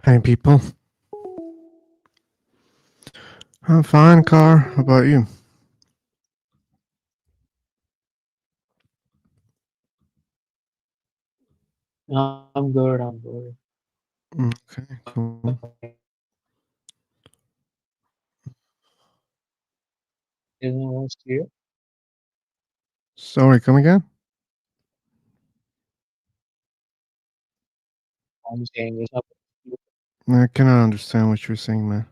Hey people. I'm fine, Car. How about you? I'm good. I'm good. Okay, cool. Is my voice clear? Sorry, come again? I'm saying is I cannot understand what you're saying, man.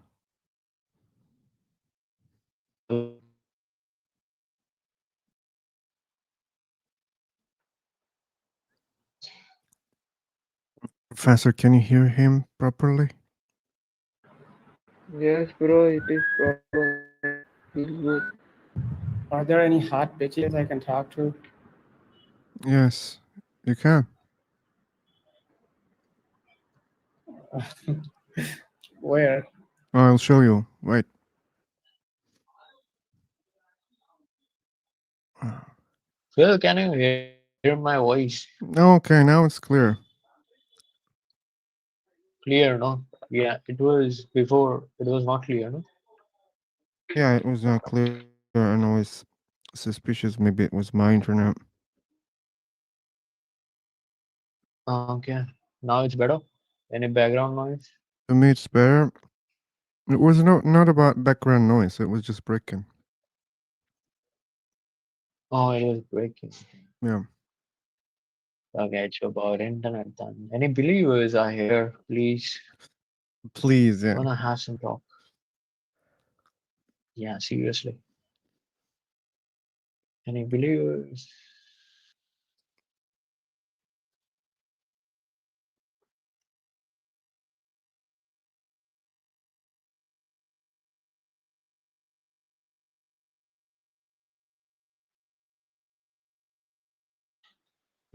Professor, can you hear him properly? Yes, bro, it is proper. Feel good. Are there any hot bitches I can talk to? Yes, you can. Where? I'll show you. Wait. Phil, can you hear my voice Okay, now it's clear. clear? No. Yeah, it was before. It was not clear. No. Yeah, it was not clear and I was suspicious. Maybe it was my internet. Okay. Now it's better. Any background noise? To me, it's better. It was not about background noise. It was just breaking. Oh, it was breaking. Yeah. Okay, it's about internet then. Any believers are here? Please, Please, yeah. wanna have some talk? Yeah, seriously. Any believers?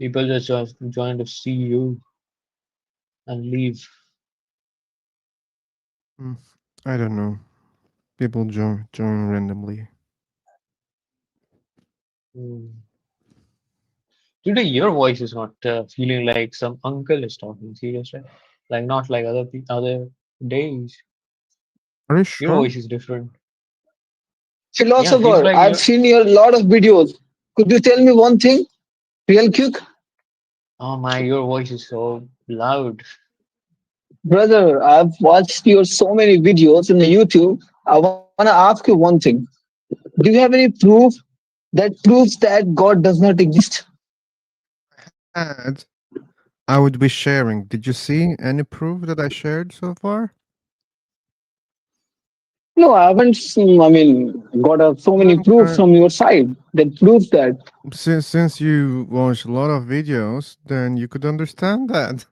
People just join to see you and leave. Mm, I don't know. People join randomly. Hmm. Today, your voice is not feeling like some uncle is talking seriously, like not like other days. Are you Your sure? voice is different. Yeah, feels Philosopher, like I've you're. seen your lot of videos. Could you tell me one thing, real quick? Oh my, your voice is so loud. Brother, I've watched your so many videos in the YouTube. I want to ask you one thing. Do you have any proof that proves that God does not exist? And I would be sharing. Did you see any proof that I shared so far? No, I haven't seen, got so many proofs Okay. from your side that proves that. Since you watch a lot of videos, then you could understand that.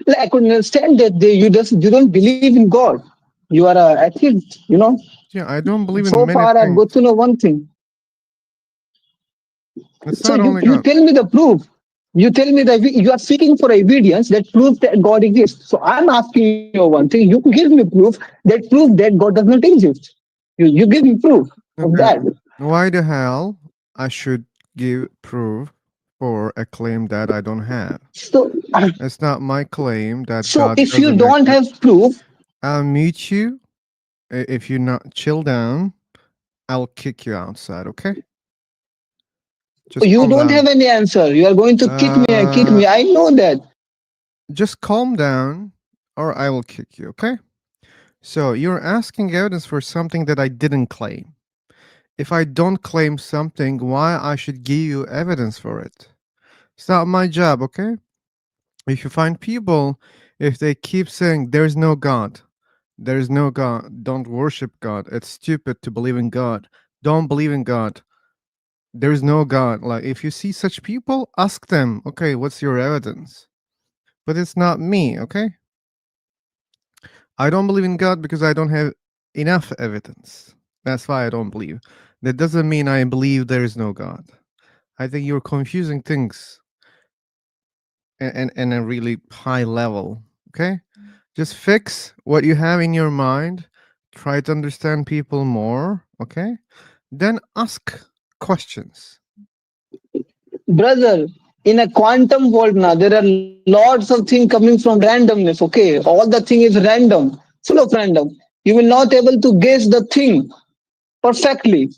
Like, I could understand that you don't believe in God. You are a atheist. Yeah, I don't believe in So many far, I've things. got to know one thing. It's So not you, only you God. tell me the proof. You tell me that you are seeking for evidence that proves that God exists. So I'm asking you one thing. You give me proof that proves that God does not exist. You give me proof of Okay. that. Why the hell I should give proof for a claim that I don't have? So, It's not my claim that so God if you doesn't don't exist. have proof, I'll meet you. If you not chill down, I'll kick you outside, okay? Just you calm don't down. have any answer. You are going to kick me and kick Uh, me. I know that. just calm down or I will kick you, okay? So you're asking evidence for something that I didn't claim. If I don't claim something, why I should give you evidence for it? It's not my job, okay? If you find people, if they keep saying there's no God, there's no God, don't worship God, it's stupid to believe in God, don't believe in God, there's no God. Like, if you see such people, ask them, okay, what's your evidence? But it's not me, okay? I don't believe in God because I don't have enough evidence. That's why I don't believe. That doesn't mean I believe there is no God. I think you're confusing things in a really high level, okay? Just fix what you have in your mind, try to understand people more, okay? Then ask questions. Brother, in a quantum world now, there are lots of things coming from randomness. Okay, all the thing is random, full of random. You will not able to guess the thing perfectly.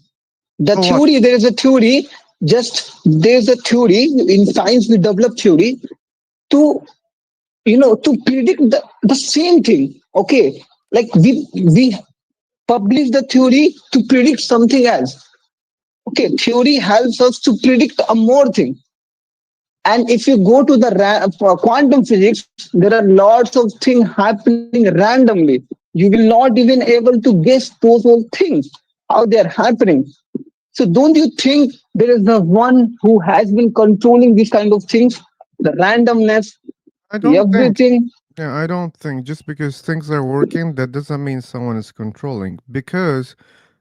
The So what? theory, there is a theory, just there's a theory in science, we develop theory to, to predict the same thing. Okay, like we publish the theory to predict something else. Okay, theory helps us to predict a more thing. And if you go to the for quantum physics, there are lots of things happening randomly. You will not even able to guess those whole things, how they are happening. So don't you think there is the one who has been controlling these kind of things, the randomness, I the don't think. everything? Yeah, I don't think just because things are working, that doesn't mean someone is controlling. Because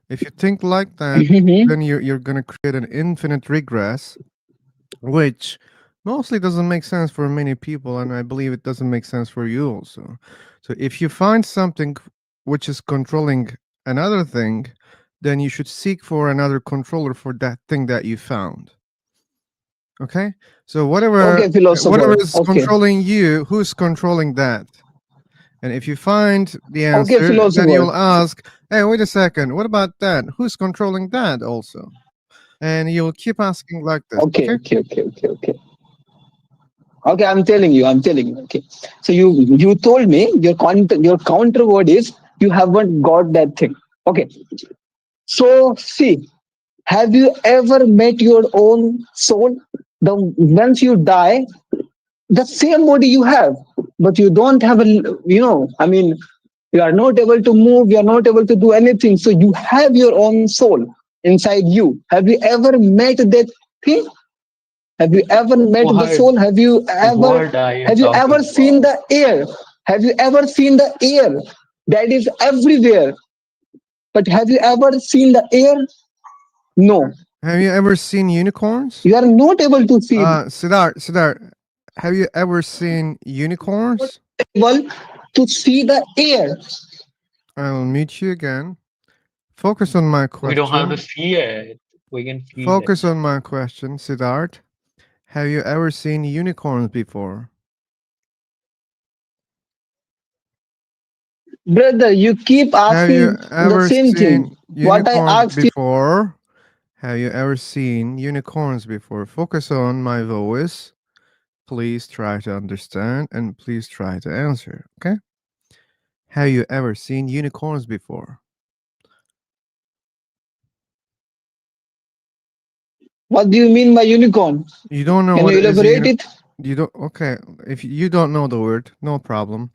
if you think like that, then you're gonna create an infinite regress, which mostly doesn't make sense for many people, and I believe it doesn't make sense for you also. So if you find something which is controlling another thing, then you should seek for another controller for that thing that you found. Okay? So Okay, whatever philosopher. is Okay. controlling you, who's controlling that? And if you find the Okay, answer, then philosopher. you'll ask, "Hey, wait a second. What about that? Who's controlling that also?" And you'll keep asking like this. Okay, Okay? okay, okay, okay, okay. Okay, I'm telling you. Okay, so you told me your counter word is you haven't got that thing. Okay, so see, have you ever met your own soul? The once you die, the same body you have, but you don't have a, I mean, you are not able to move, you are not able to do anything. So you have your own soul inside you. Have you ever met that thing? Have you ever met the What soul? what are you Have you talking ever about? seen the air? Have you ever seen the air that is everywhere? But have you ever seen the air? No, Have you ever seen unicorns? you are not able to see it. Siddharth, have you ever seen unicorns? Able to see the air. I'll mute you again. Focus on my We don't have to question. see it. We can feel it. Focus on my question, Siddharth. Have you ever seen unicorns before? Brother, you keep Have you asking the ever same thing. seen What I unicorns asked you, before? Have you ever seen unicorns before? Focus on my voice. Please try to understand and please try to answer. Okay? Have you ever seen unicorns before? what do you mean by unicorn? You don't know Can what you is a elaborate it? you don't okay. If you don't know the word, no problem.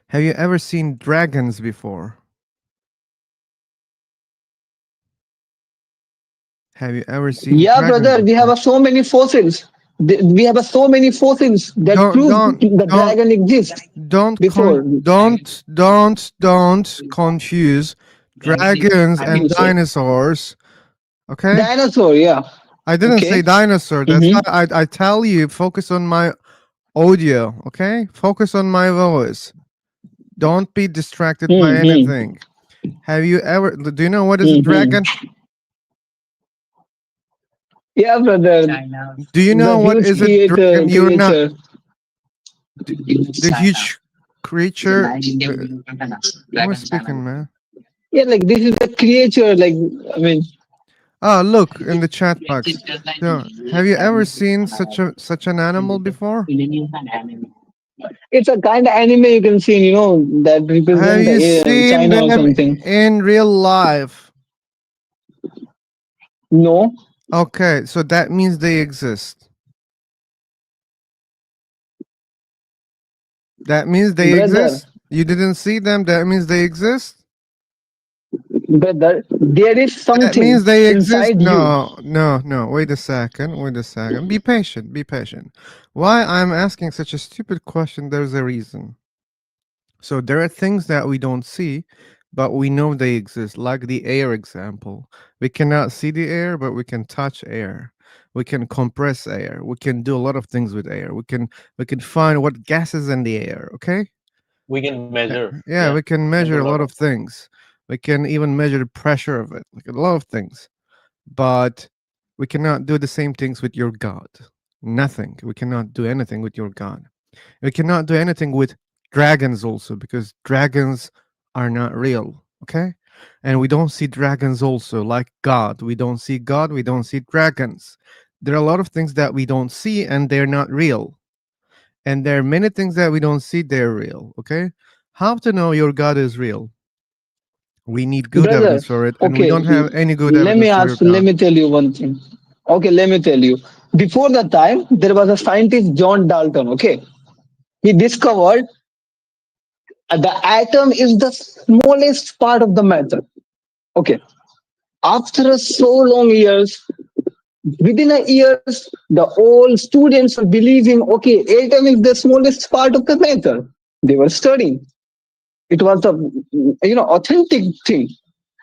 Have you ever seen dragons before? Have you ever seen Yeah, dragon brother, we have before? so many fossils. We have so many fossils that Don't prove don't the don't dragon exists before. don't confuse dragons and dinosaurs. Okay? Dinosaur, yeah. I didn't say Okay. dinosaur. That's Mm-hmm. why I tell you focus on my audio, okay? Focus on my voice. Don't be distracted by Mm-hmm. anything. Have you ever do you know what is a Mm-hmm. dragon? Yeah, brother. Do you The know what huge is a dragon? You're not creature. the, the huge creature. Who is speaking, man? Yeah, like this is a creature. Like, I mean, Ah, look in the chat box. So, have you ever seen such an animal before? it's a kind of anime you can see, that Have represent you seen China or them something. in real life? No. Okay, so that means they exist. That means they Brother, exist. You didn't see them. That means they exist. brother, there is That something means they exist. inside you. No. Wait a second. Wait a second. Be patient. Be patient. Why I'm asking such a stupid question? There's a reason. So there are things that we don't see, but we know they exist, like the air example. We cannot see the air, but we can touch air. We can compress air. We can do a lot of things with air. We can find what gas is in the air. Okay. We can measure. Yeah, Yeah, we can we can do measure a a lot lot of. of things. We can even measure the pressure of it, like a lot of things. But we cannot do the same things with your God. Nothing. We cannot do anything with your God. We cannot do anything with dragons also because dragons are not real. Okay. And we don't see dragons also like God. We don't see God. We don't see dragons. There are a lot of things that we don't see and they're not real. And there are many things that we don't see, they're real. Okay. How to know your God is real? We need good Brother, evidence for it, and we okay, don't have any good let me evidence for your ask, let God. me tell you one thing. Okay, let me tell you. Before the time, there was a scientist, John Dalton, okay? He discovered the atom is the smallest part of the matter. Okay. After so long years, within a years, the all students were believing, okay, atom is the smallest part of the matter. They were studying. It was the authentic thing.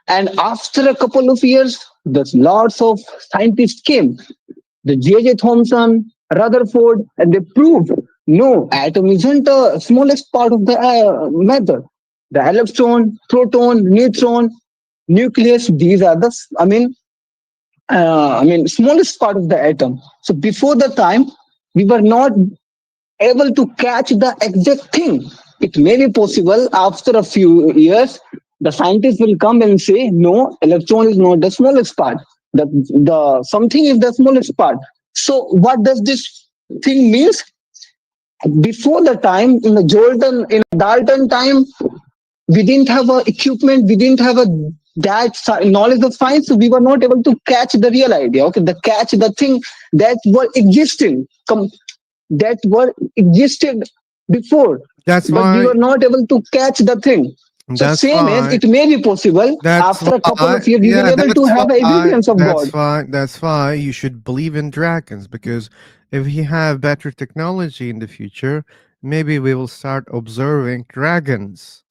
And after a couple of years, there's lots of scientists came. The J.J. Thomson, Rutherford, and they proved no, atom isn't the smallest part of the matter. The electron, proton, neutron, nucleus, these are the, smallest part of the atom. So before the time, we were not able to catch the exact thing. It may be possible after a few years, the scientists will come and say, no, electron is not the smallest part. The something is the smallest part. So what does this thing means? Before the time in Dalton time, we didn't have a equipment, we didn't have a knowledge of science, so we were not able to catch the real idea. Okay, the catch the thing that were existing. That were existed before, That's but we why. were not able to catch the thing. So That's same as why. it may be possible That's after a couple why. of years we will Yeah, able to that's have why. evidence of God. That's why you should believe in dragons because if we have better technology in the future, maybe we will start observing dragons.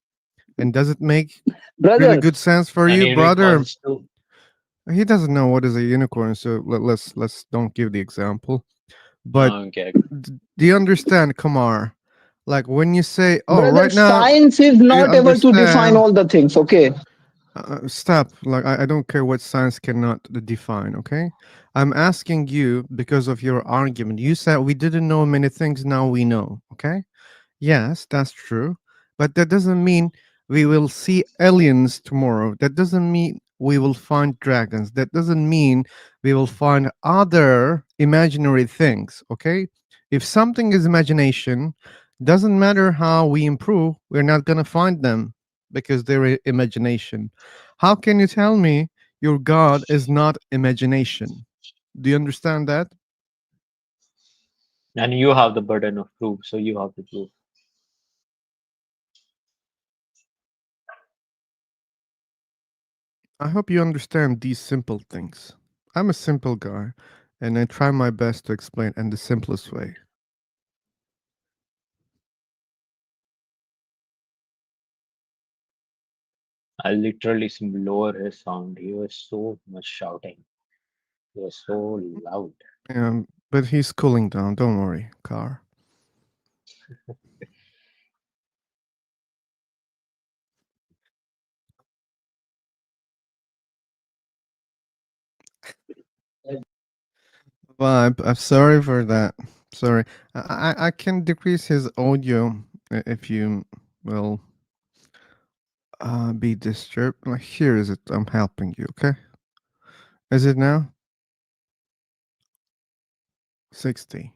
And does it make really Brother, good sense for And you, brother? unicorns too. He doesn't know what is a unicorn, so let's don't give the example. But Okay. do you understand, Kamar? Like when you say, "Oh, brother, right now," science is do you not able to define understand? all the things. Okay, Stop. Like I don't care what science cannot define. Okay, I'm asking you because of your argument. You said we didn't know many things. Now we know. Okay. Yes, that's true. But that doesn't mean we will see aliens tomorrow. That doesn't mean we will find dragons. That doesn't mean we will find other imaginary things. Okay? If something is imagination, doesn't matter how we improve, we're not going to find them because they're imagination. How can you tell me your God is not imagination? Do you understand that? And you have the burden of proof, so you have to prove. I hope you understand these simple things. I'm a simple guy, and I try my best to explain in the simplest way. I literally lower his sound. He was so much shouting. He was so loud. But he's cooling down. Don't worry, Car. Well, I'm sorry for that. Sorry. I can decrease his audio if you will be disturbed. Like, here is it. I'm helping you, okay? Is it now? 60.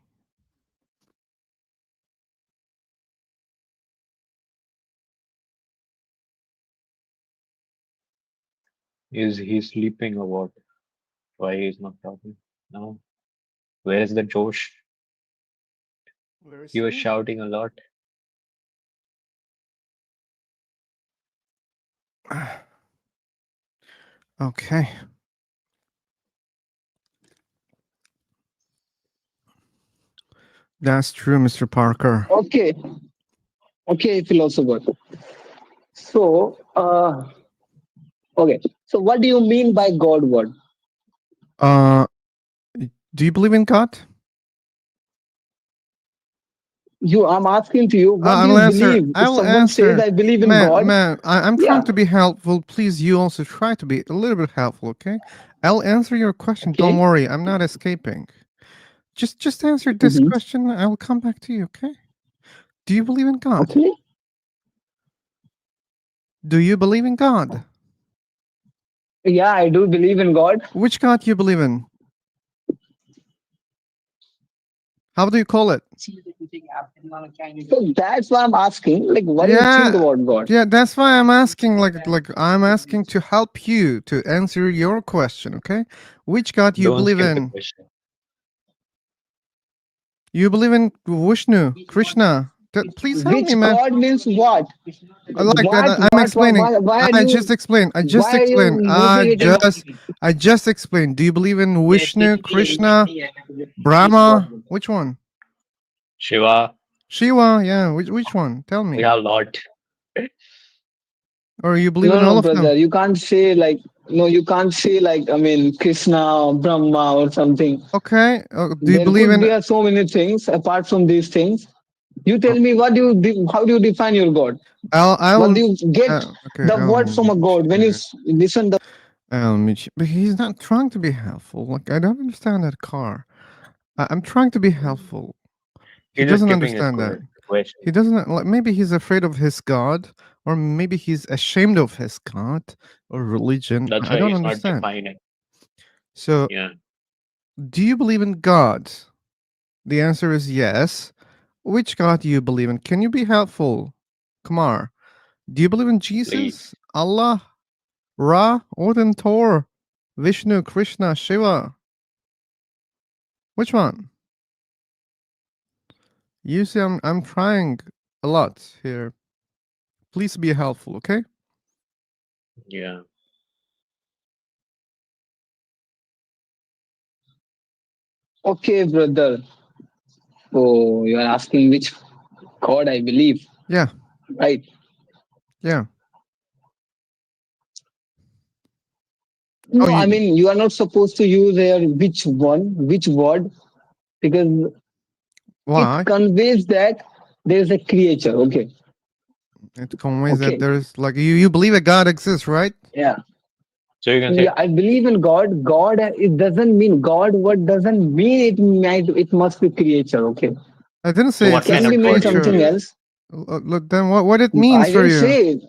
Is he sleeping or what? Why he's not talking? No. Where is the Josh? Where is He was he? shouting a lot. Okay. That's true, Mr. Parker. okay, okay, philosopher. So, okay. So, what do you mean by God word? Uh, do you believe in God? I'm asking to you, what I do will you answer. believe? I If will someone says, answer. I believe in Man, God, man, I'm trying yeah, to be helpful. Please, you also try to be a little bit helpful, okay? I'll answer your question. Don't okay. worry. I'm not escaping. Just answer this Mhm. question. I will come back to you. Okay. Do you believe in God? Okay. Do you believe in God? Yeah, I do believe in God. Which God you believe in? How do you call it? So that's why I'm asking, like, what do you think Yeah, about God? yeah. That's why I'm asking. Like I'm asking to help you to answer your question. Okay. Which God you Don't believe skip the in? question. You believe in Vishnu, Krishna. Please help me, Which man. God means what? I like that. What? I'm What? explaining. Why are I you? just explained. I just Why are you explained. making it an? I just explained. Do you believe in Vishnu, Krishna, Brahma? Which one? Shiva, Shiva. Yeah. Which one? Tell we me. have lot. Or you believe No, in no, all of brother. them? You can't say like. No, you can't say like. I mean, Krishna or Brahma or something. Okay. Do you There believe could in? be so many things apart from these things. You tell me what do you how do you define your God? What I'll. do you get Okay. the word from a God when you listen the I'll meet you. But he's not trying to be helpful. Like I don't understand that car. I'm trying to be helpful. He He's just doesn't skipping his understand that. question. He doesn't like. Maybe he's afraid of his God, or maybe he's ashamed of his God or religion. That's I why don't he's not understand. defining. So, Yeah, do you believe in God? The answer is yes. Which God do you believe in? Can you be helpful? Kumar, do you believe in please. Jesus, Allah, Ra, Odin, Thor, Vishnu, Krishna, Shiva? Which one? You see, I'm trying a lot here. Please be helpful, okay? Yeah. okay, brother. So you are asking which God I believe, Yeah, right? yeah. Oh, No, I you, mean you are not supposed to use here which one, which word, because it why? conveys that there is a creature. Okay, It conveys that okay, there's like you believe that God exists, right? yeah, So you can yeah. say, I believe in God. God, it doesn't mean God. What doesn't mean it must be creature. Okay, I didn't so say it what it's kind a can be of mean God do you something creature. believe? else. Look, then what it means I for didn't you? say.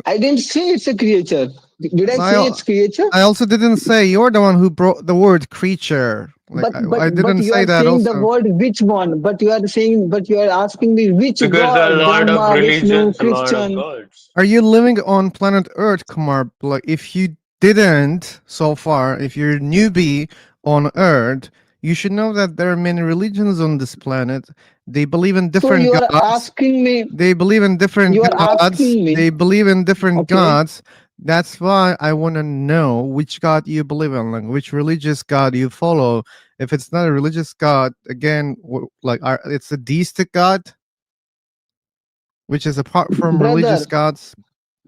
I didn't say it's a creature. Did I say I it's creature? I also didn't say you're the one who brought the word creature. Like I But didn't you say are that saying the also. word which one? But you are asking me which Because there are a God? lot of Brahma, Vishnu, religions, a lot of Christian. gods. Are you living on planet Earth, Kumar? Like if you didn't so far, if you're a newbie on Earth, you should know that there are many religions on this planet. They believe in So different you are gods. asking me. They believe in different You are gods. asking me. They believe in different Okay, gods. That's why I want to know which God you believe in, like which religious God you follow. If it's not a religious God, again, it's a deistic God, which is apart from religious brother. gods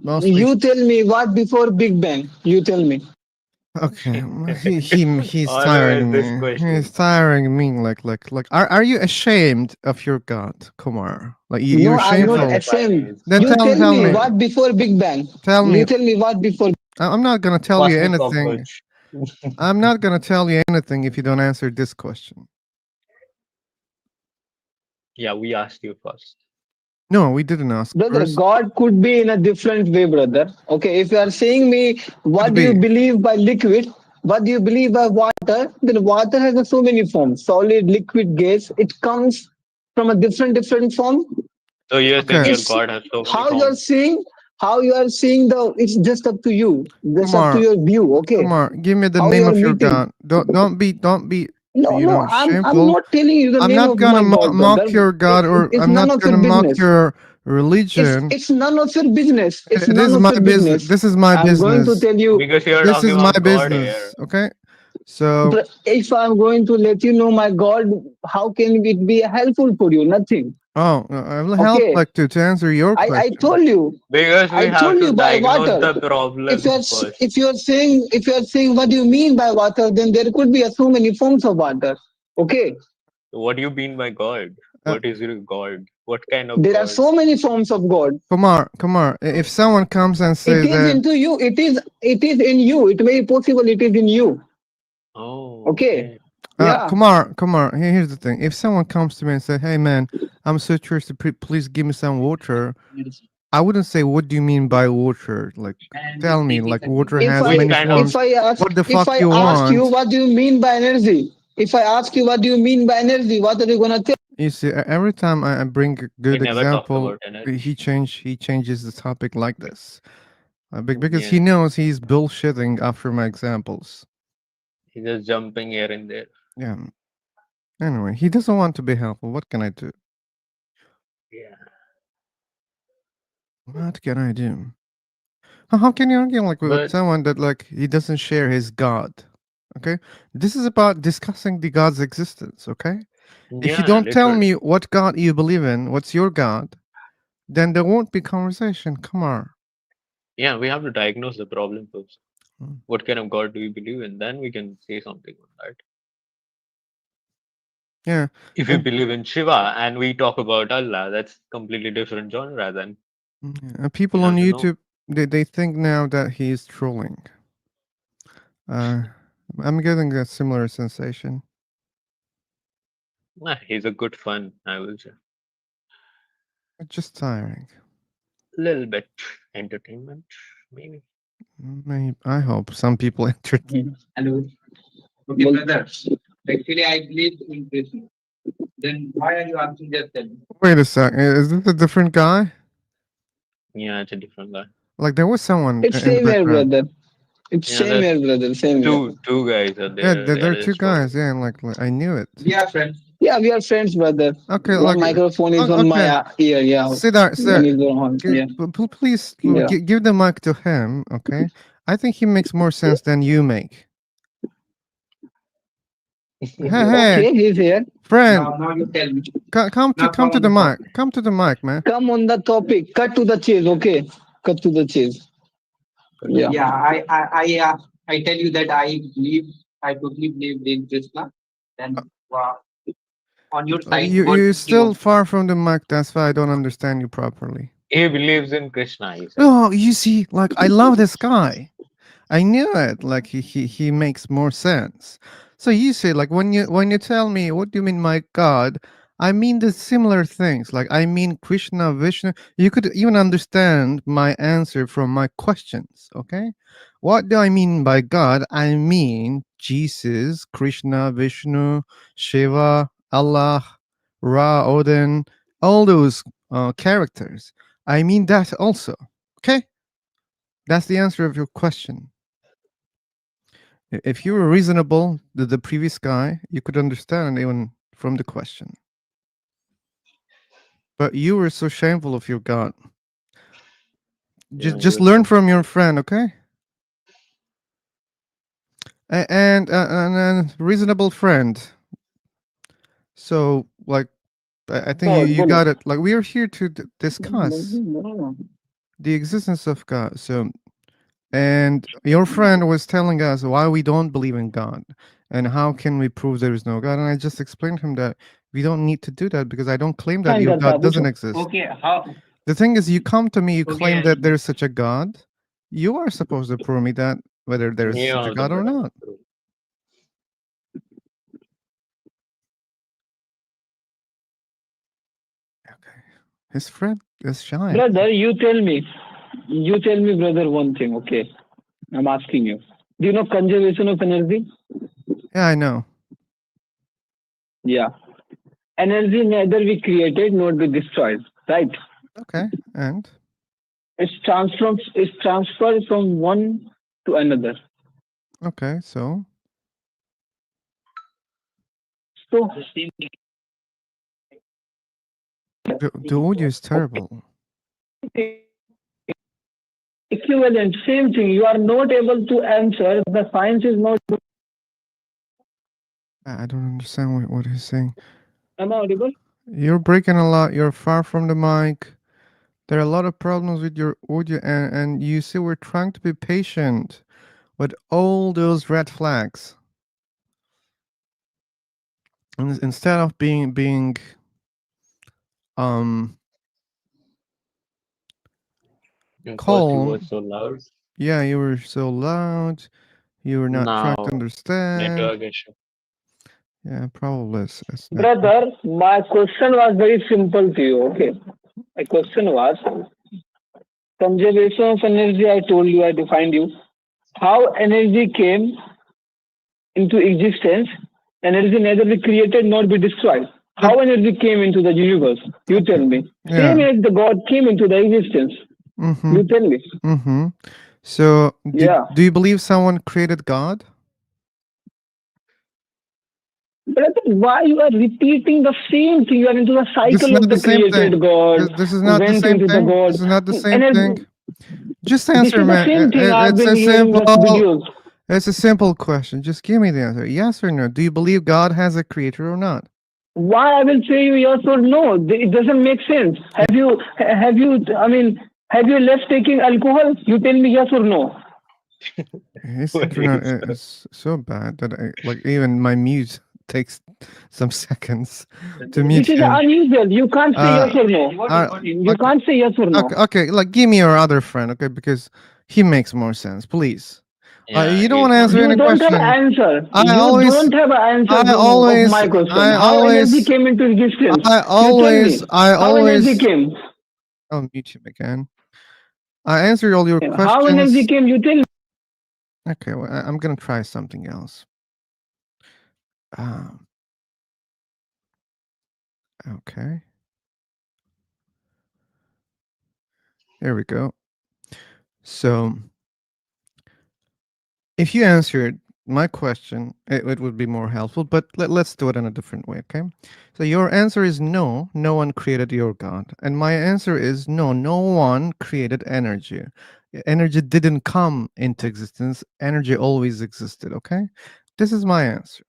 mostly. You tell me what before Big Bang. You tell me. Okay, he's Always tiring this me. He's question. tiring me. Like. Are you ashamed of your God, Kumar? Like No, you're I'm He's not not shameful. defining ashamed. his Then You God. tell tell me me. what before Big Bang. Tell me. You tell me what before. I'm not gonna tell you Cosmic anything. cockroach. I'm not gonna tell you anything if you don't answer this question. Yeah, we asked you first. No, we didn't ask Brother, first. God could be in a different way, brother. Okay, if you are saying me, Could what do you be. believe by liquid? What do you believe by water? Then water has so many forms: solid, liquid, gas. It comes from a different form. So you're saying Okay, your It's God has so many how you are forms. seeing, how you are seeing the. It's just up to you. Just up to Kumar. your view. Okay, Kumar, give me the how you name are of your meeting. God. Don't be No, no, I'm shameful. not telling you the I'm name not of gonna my God, brother. mock your God, or It's I'm none not of your gonna mock business. your religion. It's none of your business. It's It none is of my your business. business. This is my I'm going to business. tell you, Because you're This talking is my about God here. business. Okay. So if I'm going to let you know my God, how can it be helpful for you? Nothing. I will help Okay. like to answer your I question. told you. Because we I have told to you by diagnose water. the problem first. If you're saying what do you mean by water, then there could be so many forms of water. Okay. What do you mean by God? Uh, What is your God? What kind of There are God? so many forms of God. Kumar, if someone comes and It says is that, into you. It is in you. It may be possible it is in you. Oh, Okay. okay. Yeah. Kumar. Here's the thing. If someone comes to me and say, "Hey, man, I'm so thirsty. Please give me some water," I wouldn't say, "What do you mean by water?" Like, tell me. Like, water If has I Which many kind of if forms. I ask What the if fuck I you ask you want? what do you mean by energy? If I ask you what do you mean by energy, what are you gonna tell? You see, every time I bring a we good never talked example, about energy. he changes the topic like this, because he Yeah, knows he's bullshitting after my examples. he's just jumping here and there. Yeah. Anyway, he doesn't want to be helpful. What can I do? Yeah, What can I do? How can you argue like with but someone that like he doesn't share his God? Okay, this is about discussing the God's existence. Okay, if you yeah, don't tell literally. me what God you believe in, what's your God, then there won't be conversation. Come on. Yeah, we have to diagnose the problem first. Mm. What kind of God do we believe in? Then we can say something on that. Yeah, If we and, believe in Shiva and we talk about Allah, that's completely different genre. Then and we people on have to know. YouTube they think now that he's trolling. Uh, I'm getting a similar sensation. Nah, he's a good fun, I will say. It's just tiring. Little bit entertainment, maybe. Maybe, I hope some people enter. Hello. Okay, brother. Actually, I believe in Krishna. Then why are you asking just tell me? Wait a sec. Is this a different guy? Yeah, it's a different guy. Like there was someone It's in the same here, background. brother. It's Yeah, same there here, brother. Same here. two guys are Yeah, there. They there are are two just talking. guys. Yeah, and like I knew it. We are friends. Yeah, we are friends, brother. Okay, One like microphone is on my okay. ear. Yeah, Sit there, one sir. is on. Yeah, Please yeah. give the mic to him. Okay, I think he makes more sense than you make. Hey, hey, Okay, he's here. friend, Now you tell me. come to the mic. Come to the mic, man. Come on the topic. Cut to the chase. Okay, cut to the chase. Yeah. Yeah, I tell you that I totally believe in Krishna. Then on your side, what You're do you still want? far from the mic. That's why I don't understand you properly. He believes in Krishna, he said. Oh, you see, like I love this guy. I knew it. Like he makes more sense. So you say like when you tell me what do you mean my God, I mean the similar things. Like I mean Krishna, Vishnu. You could even understand my answer from my questions. Okay, what do I mean by God? I mean Jesus, Krishna, Vishnu, Shiva, Allah, Ra, Odin, all those characters. I mean that also. Okay, that's the answer of your question. If you were reasonable, the previous guy, you could understand even from the question. But you were so shameful of your God. Yeah, he Just was learn so from your friend, okay? And reasonable friend. So, like, I think Board, you bolo. got it. Like, we are here to discuss the existence of God. So, and your friend was telling us why we don't believe in God and how can we prove there is no God. And I just explained to him that we don't need to do that because I don't claim that Fine, your करता God पूछो. doesn't exist. Okay, how? The thing is, you come to me, you claim Okay, that there is such a God. You are supposed to prove me that whether there is he such a also God or got not. through. Okay. His friend is shy. brother, you tell me, brother, one thing. Okay, I'm asking you. Do you know conservation of energy? Yeah, I know. Yeah, energy neither be created nor be destroyed. Right? Okay. And It's transferred from one to another. okay, so So the audio is terrible. equivalent, same thing. You are not able to answer. The science is not. I don't understand what he's saying. Am I audible? You're breaking a lot. You're far from the mic. There are a lot of problems with your audio, and you see we're trying to be patient with all those red flags. And instead of being um And first he was calm, so loud. yeah, you were so loud. You were not trying to Now understand. network issue. Yeah, probably it's not. Brother, my question was very simple to you. Okay, my question was conservation of energy. I told you, I defined you. How energy came into existence? Energy neither be created nor be destroyed. But How energy came into the universe? You tell okay. me. Yeah. Same as the God came into the existence. Mm-hmm. You tell me. Mm-hmm. So Yeah. do you believe someone created God? Brother, why you are repeating the same thing? You are into the This is cycle not of the the same thing. created God, This is not the went same into the thing. God. This is not the same thing. And Just this answer, is the man. same thing I've It's been a hearing the simple. videos. It's a simple question. Just give me the answer. Yes or no? Do you believe God has a creator or not? Why I will say you yes or no? It doesn't make sense. Have you left taking alcohol? You tell me yes or no. His What internet is is so bad that like even my mute takes some seconds to This mute is him. unusual. You can't say yes Uh, or no. You okay, can't say yes or no. okay. Like, give me your other friend, okay? Because he makes more sense, please. Yeah, You don't he want to is more answer You any don't have interesting. an question. answer. I You always, don't have an answer I of always, my question. I How energy always, came into existence? I You tell always, me. I How energy always. came? I'll mute him again. I answered all your How energy questions. came? You tell me. Okay, well, I'm gonna try something else. Um, okay, there we go. So, if you answered my question, it would be more helpful, but let's do it in a different way, okay? So, your answer is no, no one created your God. And my answer is no, no one created energy. Energy didn't come into existence, energy always existed, okay? This is my answer.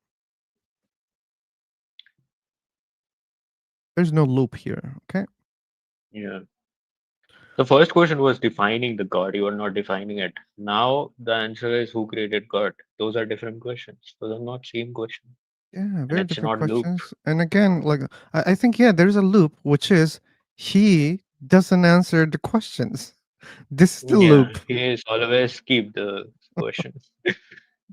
There's no loop here, okay? Yeah. The first question was defining the God. You are not defining it. Now the answer is who created God. Those are different questions. Those are not same question. Yeah, And very it's different not loop. questions. And again, like I think, yeah, there's a loop, which is he doesn't answer the questions. This is the Yeah, loop. he is always keep the question.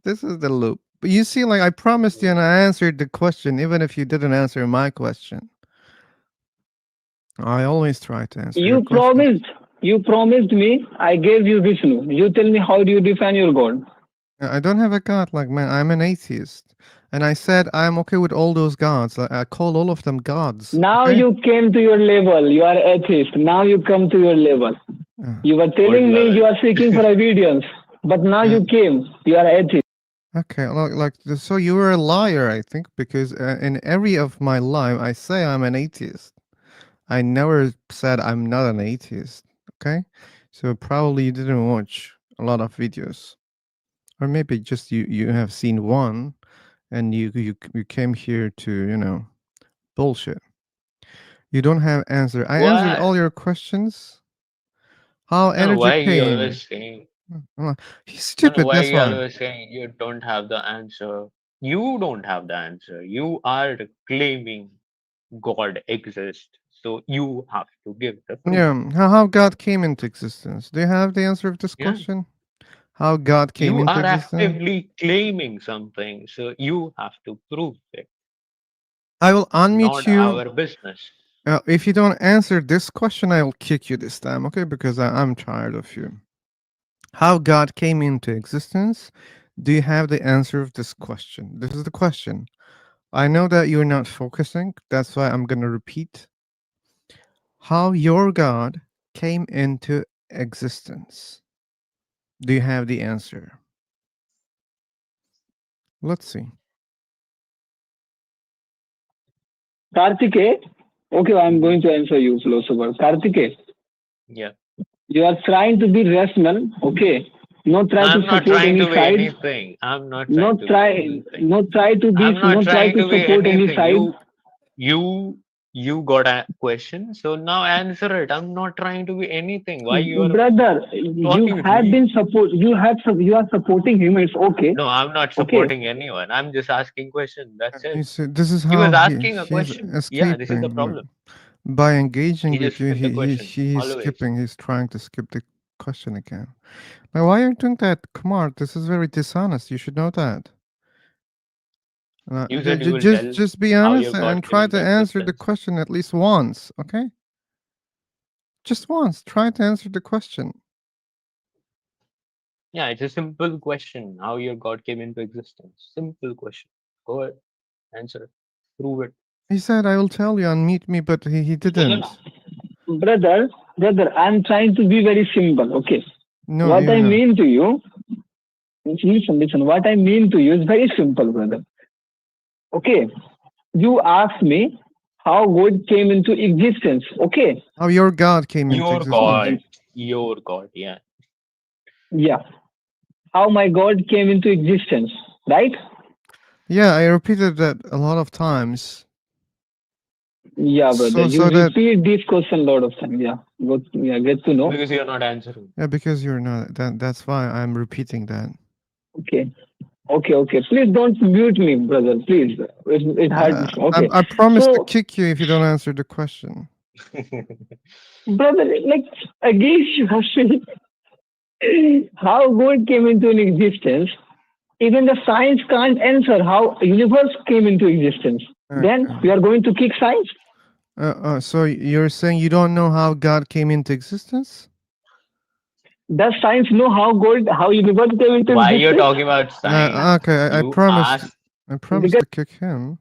This is the loop. But you see, like I promised you and I answered the question, even if you didn't answer my question. I always try to answer your You questions. promised. You promised me. I gave you Vishnu. You tell me how do you define your God? I don't have a god, like man, I'm an atheist. And I said I'm okay with all those gods. Like, I call all of them gods. Now Okay? you came to your level. You are atheist. Now you come to your level. Uh, You were What telling me level? you are seeking for evidence, but now yeah. you came. You are atheist. Okay, so you were a liar, I think, because in every of my life I say I'm an atheist. I never said I'm not an atheist. Okay, so probably you didn't watch a lot of videos, or maybe just you have seen one, and you came here to bullshit. You don't have answer. I answered Why? all your questions. How No, no, energy why you came? always saying He's no, no, stupid. why That's you why. always saying you don't have the answer? You don't have the answer. You are claiming God exists. So you have to give the proof. Yeah, how God came into existence. Do you have the answer of this Yeah. question? How God came You into are existence? actively claiming something, so you have to prove it. I will unmute Not you. our business. If you don't answer this question, I will kick you this time, okay? Because I'm tired of you. How God came into existence? Do you have the answer of this question? This is the question. I know that you're not focusing. That's why I'm going to repeat. How your God came into existence? Do you have the answer? Let's see. Kartike, okay, I'm Mhm. going to answer you, philosopher. Kartike, Yeah. you are trying to be rational, okay? Not try to I'm not support trying any to be side. anything. I'm not trying to be anything. Not try Trying to to be support any anything. side. You you got a question, so now answer it. I'm not trying to be anything. Why you are Brother, you talking to have me? been support. You are supporting him. It's okay, No, I'm not okay. supporting anyone. I'm just asking question. That's it. You see, this is He was how asking a he's question. Yeah, this is the escaping. Like, problem. by engaging He with just you, skipped the question. he's Always. skipping. He's trying to skip the question again. Like, why are you doing that? Come on, this is very dishonest. You should know that. You said you will tell Just be how honest your and God came try to into answer the existence. question at least once, okay? Just once. Try to answer the question. Yeah, it's a simple question. How your God came into existence. Simple question. Go ahead. Answer it. Prove it. He said, "I will tell you, unmute me," but he didn't. Brother, I'm trying to be very simple. Okay. No, What you're I not. mean to you, listen. What I mean to you is very simple, brother. Okay. You asked me how God came into existence. Okay. How your God came into Your existence. God. Your God. Yeah. Yeah. How my God came into existence, right? Yeah, I repeated that a lot of times. Yeah, brother. You So that repeat this question a lot of times. Yeah. Get to know. Because you're not answering. yeah, because you're not that's why I'm repeating that. Okay. Okay. Please don't mute me, brother. Please. It hurts. Okay. I promise to So, kick you if you don't answer the question. brother, like again, you have to how God came into an existence. Even the science can't answer how universe came into existence. Then Okay. we are going to kick science. So you're saying you don't know how God came into existence? Does science know how universe came into Why you're existence? talking about science? Okay, You asked. I promised Because to kick him,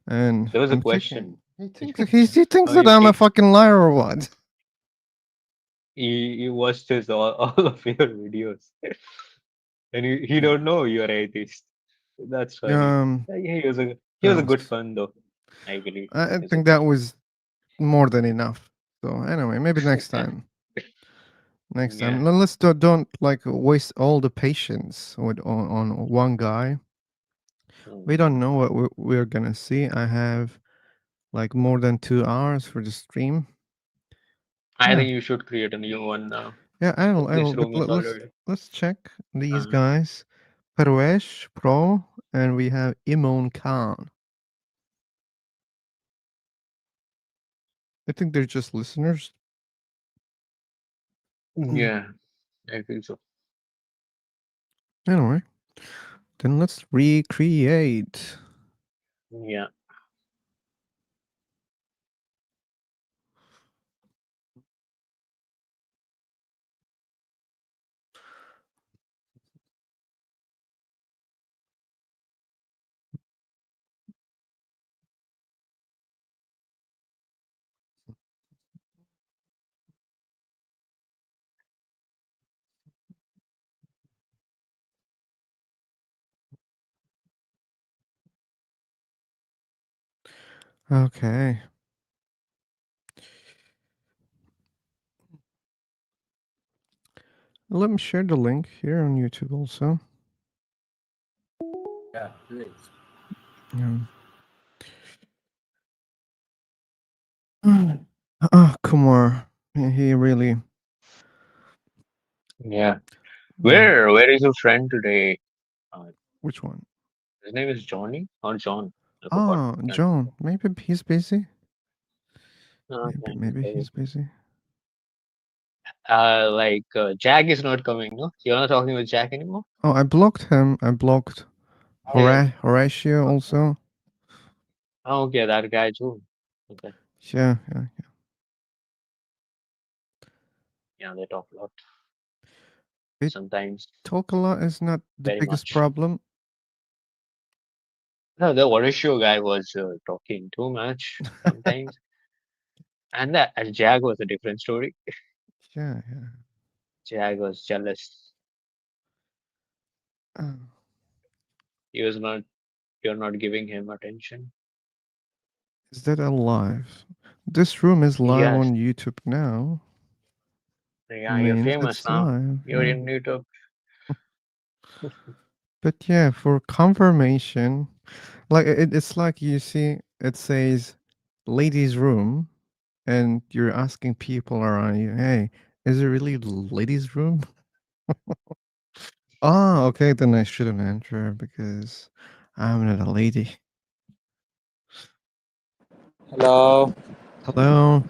and There was a I'm kicking. question. He thinks How that you I'm a kick? fucking liar or what? He watched all of your videos, and he don't know you're atheist. That's funny. Um, He was a that good was. fun though. I believe I he's a think good that was more than enough. So anyway, maybe next fun. time. Next Yeah. time, let's don't like waste all the patience with on one guy. We Mm. don't know what we're gonna see. I have like more than 2 hours for the stream. I Yeah, think you should create a new one now. yeah, I will. This But room is already. let's check these Uh, guys. Parvesh Pro, and we have Imon Khan. I think they're just listeners. yeah, I feel so. Anyway, then let's recreate. Yeah. Okay. Let me share the link here on YouTube also. Yeah, please. Yeah. Kumar. He really. Yeah. Yeah. Where is your friend today? Uh, Which one? his name is Johnny or John. I forgot. Can't John. Maybe he's busy. remember. Okay, Maybe okay. he's busy. Jack is not coming. No, you're not talking with Jack anymore. Oh, I blocked him. I blocked Yeah. Horatio also. Oh, okay, that guy too. Okay. Yeah. Yeah, they talk a lot. It Sometimes talk a lot is not the very biggest much. problem. No, the Horatio guy was talking too much sometimes, and that and Jag was a different story. Yeah. Jag was jealous. Uh, He was not. You're not giving him attention. is that alive? This room is live Yes. on YouTube now. Yeah, you're Means famous it's now. live. You're Yeah. in YouTube. But yeah, for confirmation, like it's like you see, it says ladies' room, and you're asking people around you, hey, is it really ladies' room? Oh, okay, then I shouldn't enter because I'm not a lady. Hello, Hello.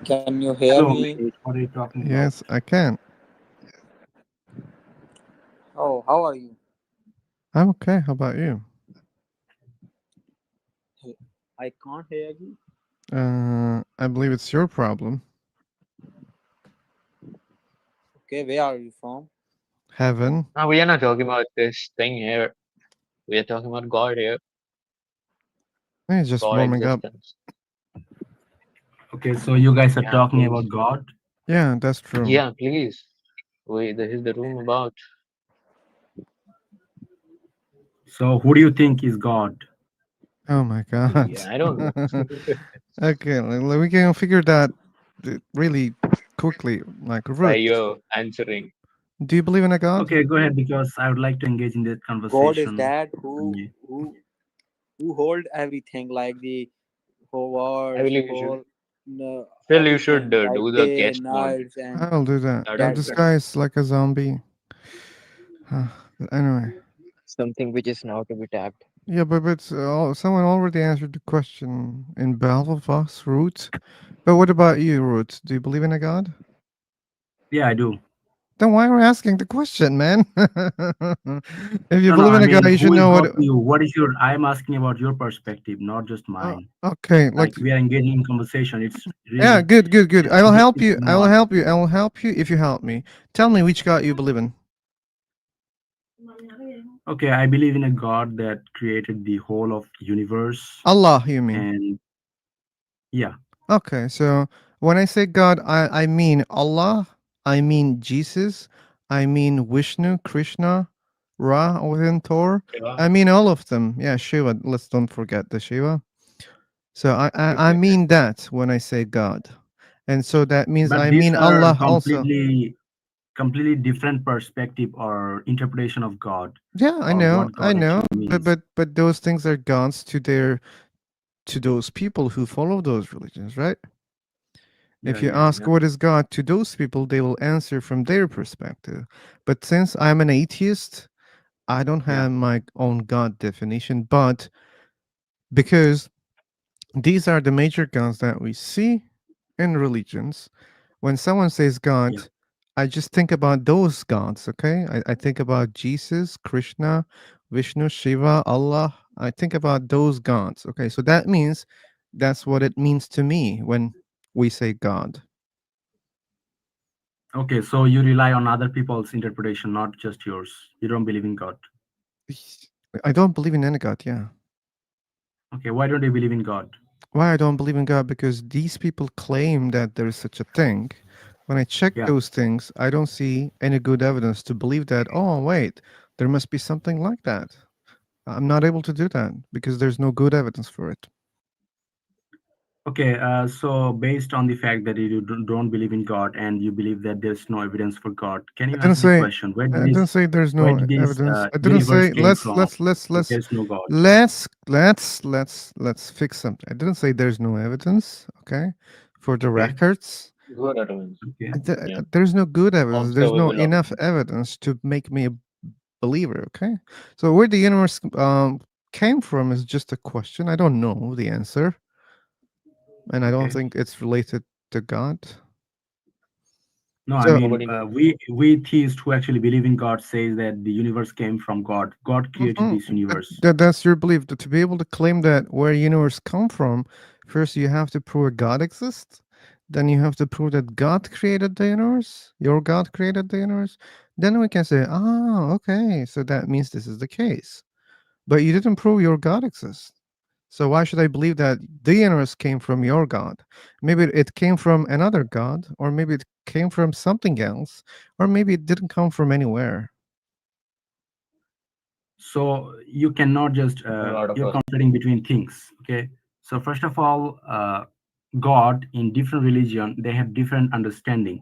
can you hear Hello, me? mate. What are you talking about? Yes, I can. Oh, how are you? I'm okay. How about you? I can't hear you. I believe it's your problem. Okay, where are you from? Heaven. No, we are not talking about this thing here. We are talking about God here, It's just God warming up. existence. Okay, so you guys are Yeah, talking please. about God. Yeah, that's true. Yeah, please. Wait, this is the room about. So who do you think is God? Oh my god. Yeah, I don't know. Okay, we can figure that really quickly. Like, By Root, you answering. do you believe in a god? Okay, go ahead because I would like to engage in that God is conversation. that And you- who hold everything like the whole I words, believe you should. whole no, Still, you should everything like do the day, guest mode. nights, and I'll do that. That Now is that this better. guy is like a zombie. Anyway, Something which is now to be tapped. yeah, but someone already answered the question in behalf of us, Root. But what about you, Root? Do you believe in a god? yeah, I do. Then why are you asking the question, man? If you No, no, believe I in a god, mean, you should who is know what. God to you? What is your? I'm asking about your perspective, not just Uh, mine. okay, like Like we are engaging in conversation. It's yeah, really, good. I will help it's you. I will not. help you. I will help you if you help me. Tell me which god you believe in. Okay, I believe in a God that created the whole of universe, Allah, you mean? and yeah, Okay, so when I say God, I mean Allah, I mean Jesus, I mean Vishnu, Krishna, Ra within Thor. Shiva. I mean all of them. Yeah, Shiva. Let's don't forget the Shiva. So I mean that when I say God. And so that means but I these mean are Allah also. completely different perspective or interpretation of God Yeah, or what I God know. actually means. But those things are gods to those people who follow those religions, right? Yeah, If you yeah, ask yeah, what is God to those people, they will answer from their perspective. But since I'm an atheist, I don't yeah, have my own God definition. But because these are the major gods that we see in religions, when someone says yeah. God, I just think about those gods, okay? I think about Jesus, Krishna, Vishnu, Shiva, Allah. I think about those gods, okay? So that means that's what it means to me when we say God. Okay, so you rely on other people's interpretation, not just yours. You don't believe in God. I don't believe in any God, yeah. Okay, why don't you believe in God? Why I don't believe in God? Because these people claim that there is such a thing. When I check Yeah. those things, I don't see any good evidence to believe that, oh, wait, there must be something like that. I'm not able to do that because there's no good evidence for it. Okay, so based on the fact that you don't believe in God and you believe that there's no evidence for God, can I you didn't answer the say question? I didn't say there's Where no did this evidence. I didn't universe say came from if there's no God? let's fix something. I didn't say there's no evidence, okay? For the Okay, records, Good advance. okay. Yeah. there's no good evidence. There's no Observable enough evidence. evidence to make me a believer. Okay, so where the universe came from is just a question. I don't know the answer, and I don't Okay. think it's related to God. No, I So mean, Nobody knows. we theists who actually believe in God says that the universe came from God. God created mhm, this universe. that's your belief. To be able to claim that where universe come from, first you have to prove a God exists. Then you have to prove that God created the universe. Your God created the universe. Then we can say, ah, okay, so that means this is the case. But you didn't prove your God exists. So why should I believe that the universe came from your God? Maybe it came from another God, or maybe it came from something else, or maybe it didn't come from anywhere. So you cannot just A lot of you're us. conflating between things. Okay. So first of all, God in different religion they have different understanding.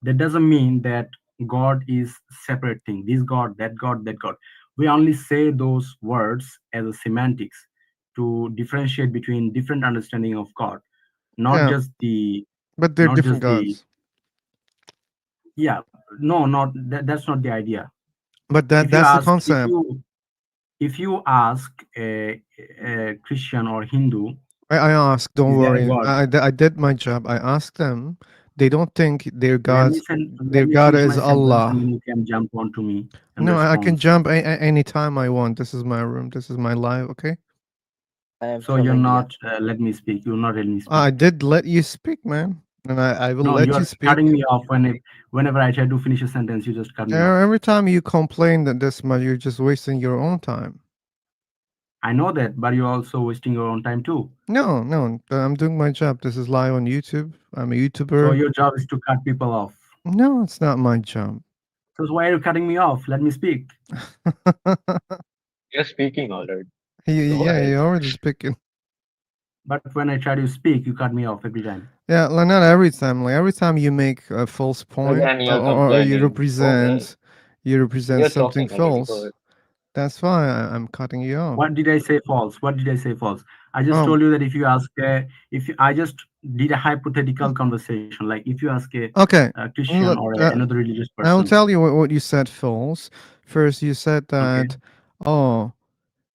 That doesn't mean that God is separate thing. This God, that God, that God. We only say those words as a semantics to differentiate between different understanding of God, not Yeah, just the but they're not different just the gods. yeah. No, not that, that's not the idea. But If you that's the ask, concept. if you ask a Christian or Hindu, I asked. Don't is there a worry. God? I did my job. I asked them They don't think Let their me God finish my is sentence, and Allah. then you can jump onto me and No, I can respond. jump anytime I want. This is my room. This is my life. Okay. I am So from you're India. not let me speak. You're not letting me I speak. did let you speak, man, and I will No, let you you're speak. cutting me off whenever I try to finish a sentence. You just cut me off. Every time you complain that this much, you're just wasting your own time. I know that, but you're also wasting your own time too. No, no, I'm doing my job. This is live on YouTube. I'm a So YouTuber. your job is to cut people off. No, it's not my job. So why are you cutting me off? Let me speak. You're speaking already. Go Yeah, ahead. you're already speaking. But when I try to speak, you cut me off every time. Yeah, like not every time. Like every time you make a false point Again, or, you're or complaining. Go ahead. you represent You're something talking already. Go false. ahead. That's why I'm cutting you off. What did I say false? What did I say false? I just Um, told you that if you ask, I just did a hypothetical conversation. Like if you ask okay. a Christian Look, or another religious I will person, tell you what you said false. First, you said okay, that, oh,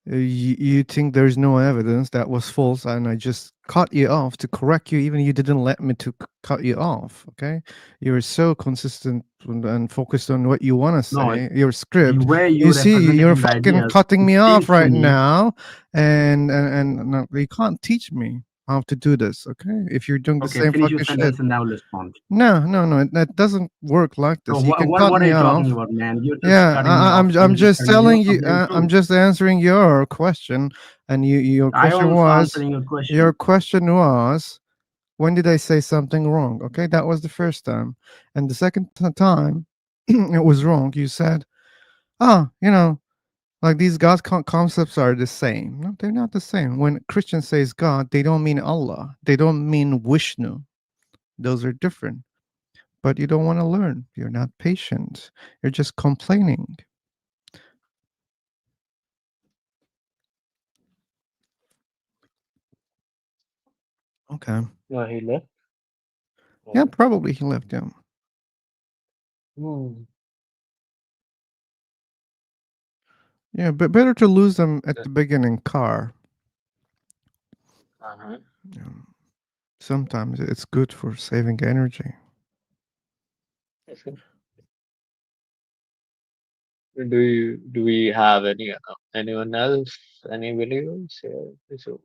you think there's no evidence that was false, and I just cut you off to correct you. Even you didn't let me to cut you off. Okay, you're so consistent and focused on what you want to no, say. Your the script. way You you see, represented you're your fucking ideas, cutting it me off seems to right me. now, and no, you can't teach me how to do this. Okay, if you're doing the Okay, same finish your fucking shit. sentence and I will respond. No, no, no. That doesn't work like So this. You can cut what are me you talking off. about, man? You're just Yeah, cutting me off and I'm you're just just telling me telling you're you. complaining I'm too. just answering your question, and your I question also was, answering your question. when did I say something wrong? Okay, that was the first time, and the second time, it was wrong. You said, ah, like these God concepts are the same. No, they're not the same. When Christian says God, they don't mean Allah. They don't mean Vishnu. Those are different. But you don't want to learn. You're not patient. You're just complaining. Okay. Yeah, he left. Yeah, Okay. probably he left him. Hmm. Yeah, but better to lose them at the beginning car. Uh-huh. Yeah. Sometimes it's good for saving energy. Do we have anyone else? Any videos? Yeah. So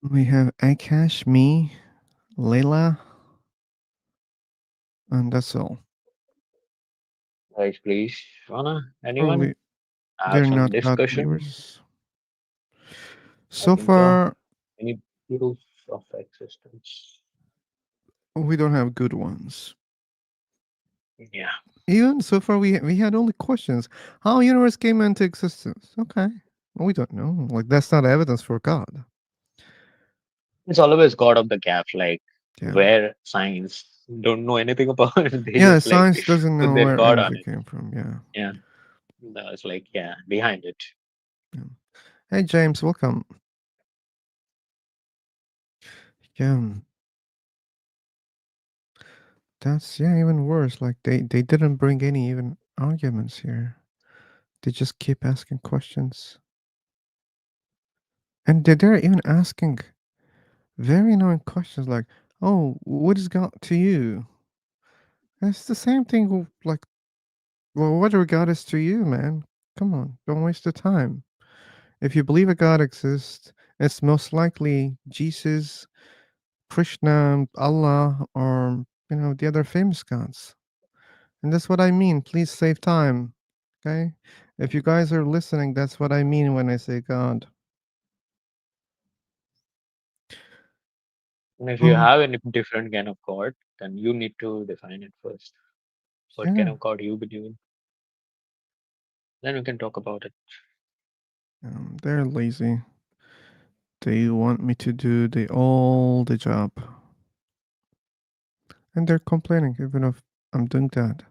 We have Akash, me, Layla, and that's all. guys, please, anyone Probably have they're some not God discussion? believers. I So can talk. far, Any proof of existence? we don't have good ones. Yeah. Even so far, we had only questions. How universe came into existence? Okay, we don't know. Like that's not evidence for God. It's always God of the gap, like Yeah. where science don't know anything about it. They Yeah, just like science doesn't put know their where God on energy it. came from. Yeah. Yeah. It's like, yeah, behind it. Yeah. Hey, James, welcome. Yeah, that's even worse. Like they didn't bring any even arguments here. They just keep asking questions, and they're even asking very annoying questions like, "Oh, what is God to you?" It's the same thing. Like, well, what are God is to you, man? Come on, don't waste the time. If you believe a God exists, it's most likely Jesus, Krishna, Allah, or the other famous gods. And that's what I mean. Please save time. Okay? If you guys are listening, that's what I mean when I say God. And if you Oh, have any different kind of God, then you need to define it first. What kind yeah. of God you believe in? Then we can talk about it. They're lazy. They want me to do all the job. And they're complaining even if I'm doing that.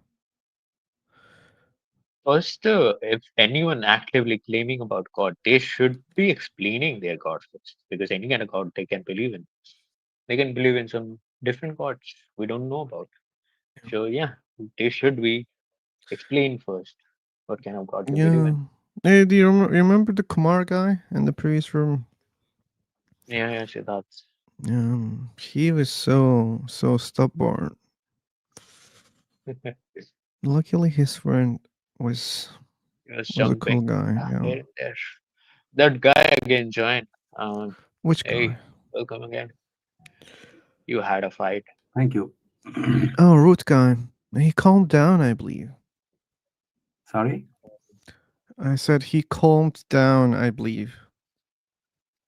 First, if anyone actively claiming about God, they should be explaining their God first, because any kind of God they can believe in. They can believe in some different gods we don't know about. So yeah, they should be explained first what kind of God you believe Yeah. in. Hey, do you remember the Kumar guy in the previous room? Yeah, yeah, so that's. He was so stubborn. Luckily, his friend was Just was a cool jumping guy. Yeah. here and there. That guy again joined. Which Hey, guy? welcome again. You had a fight. Thank you. Oh, root guy. He calmed down, I believe. Sorry? I said he calmed down, I believe.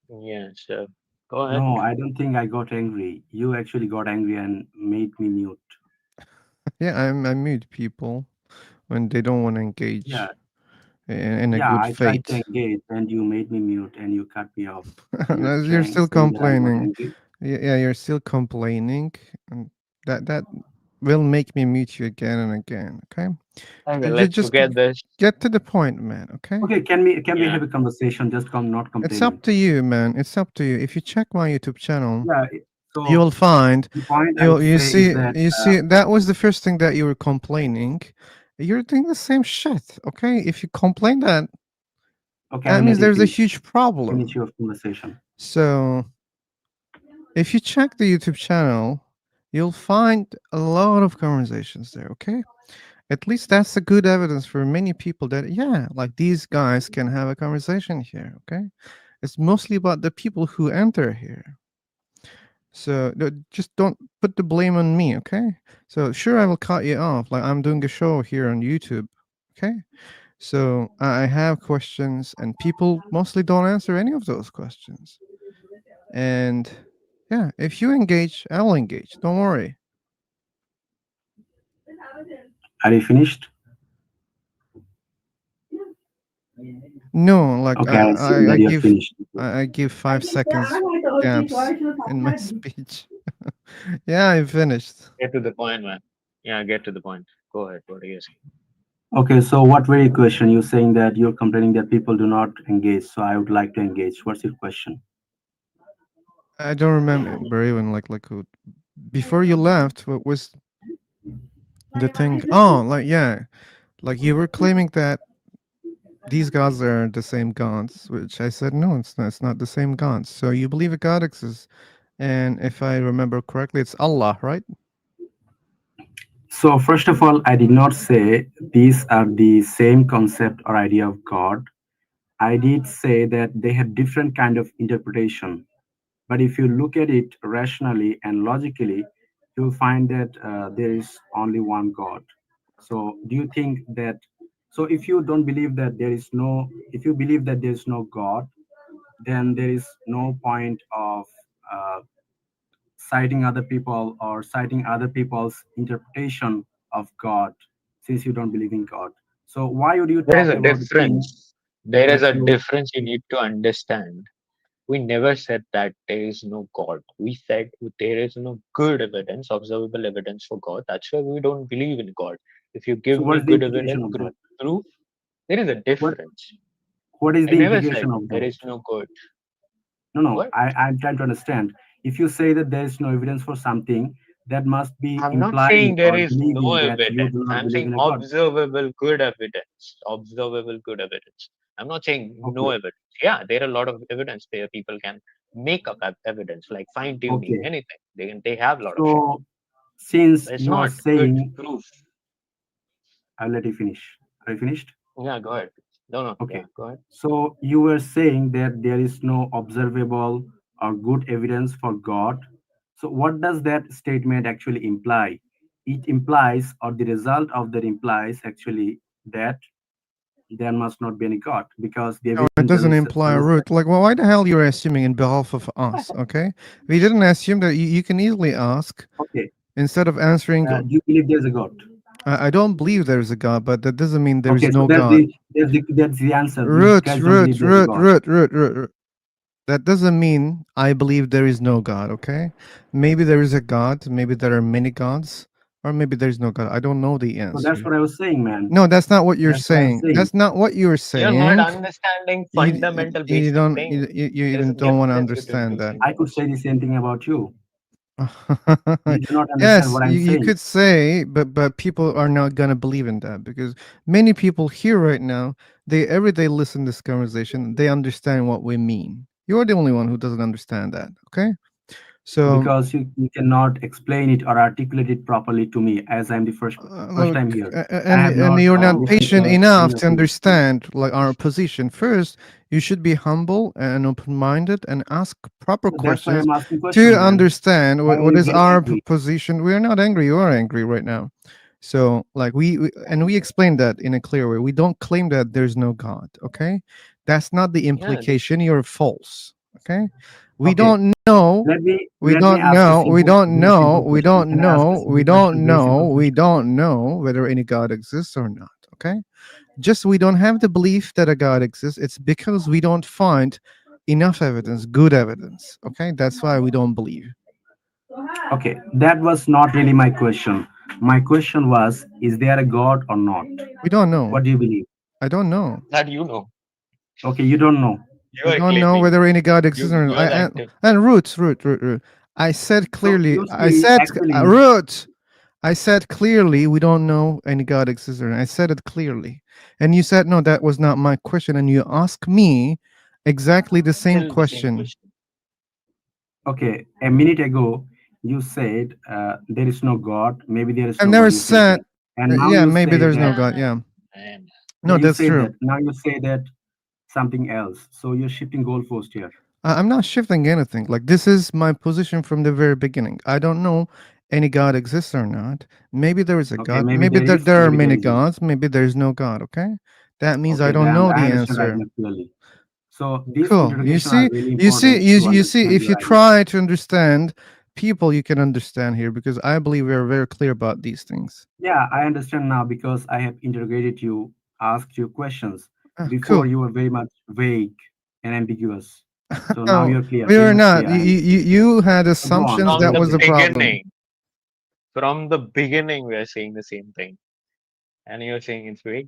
Yeah, so go ahead. No, I don't think I got angry. You actually got angry and made me mute. Yeah, I mute people when they don't want to Yeah, engage in a yeah, good I tried to faith. engage and you made me mute and you cut me off. You're You're saying still saying that I got complaining. angry. Yeah, you're still complaining, and that will make me mute you again and again. Okay, Okay, let's just forget this. get to the point, man. Okay, Okay, can we Yeah. have a conversation? Just come, not it's up complaining. to you, man. It's up to you. If you check my YouTube channel, Yeah. you So will find the point I would say is that you see that was the first thing that you were complaining. You're doing the same shit. Okay, if you complain that, okay, I that will means let you there's a finish. huge Finish problem. your conversation. So if you check the YouTube channel, you'll find a lot of conversations there. Okay, at least that's a good evidence for many people that yeah, like these guys can have a conversation here. Okay, it's mostly about the people who enter here. So just don't put the blame on me, okay? So sure, I will cut you off. Like I'm doing a show here on YouTube, okay? So I have questions, and people mostly don't answer any of those questions. And yeah, if you engage, I'll engage. Don't worry. Are you finished? No, like Okay, I assume that you're finished. I give 5 seconds gaps in my speech. Yeah, I finished. Get to the point, man. Yeah, get to the point. Go ahead. What are you saying? Okay, so what very question? You're saying that you're complaining that people do not engage. So I would like to engage. What's your question? I don't remember even like who before you left. What was the thing? Oh, like yeah, like you were claiming that these gods are the same gods, which I said no, it's not. It's not the same gods. So you believe a god exists, and if I remember correctly, it's Allah, right? So first of all, I did not say these are the same concept or idea of God. I did say that they have different kind of interpretation. But if you look at it rationally and logically, you'll find that there is only one God. So do you think that? So if you don't believe that there is no, if you believe that there is no God, then there is no point of uh, citing other people or citing other people's interpretation of God, since you don't believe in God. So why would you There is talk a about the thing difference. There is that a you? difference you need to understand. We never said that there is no God. We said there is no good evidence, observable evidence for God. That's why we don't believe in God. If you give So what me is the good implication evidence, of that? proof, there is a What difference. what is I the never said implication of there that? is no good. No, no, What? I'm trying to understand. If you say that there is no evidence for something, that must be I'm not saying implying there or is no believing that you evidence. do not I'm believe saying in a God. observable good evidence. Observable good evidence. I'm not saying no Okay, evidence. Yeah, there are a lot of evidence there. People can make up evidence, like fine tuning, okay. anything. They have a lot of shit. So since But it's you are not good saying, proof. I'll let you finish. Are you finished? Yeah, go ahead. No, no, yeah, Okay. go ahead. So you were saying that there is no observable or good evidence for God. So what does that statement actually imply? It implies, or the result of that implies actually that there must not be any God because the No, it evidence doesn't doesn't imply a suggest. root. Like, well, why the hell you're assuming in behalf of us? Okay, we didn't assume that. You can easily ask Okay, instead of answering. do you believe there's a God? I don't believe there's a God, but that doesn't mean there Okay, is so no God. that's the answer. You Root, guys don't believe root, there's a root, God. root, root, root, root. That doesn't mean I believe there is no God, okay? Maybe there is a God, maybe there are many gods, or maybe there's no God. I don't know the So that's answer. what I was saying, man. No, that's not what you're That's what I was saying. saying. That's not what you're You're not saying. understanding fundamental You basic don't thing. you There's even a don't want to difference between understand two that. I could things. say the same thing about you. You do not understand Yes, what I'm you saying. could say, but people are not gonna believe in that because many people here right now, they every day listen to this conversation, they understand what we mean. You're the only one who doesn't understand that. Okay, So because you cannot explain it or articulate it properly to me, as I'm the first look, time here. I and have not you're not Oh, listened patient to okay. enough any of to you speak. understand like our position. First, you should be humble and open-minded and ask proper So that's why questions I'm asking to questions. Then understand why are what you is getting our angry? position. We are not angry. You are angry right now. So, like we explained that in a clear way. We don't claim that there's no God. Okay, that's not the Yeah, this implication. You're false. Okay, we Okay, don't know. let me ask a We simple, don't very know. simple We question. don't Can I ask a know. We simple question? don't Very simple know. We question. don't know whether any God exists or not. Okay, just we don't have the belief that a God exists. It's because we don't find enough evidence, good evidence. Okay, that's why we don't believe. Okay, that was not really my question. My question was, is there a God or not? We don't know. What do you believe? I don't know. that you know. Okay, you don't know. You I are don't know claiming. whether any God exists or You not. are the active. And root. I said So clearly. you say actually, Root. I said clearly we don't know any God exists or not. I said it clearly, and you said no. That was not my question, and you asked me exactly the same Still the same question. question. okay, a minute ago you said there is no God, maybe there is I've no never God. You said said. that, and now Yeah, you maybe say there's no that. God. Yeah, Yeah, man. Yeah, no, you that's said true. that. Now you say that something else. So you're shifting goalpost here. I'm not shifting anything. Like this is my position from the very beginning. I don't know any God exists or not. Maybe there is a Okay, God. maybe Maybe there is, there are maybe there many isn't. gods. Maybe there's no God. Okay, that means I Okay, don't then know I the understand right answer. now clearly. So these Cool. interrogation are really important to You see. understand If your you idea. try to understand people, you can understand here because I believe we are very clear about these things. Yeah, I understand now because I have interrogated you, asked you questions. Before Cool. you were very much vague and ambiguous. So now No, you're clear, we very were much not. clear. I understand. You had So go on, assumptions. go That From ahead. the was the problem. beginning, from the beginning, we are saying the same thing, and you're saying it's vague.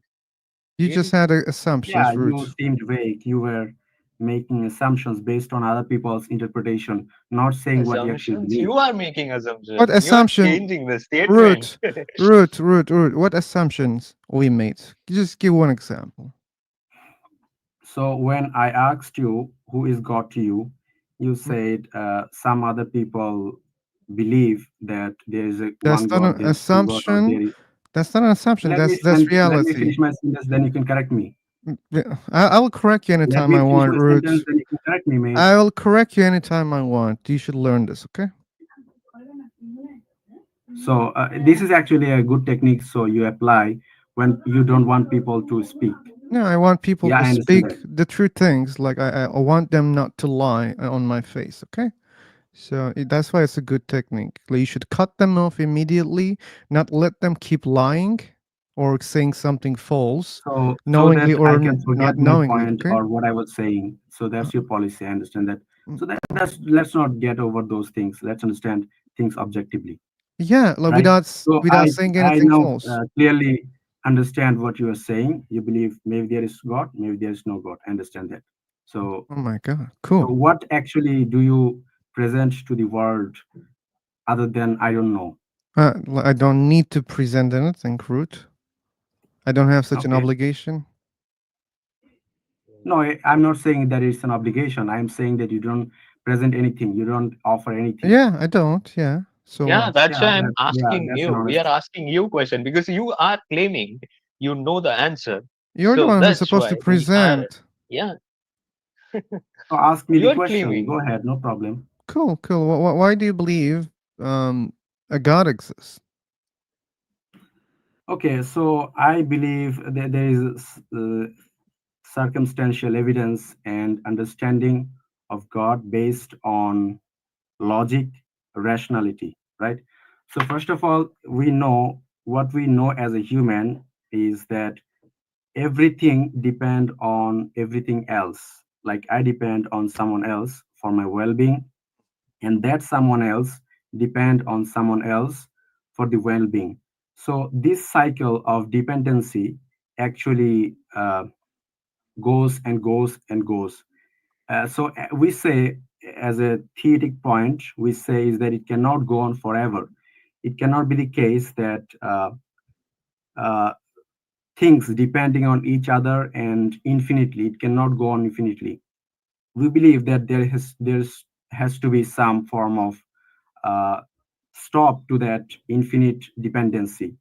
You just Really? had Yeah, assumptions, you Root. seemed vague. You were making assumptions based on other people's interpretation, not saying what you actually Assumptions? believe. You are making What assumptions. You are assumption? changing the statement. Root, Root. What assumptions we made? Just give one example. So when I asked you who is God to you, you Mm, said some other people believe that there is a That's one not God, an there is two God, or assumption. there is. That's not an assumption. That's Let me reality. finish my sentence, then you can correct me. Yeah, I will correct you Let anytime me I finish want, my sentence, Root. then you can correct me, mate. I will correct you anytime I want. You should learn this, okay? So this is actually a good technique. So you apply when you don't want people to speak. Yeah, I want people Yeah, to I understand that. speak the true things. Like I want them not to lie on my face, okay? So that's why it's a good technique. Like, you should cut them off immediately, not let them keep lying or saying something false, So knowingly that I or can not forget my knowingly. point Okay. or what I was saying. So Uh, that's your policy. I understand that. mm, So that's okay. let's not get over those things. Let's understand things objectively, Yeah, like right? So without saying I anything now false. clearly understand what you are saying. You believe maybe there is God, maybe there is no God. I understand that. So Oh my god, so cool. what actually do you present to the world other than I don't know? I don't need to present anything, Root. I don't have such an Okay. obligation. No, I'm not saying that it's an obligation. I'm saying that you don't present anything. You don't offer anything. Yeah, I don't. Yeah. So Yeah, that's Yeah, why I'm yeah, asking that's an you. We are honest. asking you question because you are claiming you know the answer. you're the So one who's that's supposed why to we are. present. Yeah, So ask me the you are question. Go claiming. ahead, no problem. Cool, cool. Why do you believe um, a God exists? Okay, so I believe that there is circumstantial evidence and understanding of God based on logic, rationality, right? So first of all, we know what we know as a human is that everything depend on everything else. Like I depend on someone else for my well-being, and that someone else depend on someone else for the well-being. So this cycle of dependency actually goes and goes and goes. So we say, as a theoretic point, we say is that it cannot go on forever. It cannot be the case that uh, things depending on each other and infinitely. It cannot go on infinitely. We believe that there has to be some form of uh, stop to that infinite dependency.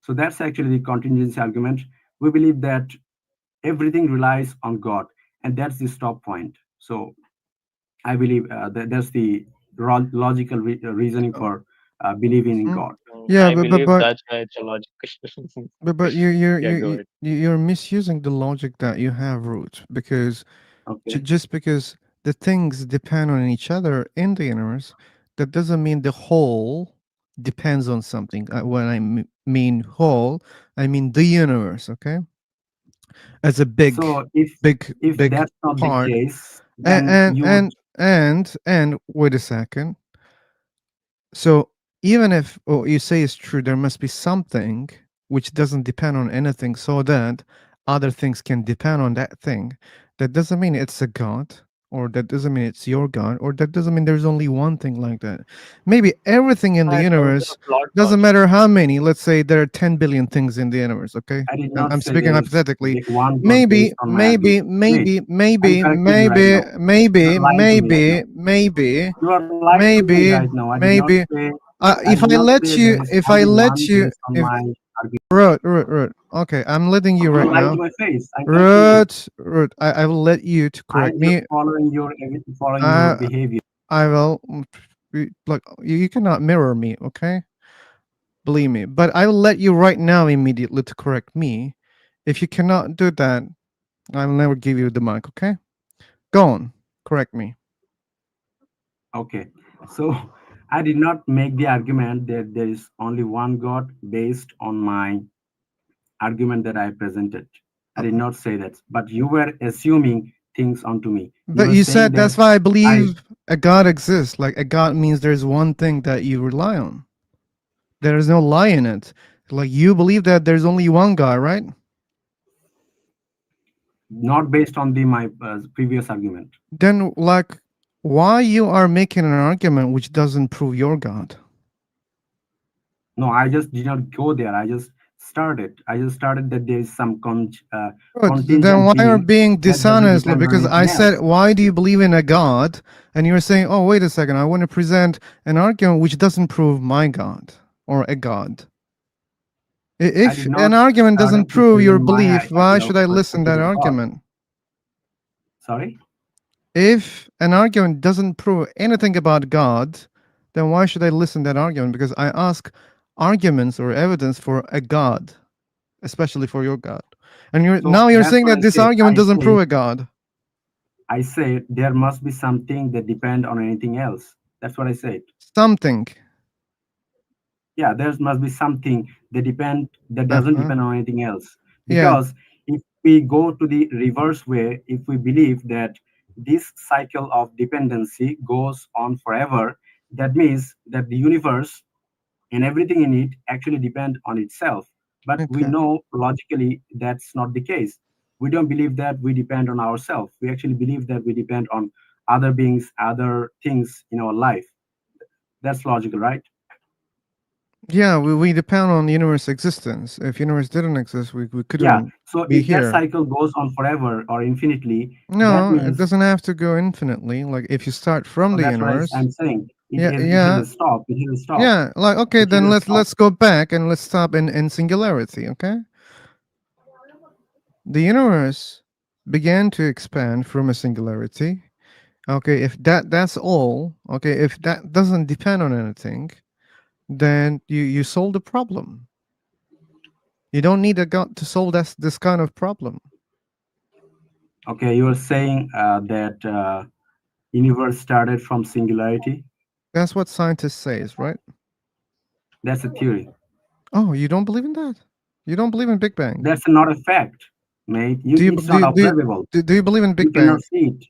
So that's actually the contingency argument. We believe that everything relies on God, and that's the stop point. So I believe that that's the logical reasoning for believing in Mhm. God. Yeah, I but but believe but that's why it's a logical. but you Yeah, go ahead. you're misusing the logic that you have, Root, because Okay. just because the things depend on each other in the universe, that doesn't mean the whole depends on something. When I mean whole, I mean the universe. Okay, as a So if big that's not the part. case, And then and you would and and wait a second. So even if what you say is true, there must be something which doesn't depend on anything, so that other things can depend on that thing. That doesn't mean it's a god, or that doesn't mean it's your god, or that doesn't mean there's only one thing like that. Maybe everything in the That's also a universe flawed doesn't logic. matter how many. Let's say there are 10 billion things in the universe. Okay, I did not I'm say speaking there is hypothetically. one God based on my argument. Wait, I'm correcting you right now. You're lying to me right now. You are lying to me right now. I did not Maybe say I did not say there is if I only let one you, based on if my argument. Rut. Okay, I'm letting you You're right lying to now. my face. I'm correcting you. I will let you to I'm correct just me. following your I behavior. I will. Look, you cannot mirror me, okay? Believe me. But I will let you right now immediately to correct me. If you cannot do that, I will never give you the mic, okay? Go on, correct me. Okay. So I did not make the argument that there is only one God based on my argument that I presented. I did not say that. But you were assuming things onto me. You But were you saying said that that's why I I believe a God exists. Like a God means there's one thing that you rely on. There is no lie in it. Like you believe that there's only one God, right? not based on the my previous argument. Then like why you are making an argument which doesn't prove your God? No, I just did not go there. I just started. I just started that there is some Good. Then contingent why are being being that doesn't dishonest? Like, depend on because I anything said, else. why do you believe in a God? And you're saying, oh, wait a second, I want to present an argument which doesn't prove my God or a God. I If did an not argument doesn't started to prove your present my belief, why idea of should I a listen to that particular God. argument? Sorry. If an argument doesn't prove anything about God, then why should I listen to that argument? Because I ask arguments or evidence for a God, especially for your God. And So you're that's saying what that I this said. argument doesn't prove a God. I said there must be something that depend on anything else. That's what I said. Something. Yeah, there must be something that doesn't Uh-huh. depend on anything else. Yeah. Because if we go to the reverse way, if we believe that this cycle of dependency goes on forever, that means that the universe and everything in it actually depend on itself. But we Okay. know logically that's not the case. We don't believe that we depend on ourselves. We actually believe that we depend on other beings, other things in our life. That's logical, right? Yeah, we depend on the universe existence. If universe didn't exist, we Yeah. couldn't So be if that here. cycle goes on forever or infinitely, that No, it means, doesn't have to go infinitely. Like if you start from so the that's what universe, I'm saying. yeah, It has yeah, a stop. It has a stop. yeah. Like okay, It has then a stop. let's go back and let's stop in singularity. Okay, the universe began to expand from a singularity. Okay, if that's all. Okay, if that doesn't depend on anything, then you solve the problem. You don't need a god to solve this kind of problem. Okay, you are saying that universe started from singularity. That's what scientists says, right? That's a theory. Oh, you don't believe in that? You don't believe in Big Bang? That's not a fact, mate. It's not observable. Do you believe in You Big Bang? cannot see it.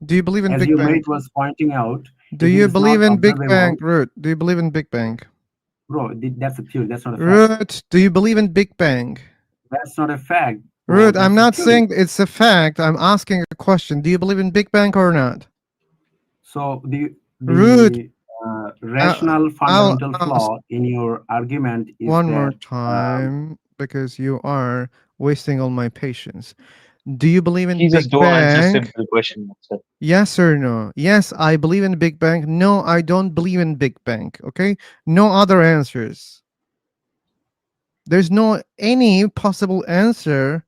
Do you believe in As Big your Bang? mate was pointing out, Do if it you is not believe in Big Bang, observable, Root? Do you believe in Big Bang? bro, that's a theory. That's not a fact. Root, do you believe in Big Bang? That's not a fact, bro. Root, I'm That's a not theory. saying it's a fact. I'm asking a question. Do you believe in Big Bang or not? So Root, the I, rational I'll fundamental ask flaw in your argument is one more that time because you are wasting all my patience. Do you believe in Jesus, Big don't answer Bang? simple question. That's it. Yes or no? Yes, I believe in Big Bang. No, I don't believe in Big Bang. Okay? No other answers. There's no any possible answer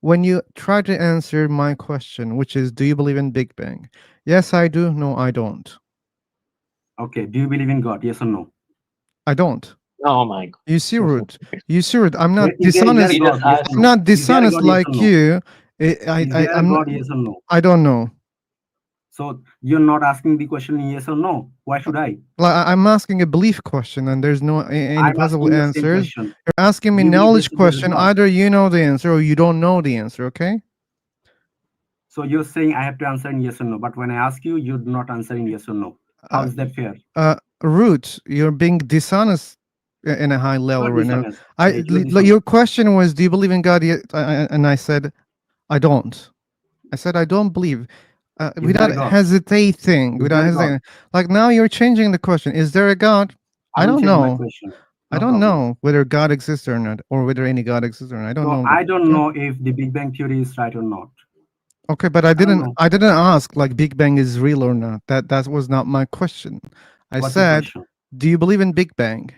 when you try to answer my question, which is, do you believe in Big Bang? Yes, I do. No, I don't. Okay, do you believe in God? Yes or no? I don't. Oh my You see, God. Root. You see, Root. I'm not Is there a He dishonest. just God? Yes or asked. I'm no? not Is there a dishonest God? Yes or like no? you. Is there a I'm not. God? Yes or no? I don't know. So you're not asking the question yes or no. Why should I? Like I'm asking a belief question, and there's no any I'm possible asking the same answers. question. You're asking me Do you believe knowledge there's a question. God? Either you know the answer or you don't know the answer. Okay. So you're saying I have to answer in yes or no, but when I ask you, you do not answer in yes or no. How Uh, is that fair? Root, you're being dishonest in a high Not level right now. dishonest. Like you're Your dishonest. question was, do you believe in God? And I said, I don't. I said, I don't believe. Is there Without a God? hesitating, Is without there a God? hesitating. Like now you're changing the question. Is there a God? I I will don't change my know. question. I No don't problem. know whether God exists or not, or whether any God exists or not. I don't So know that. I don't Okay. know if the Big Bang theory is right or not. Okay, but I don't know. I didn't ask like Big Bang is real or not. That was not my question. I What's your said, question? do you believe in Big Bang?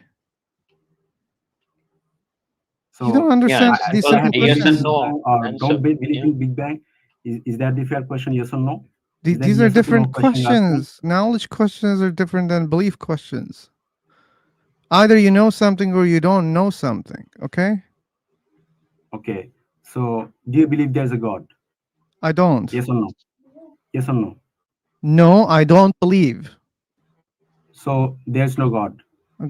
You don't So Yeah. understand do these I Well, simple have to believe yes in and questions. Big no Bang or answer. believe Yeah. in Big Bang? Is that the fair question? Yes or no? Is that These are yes or no different question you're asking? questions. Knowledge questions are different than belief questions. Either you know something or you don't know something. Okay? Okay. So do you believe there's a God? I don't. Yes or no? Yes or no? No, I don't believe. So there's no God.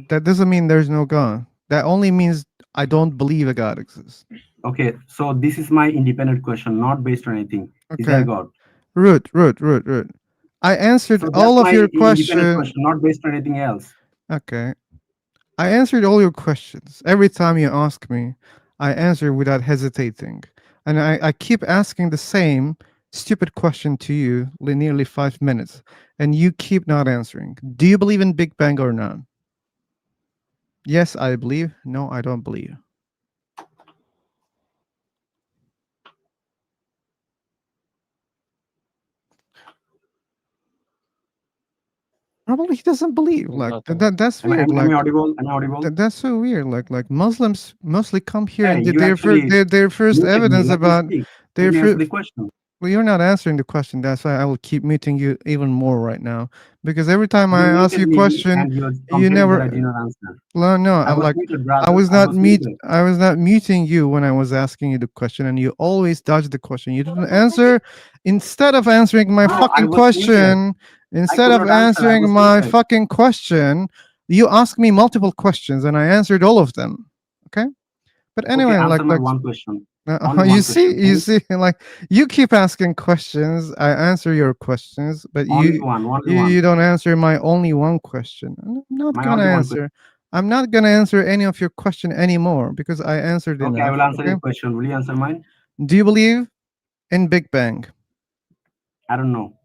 That doesn't mean there's no God. That only means I don't believe a God exists. Okay. So this is my independent question, not based on anything. Is there a Okay. God? Root. I answered So that's all of my your independent questions. question, not based on anything else. Okay. I answered all your questions. Every time you ask me, I answer without hesitating. And I keep asking the same stupid question to you nearly 5 minutes, and you keep not answering. Do you believe in Big Bang or not? Yes, I believe. No, I don't believe. Probably he doesn't believe. Like Nothing. that's weird. Am I Like audible? Am I audible? that's so weird. Like Muslims mostly come here Hey, and you actually their first muted me. evidence Let me about speak. Let their me answer first. the question. Well, you're not answering the question. That's why I will keep muting you even more right now. Because every time You I ask muted you a me question, and you're you complaining that I never. did not answer. Well, no, I was like muted, brother. I was muted. I was not muting you when I was asking you the question, and you always dodge the question. You didn't answer. Instead of answering my No, I fucking was muted. question, I instead could of not answer. I answering was my muted. fucking question, you asked me multiple questions, and I answered all of them. Okay, but Okay, anyway, answer my one question. Only you one question. Can you you? see, like you keep asking questions. I answer your questions, but Only one. Only you one. don't answer my only one question. I'm not My gonna only one question. answer. I'm not gonna answer any of your question anymore because I answered Okay, I enough. will answer Okay. your question. Will you answer mine? Do you believe in Big Bang? I don't know.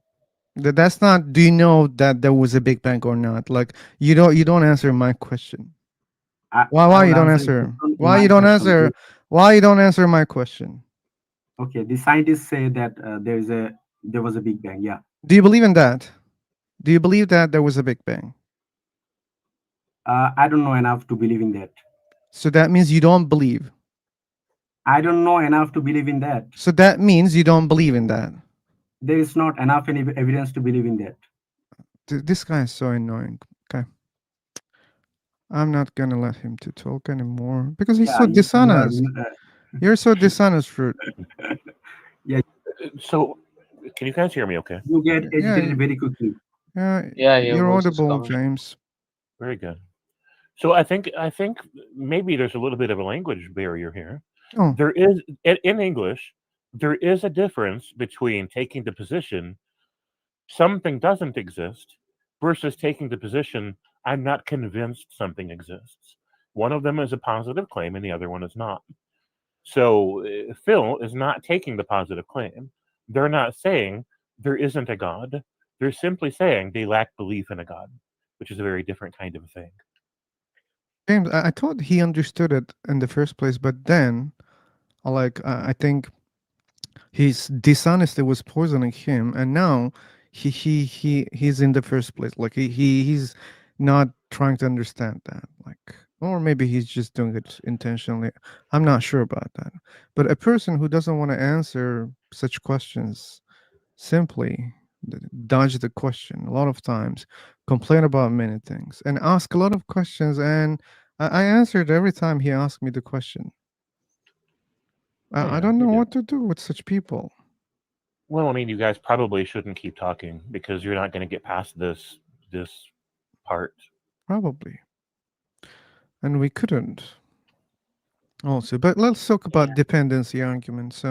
That's not. Do you know that there was a Big Bang or not? Like you don't answer my question. I Why you will don't answer your answer? question in Why you my don't fashion. answer? Why you don't answer my question? Okay, the scientists say that there was a Big Bang. Yeah. Do you believe in that? Do you believe that there was a Big Bang? I don't know enough to believe in that. So that means you don't believe. I don't know enough to believe in that. So that means you don't believe in that. There is not enough any evidence to believe in that. This guy is so annoying. Okay. I'm not gonna let him to talk anymore because he's Yeah, so you are. dishonest. You're so dishonest, Fruit. Yeah, So, can you guys hear me okay? you get Yeah, agitated very quickly. yeah, Yeah, your you're voice is audible, coming. James. Very good. So I think maybe there's a little bit of a language barrier here. Oh, There is in English, there is a difference between taking the position something doesn't exist versus taking the position I'm not convinced something exists. One of them is a positive claim and the other one is not. So Phil is not taking the positive claim. They're not saying there isn't a God. They're simply saying they lack belief in a God, which is a very different kind of thing. James, I thought he understood it in the first place, but then, I think His dishonesty was poisoning him, and now he's in the first place. Like he's not trying to understand that. Like, or maybe he's just doing it intentionally. I'm not sure about that. But a person who doesn't want to answer such questions simply dodge the question a lot of times, complain about many things, and ask a lot of questions. And I answered every time he asked me the question. Oh, I yeah, don't you know do. what to do with such people. Well, I mean, you guys probably shouldn't keep talking because you're not going to get past this part. Probably. And we couldn't also. But let's talk about Yeah. dependency arguments.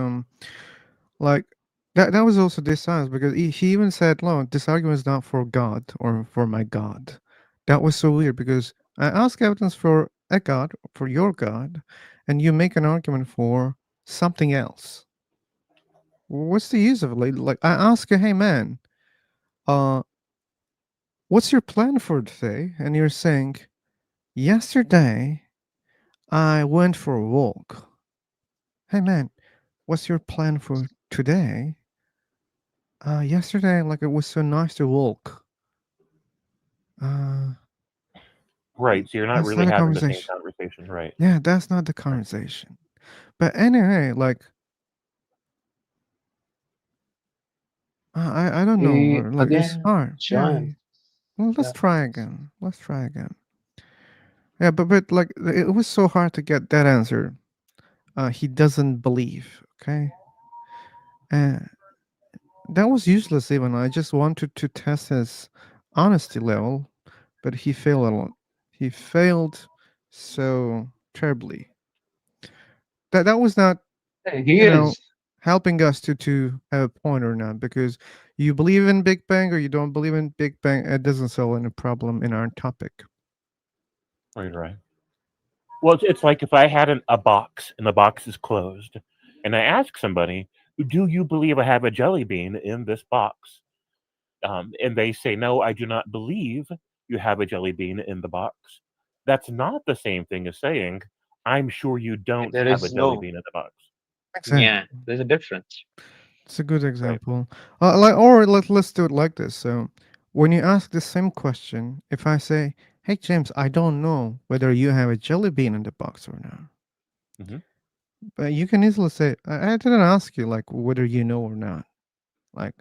Like that was also dishonest because he even said, "No, this argument is not for God or for my God." That was so weird because I ask evidence for a God, for your God, and you make an argument for something else. What's the use of it? Like I ask you, "Hey man, uh, what's your plan for today?" And you're saying, "Yesterday I went for a walk." Hey man, what's your plan for today? Yesterday, like it was so nice to walk. Uh, Right. So you're not that's really not a having the same conversation. conversation. Right. Yeah, that's not the Right. conversation. But anyway, like I don't know. Like it's Again, hard. Yeah. John. Well, let's Yeah. try again. Let's try again. Yeah, but like it was so hard to get that answer. He doesn't believe. Okay, and that was useless. Even I just wanted to test his honesty level, but he failed a lot. He failed so terribly. That was not, Yeah, he you know, is. helping us to have a point or not, because you believe in Big Bang or you don't believe in Big Bang, it doesn't solve any problem in our topic. Right. Right. Well, it's like if I had a box and the box is closed, and I ask somebody, "Do you believe I have a jelly bean in this box?" And they say, "No, I do not believe you have a jelly bean in the box." That's not the same thing as saying, "I'm sure you don't There have a is jelly no. bean in the box." Yeah, Exactly. there's a difference. It's a good Right. example. Like, or let's do it like this. So, when you ask the same question, if I say, "Hey James, I don't know whether you have a jelly bean in the box or not," Hmm. but you can easily say, I didn't ask you like whether you know or not." Like,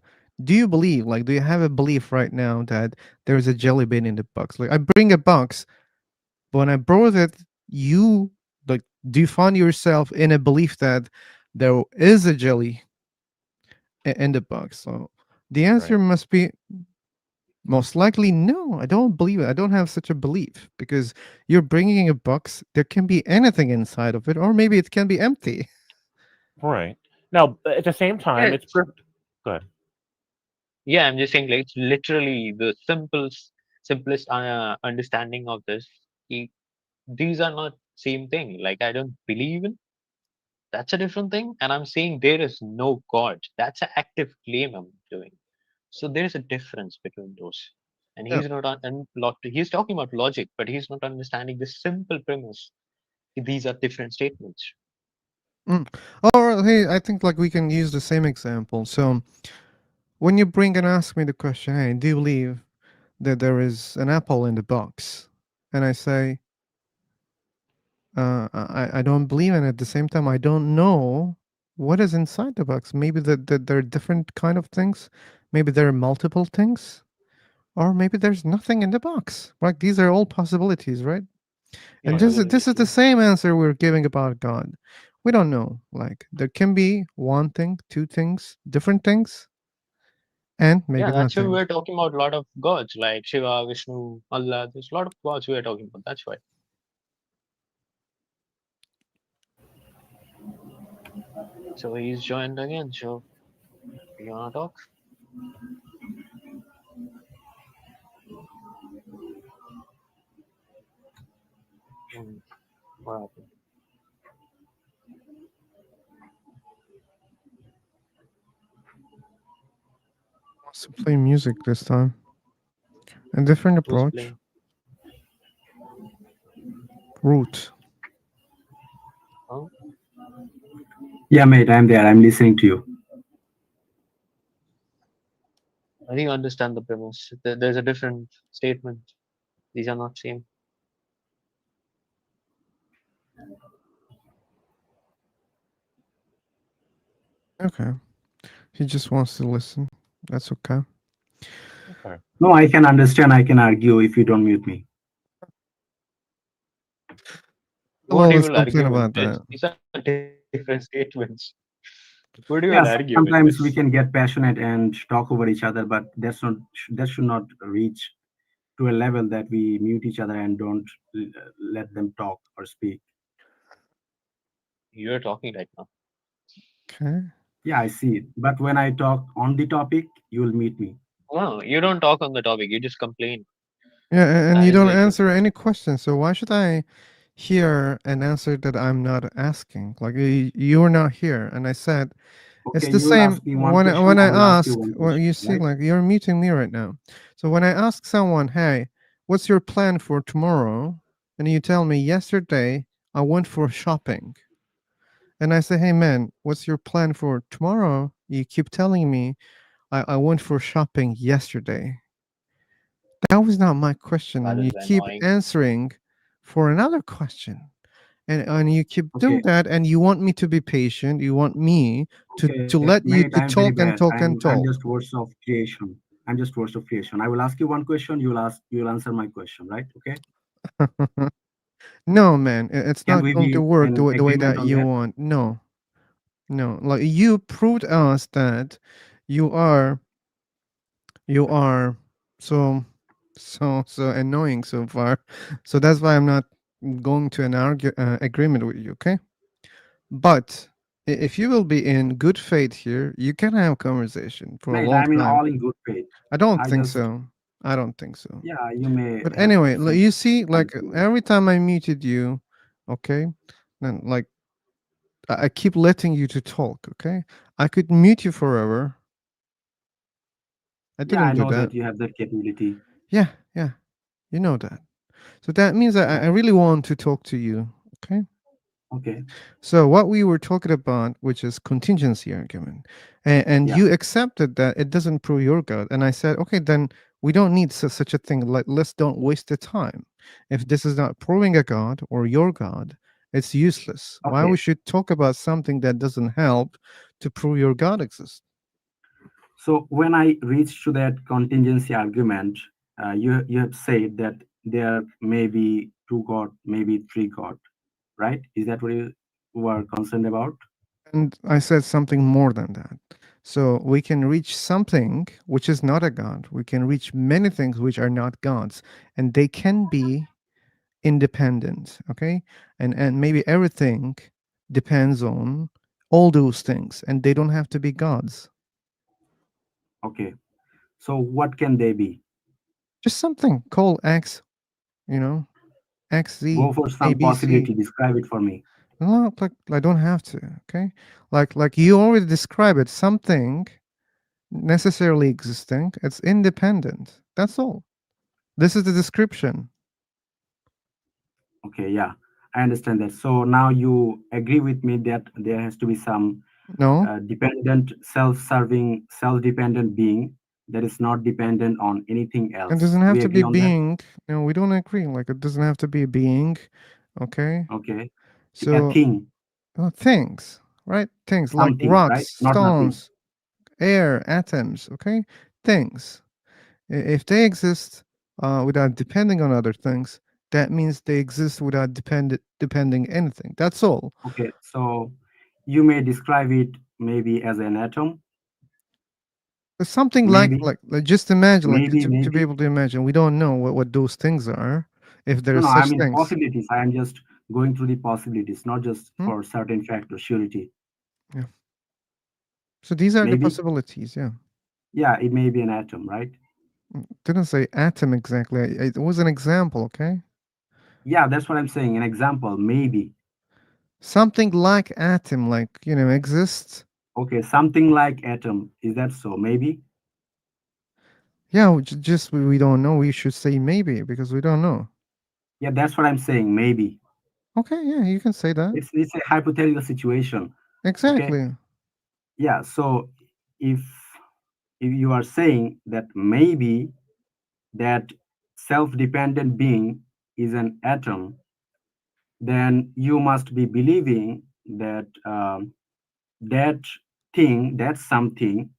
do you believe? Like, do you have a belief right now that there's a jelly bean in the box? Like, I bring a box, but when I brought it, you like, do you find yourself in a belief that there is a jelly in the box? So the answer Right. must be most likely no. I don't believe it. I don't have such a belief because you're bringing a box. There can be anything inside of it, or maybe it can be empty. Right. Now, at the same time, Yeah, it's good. yeah. I'm just saying, like, it's literally the simplest understanding of this. He, these are not same thing. Like, I don't believe in. That's a different thing. And I'm saying there is no God. That's an active claim I'm doing. So there is a difference between those. And Yeah. he's not he's talking about logic, but he's not understanding the simple premise. These are different statements. Mm. Or hey, I think like we can use the same example. So when you bring and ask me the question, hey, do you believe that there is an apple in the box? And I say, I don't believe in it. At the same time, I don't know what is inside the box. Maybe that there are different kind of things. Maybe there are multiple things, or maybe there's nothing in the box. Like these are all possibilities, right? And Right. this is the Possibilities. same answer we're giving about God. We don't know. Like there can be one thing, two things, different things, and Yeah, maybe that's why nothing. we're talking about a lot of gods like Shiva, Vishnu, Allah. There's a lot of gods we are talking about. That's why. So he's joined again. So you wanna talk? Hmm, what happened? Wants to play music this time. A different Who's approach. playing? Root. Huh? Yeah, mate, I'm there. I'm listening to you. I think you understand the premise. There's a different statement. These are not same. Okay. He just wants to listen. That's okay. Okay. No, I can understand. I can argue if you don't mute me. I'll What you always will complain argue with about this? that. These are different statements. What you will argue Yeah, with this? sometimes we can get passionate and talk over each other, but that should not reach to a level that we mute each other and don't let them talk or speak. You're talking right now. Okay. Yeah, I see it. But when I talk on the topic, you will mute me. No, you don't talk on the topic. You just complain. Yeah, and That you is don't like your answer any questions. So why should I hear an answer that I'm not asking? Like you're not here, and I said it's Okay, the you will same ask me one when question, when I I will ask you ask. one Well, question, you see, right? like you're muting me right now. So when I ask someone, "Hey, what's your plan for tomorrow?" and you tell me, "Yesterday I went for shopping," and I say, "Hey, man, what's your plan for tomorrow?" You keep telling me, I went for shopping yesterday." That was not my question, that and is you keep annoying. answering for another question. And you keep doing Okay, that, and you want me to be patient. You want me to okay, let you mate, to I'm very talk and bad. talk and I'm talk. just words of creation. I'm just words of creation. I will ask you one question, you'll answer my question, right? Okay. No, man, it's Can not we going to be work in the way agreement that on you that? want. No, no. Like you proved us that you are you are so so annoying so far. So that's why I'm not going to an agreement with you. Okay. But if you will be in good faith here, you can have conversation for a Mate, long I'm in time. all in good faith. I don't I think just, so. I don't think so. yeah, you may But have anyway, some you see, point like of view. every time I muted you, okay, then like I keep letting you to talk, okay? I could mute you forever. I Yeah, I didn't do know that. that you have that capability. Yeah, yeah, you know that. So that means I really want to talk to you, okay? Okay. So what we were talking about, which is contingency argument, and Yeah. you accepted that it doesn't prove your God, and I said, okay, then we don't need such a thing. Like, let's don't waste the time. If this is not proving a God or your God, it's useless. Why Okay. we should talk about something that doesn't help to prove your God exists? So when I reach to that contingency argument, you have said that there may be two God, maybe three God, right? Is that what you were concerned about? And I said something more than that. So we can reach something which is not a God. We can reach many things which are not gods, and they can be independent, okay, and maybe everything depends on all those things, and they don't have to be gods. Okay. So what can they be? Just something called x, you know, xz, Go for some abc. possibility. Describe it for me. No, like I don't have to, okay, like you already describe it, something necessarily existing, it's independent, that's all. This is the description. Okay. Yeah, I understand that. So now you agree with me that there has to be some No, dependent, self-serving, self-dependent being that is not dependent on anything it else. doesn't have We to agree be on that? being. No, we don't agree, like it doesn't have to be a being, okay. Okay. A So thing, things, right? Things like something, rocks, right? Not nothing. stones, air, atoms, okay? Things. If they exist without depending on other things, that means they exist without depending anything. That's all. Okay. So you may describe it maybe as an atom, It's something maybe, like just imagine, like to be maybe. able to imagine. We don't know what those things are, if there No, are no, I such mean things. possibilities. I am just going through the possibilities, not just Hmm? for certain fact or surety. Yeah. So these are the Maybe, possibilities. Yeah. yeah, it may be an atom, right? Didn't say atom exactly. It was an example. Okay. Yeah, that's what I'm saying. An example, maybe. Something like atom, like exists. Okay, something like atom. Is that so? Maybe. Yeah, just we don't know. We should say maybe because we don't know. Yeah, that's what I'm saying. Maybe. Okay, yeah, you can say that. It's a hypothetical situation. Okay. Exactly. Yeah. So if if you are saying that maybe that self-dependent being is an atom, then you must be believing that that thing, that something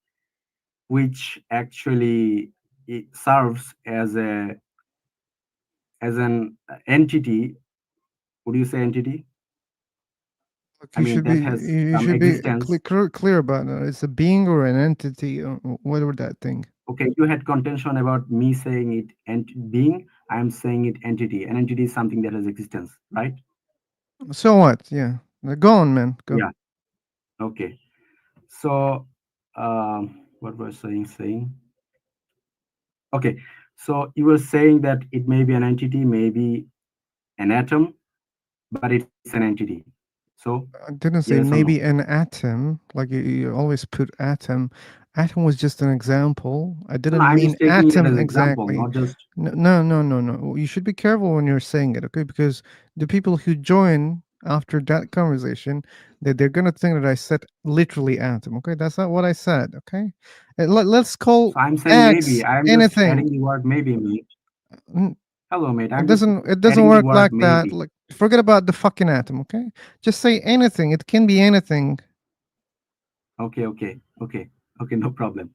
which actually it serves as an entity. Would you say entity? Look, I mean, that has you some should be existence. clear about it. It's a being or an entity or whatever that thing. Okay, you had contention about me saying it being. I am saying it entity. An entity is something that has existence, right? So what? Yeah. Go on, man. Go. Yeah. Okay. So, what was I saying? Okay. So you were saying that it may be an entity, maybe an atom, but it's an entity. So, I didn't yes say or no? maybe an atom. Like you always put atom. Atom was just an example. I No, no, didn't I'm mean just taking it atom as example, exactly. not just. No. You should be careful when you're saying it, okay? Because the people who join after that conversation, they're gonna think that I said literally atom. Okay, that's not what I said. Okay, let's So call I'm saying maybe. X I'm just anything. adding the word maybe, mate. N- Hello, mate. It I'm just doesn't. It doesn't adding the work word like that. maybe. Like forget about the fucking atom. Okay, just say anything. It can be anything. Okay, no problem.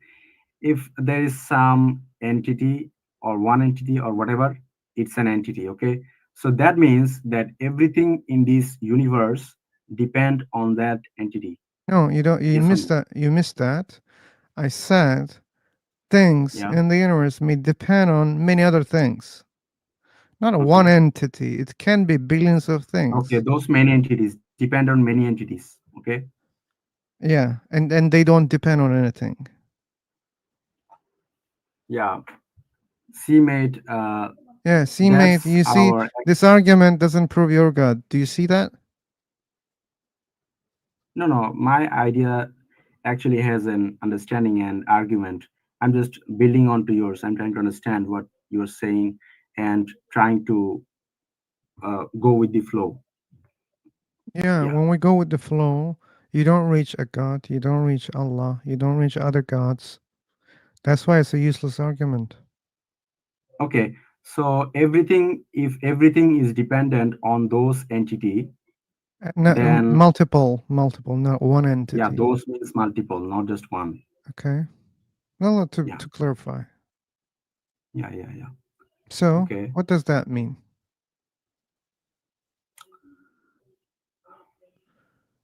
If there is some entity or one entity or whatever, it's an entity. Okay, so that means that everything in this universe depend on that entity. No, you don't. You Yes or missed no? that. You missed that. I said things Yeah. in the universe may depend on many other things, not a one Okay. entity. It can be billions of Okay, things. those many entities depend on many entities. Okay. Yeah, and they don't depend on anything. Yeah. See, mate, Yeah, see, mate. that's You see, our. this argument doesn't prove your God. Do you see that? No, no, my idea actually has an understanding and argument. I'm just building onto yours. I'm trying to understand what you're saying and trying to go with the flow. Yeah, Yeah. when we go with the flow, you don't reach a God. You don't reach Allah. You don't reach other gods. That's why it's a useless argument. Okay. So everything, if everything is dependent on those entity, then Multiple, not one yeah, entity. those means multiple, not just one. Okay. Well, Yeah. to clarify. Yeah. So, Okay. what does that mean?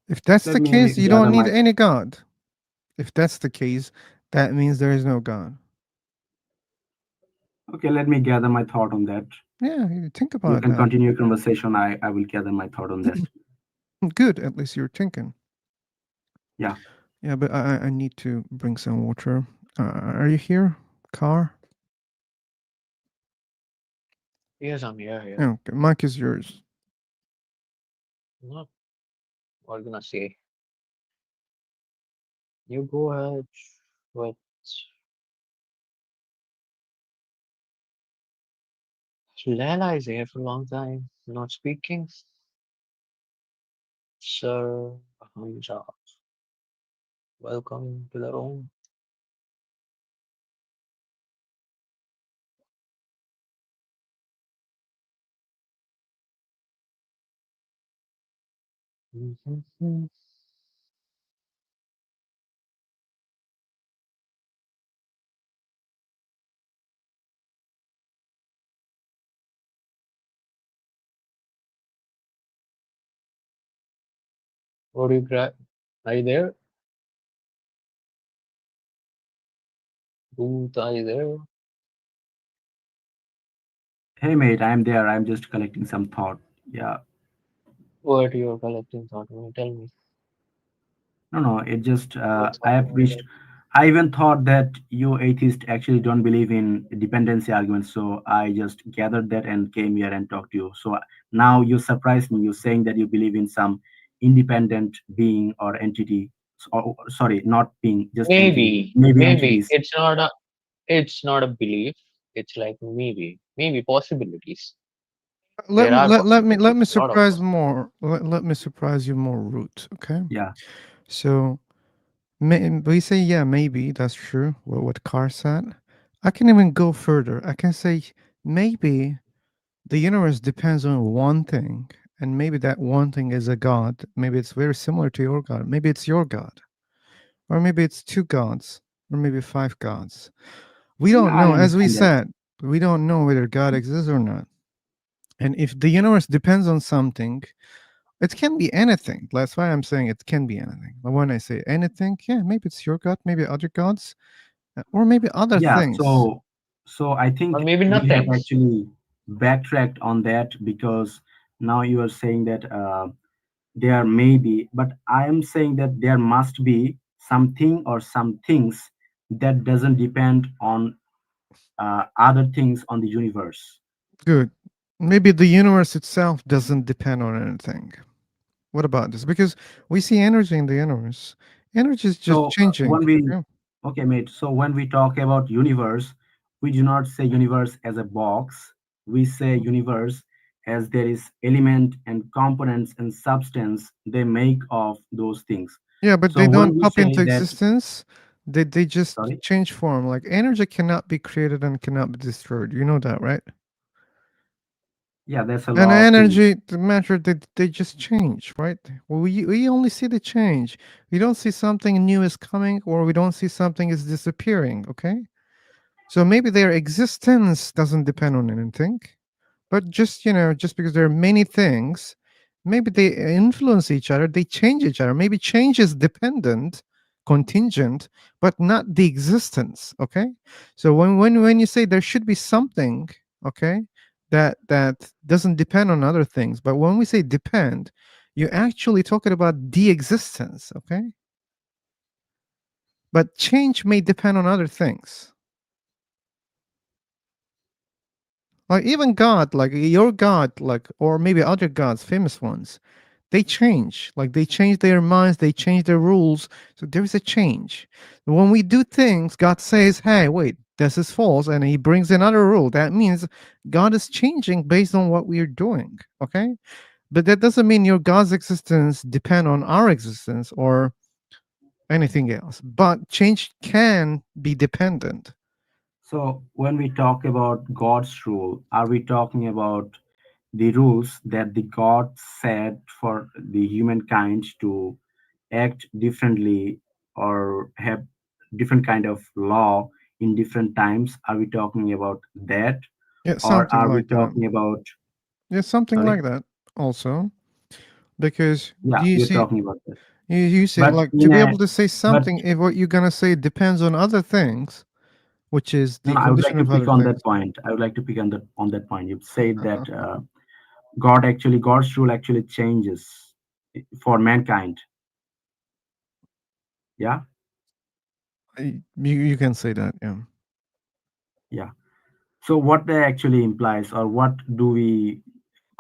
If that's Let the me case, you gather don't need my. any God. If that's the case, that means there is no God. Okay, let me gather my thought on that. Yeah, you think You about can that. continue your conversation. I will gather my thought on that. Good, at least you're thinking. Yeah. Yeah, but I need to bring some water. Are you here, car? Yes, I'm here. Yeah, Here. okay. Mic is yours. Not what gonna say. You go ahead. But Leila is here for a long time, not speaking. Sir Hamza, welcome to the room. Mhm. What do you grab? Are you there? Ruth, are you there? Hey, mate, I'm there. I'm just collecting some thought. Yeah. What you're collecting thought me? Tell me No. It just, what's I have happening with reached. it. I even thought that you atheists actually don't believe in dependency arguments. So I just gathered that and came here and talked to you. So now you surprised me. You saying that you believe in some independent being or entity. Sorry, not being, just entity. Maybe Maybe entities. it's not a belief. It's like maybe possibilities. There are Let possibilities. me A lot of surprise possibilities. more. Let me surprise you more, Root. Okay. Yeah. So We say, yeah, maybe that's true. What Carr said. I can even go further. I can say maybe the universe depends on one thing, and maybe that one thing is a god. Maybe it's very similar to your god. Maybe it's your god, or maybe it's two gods, or maybe five gods. We Yeah, don't I know. As we understand that. said, we don't know whether God exists or not. And if the universe depends on something, it can be anything. That's why I'm saying it can be anything. But when I say anything, yeah, maybe it's your God, maybe other gods, or maybe other Yeah, things. so I Or think maybe we have nothing. actually backtracked on that, because now you are saying that there may be, but I am saying that there must be something or some things that doesn't depend on other things on the universe. Good. Maybe the universe itself doesn't depend on anything. What about this? Because we see energy in the universe. Energy is just So changing. when we Okay? okay, mate. So when we talk about universe, we do not say universe as a box. We say universe as there is element and components and substance they make of those things. Yeah, but So they when don't we pop say into that, existence. They just sorry, change form. Like energy cannot be created and cannot be destroyed. You know that, right? yeah, that's a And law of energy, physics. the matter, they just change, right? Well, we only see the change. We don't see something new is coming, or we don't see something is disappearing. Okay, so maybe their existence doesn't depend on anything. But just, just because there are many things, maybe they influence each other, they change each other. Maybe change is dependent, contingent, but not the existence. Okay. So when you say there should be something, okay, that doesn't depend on other things, but when we say depend, you're actually talking about the existence. Okay. But change may depend on other things. Like even God, like your God, like, or maybe other gods, famous ones, they change. Like they change their minds, they change their rules. So there is a change. When we do things, God says, "Hey, wait, this is false," and He brings another rule. That means God is changing based on what we are doing. Okay, but that doesn't mean your God's existence depend on our existence or anything else. But change can be dependent. So when we talk about God's rule, are we talking about the rules that the God set for the humankind to act differently or have different kind of law in different times? Are we talking about that, Yeah, or something are we like that. talking about, Yeah, something sorry? like that. Also, because Yeah, do you you're see? talking about that. You say But like to in be a able to say but something if what you're gonna say depends on other things, which is no, the no, I would like condition to of pick other on things. that point. I would like to pick on that point. You've said that God's rule actually changes for mankind. Yeah, You can say that, yeah. yeah. So what that actually implies, or what do we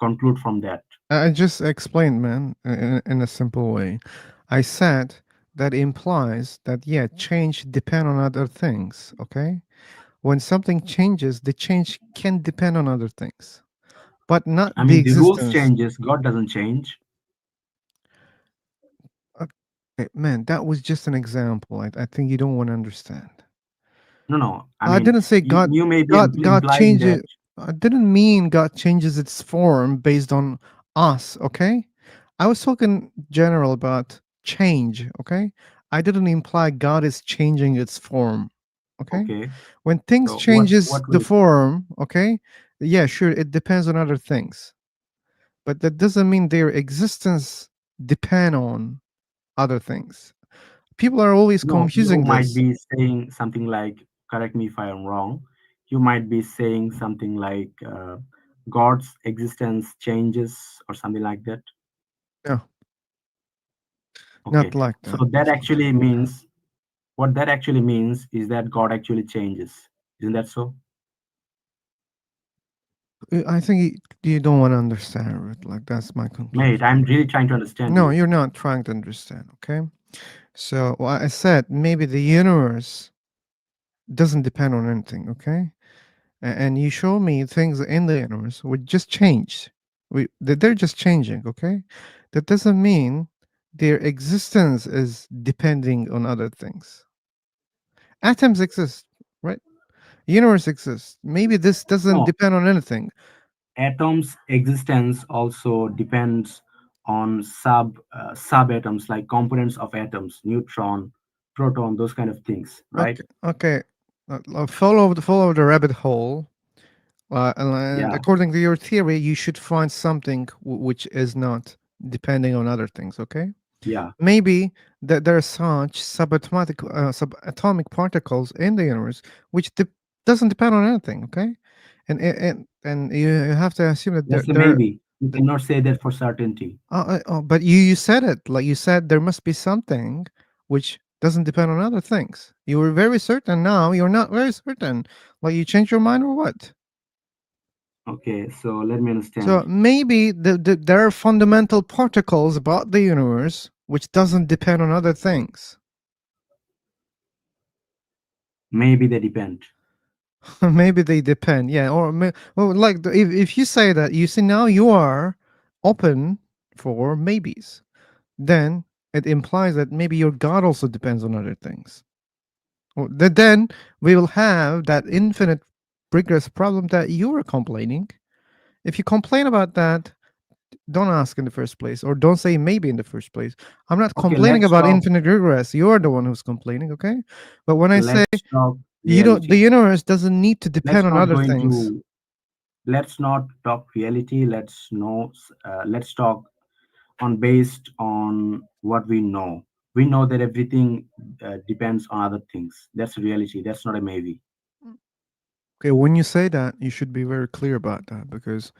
conclude from that? I just explained, man, in a simple way. I said that implies that yeah, change depend on other things. Okay, when something changes, the change can depend on other things, but not I the mean, the rules existence. changes. God doesn't change. Okay, man, that was just an example. I think you don't want to understand. No, no. I I mean, didn't say you may be God implying that. changes. I didn't mean God changes its form based on us. Okay, I was talking general about change. Okay, I didn't imply God is changing its form. Okay, Okay. when things So what changes what the will it? form. Okay, yeah, sure, it depends on other things, but that doesn't mean their existence depend on other things. People are always No, you confusing might this. be saying something like, correct me if I am wrong. You might be saying something like God's existence changes or something like that. No, not Okay. like So that. that actually means, what that actually means is that God actually changes. Isn't that so? I think you don't want to understand it. Like that's my Mate, conclusion. I'm really trying to understand No, you. you're not trying to understand. Okay. So what I said, maybe the universe doesn't depend on anything. Okay. And you show me things in the universe would just change. They're just changing. Okay. That doesn't mean their existence is depending on other things. Atoms exist, right? Universe exists. Maybe this doesn't No, depend on anything. atoms' existence also depends on subatoms like components of atoms, neutron, proton, those kind of things, right? Okay, okay. Follow the rabbit hole. And Yeah, according to your theory, you should find something which is not depending on other things. Okay, yeah. maybe that there are such subatomic particles in the universe which doesn't depend on anything. Okay, and you have to assume that That's a there. maybe. You cannot say that for certainty. But you said it like you said there must be something which doesn't depend on other things. You were very certain. Now you're not very certain. Like you changed your mind or what? Okay, so let me So understand. maybe there are fundamental particles about the universe which doesn't depend on other things. Maybe they depend. Maybe they depend. Yeah, or well, like if you say that, you see now you are open for maybes. Then it implies that maybe your God also depends on other things. Then we will have that infinite rigorous problem that you were complaining. If you complain about that, don't ask in the first place, or don't say maybe in the first place. I'm not Okay, complaining let's about talk. infinite regress. You're the one who's complaining, okay? But when I say Let's talk you don't, the reality. universe doesn't need to Let's depend on not other go things. into. Let's not talk reality. Let's know. Let's talk on based on what we know. We know that everything depends on other things. That's reality. That's not a maybe. Okay, when you say that, you should be very clear about that because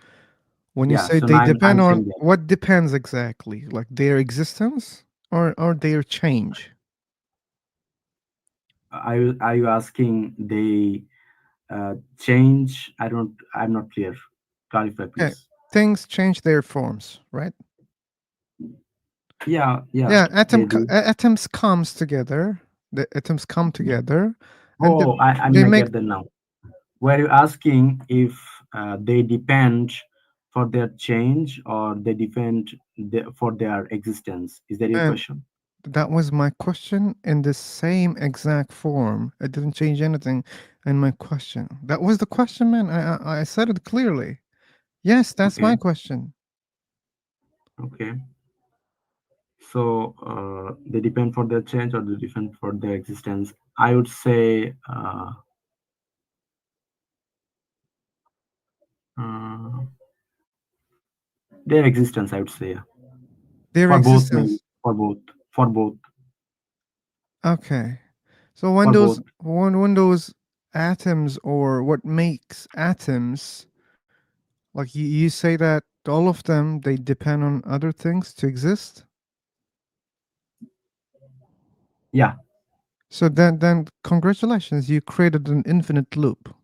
when you Yeah. say So they now I'm depend on saying that. what depends exactly, like their existence or their change. Are you asking they change? I don't. I'm not clear. Clarify, Okay, please. things change their forms, right? Yeah. Yeah. Yeah, They do. atoms comes together. The atoms come together, and Oh, I they mean, I make get that now. Were you asking if they depend for their change or they depend for their existence? Is that your and question? that was my question in the same exact form. It didn't change anything in my question. That was the question, man. I said it clearly. Yes, that's Okay, my question. okay. So they depend for their change or they depend for their existence. I would say uh, their existence. I would say yeah. Their For both, maybe existence. for both, for both, Okay. So when for those both. when those atoms or what makes atoms, like you say that all of them they depend on other things to exist. Yeah. So then congratulations, you created an infinite loop.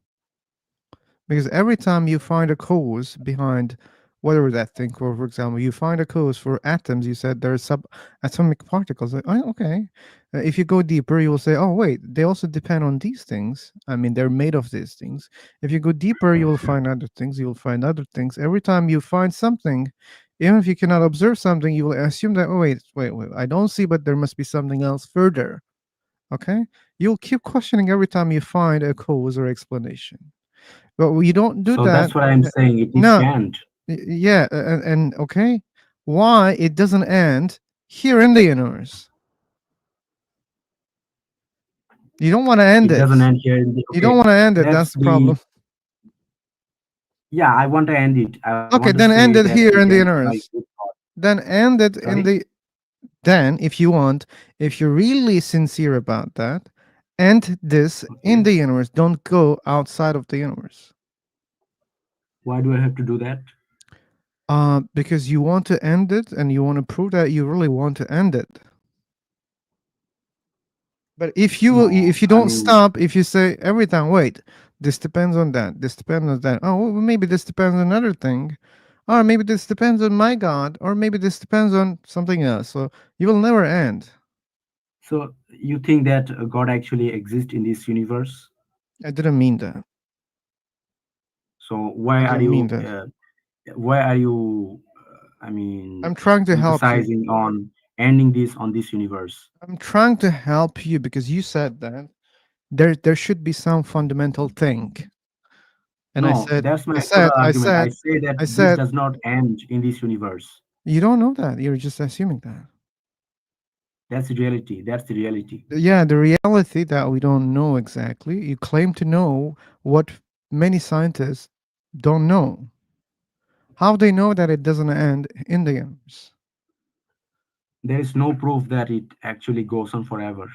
Because every time you find a cause behind whatever that thing, for example, you find a cause for atoms, you said there are subatomic particles. Like, oh, okay. If you go deeper, you will say, oh, wait, they also depend on these things. I mean, they're made of these things. If you go deeper, you will find other things. You will find other things. Every time you find something, even if you cannot observe something, you will assume that, oh, wait, I don't see, but there must be something else further. Okay? You'll keep questioning every time you find a cause or explanation. But we don't do So that. that's what I'm uh, saying. It No, can't. yeah, and okay, why it doesn't end here in the universe? You don't want to end It doesn't it. end here. You don't Okay, want to end it. let's That's the be. problem. Yeah, I want to end it. I want to Okay, then say end that it it here in ends the by good universe. thought. Then end it in Sorry. the. Then, if you want, if you're really sincere about that, end this in Okay. the universe. Don't go outside of the universe. Why do I have to do that? Because you want to end it and you want to prove that you really want to end it. But No, if you I don't mean, stop, if you say every time, wait, this depends on that, this depends on that. Oh, well, maybe this depends on another thing, or maybe this depends on my God, or maybe this depends on something else. So you will never end. so you think that God actually exists in this universe? I didn't mean that. So I didn't mean that. why are you I mean, I'm trying to help you. emphasizing on ending this on this universe. I'm trying to help you because you said that there should be some fundamental thing. And I No, said, that's I my said, total I argument. I said, say that I this said, does not end in this universe. you don't know that. You're just assuming that. That's the reality. That's the reality. Yeah, the reality that we don't know exactly. You claim to know what many scientists don't know. How they know that it doesn't end in the universe? There is no proof that it actually goes on forever.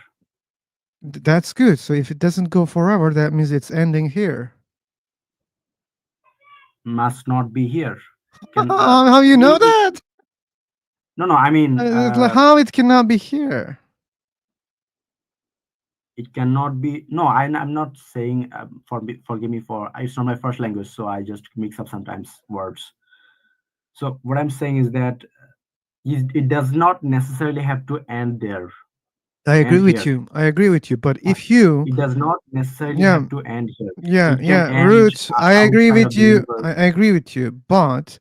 That's good. So if it doesn't go forever, that means it's ending here. Must not be here. Can How you know that? no, no. I mean, How it cannot be here? it cannot be. No, I'm not saying. Forgive me for. It's not my first language, so I just mix up sometimes words. So what I'm saying is that it does not necessarily have to end there, I agree end with here. you. I agree with you. But Uh, if you, It does not necessarily yeah, have to end here. yeah, It can yeah, end Roots, I agree outside of with the you. universe. I agree with you. But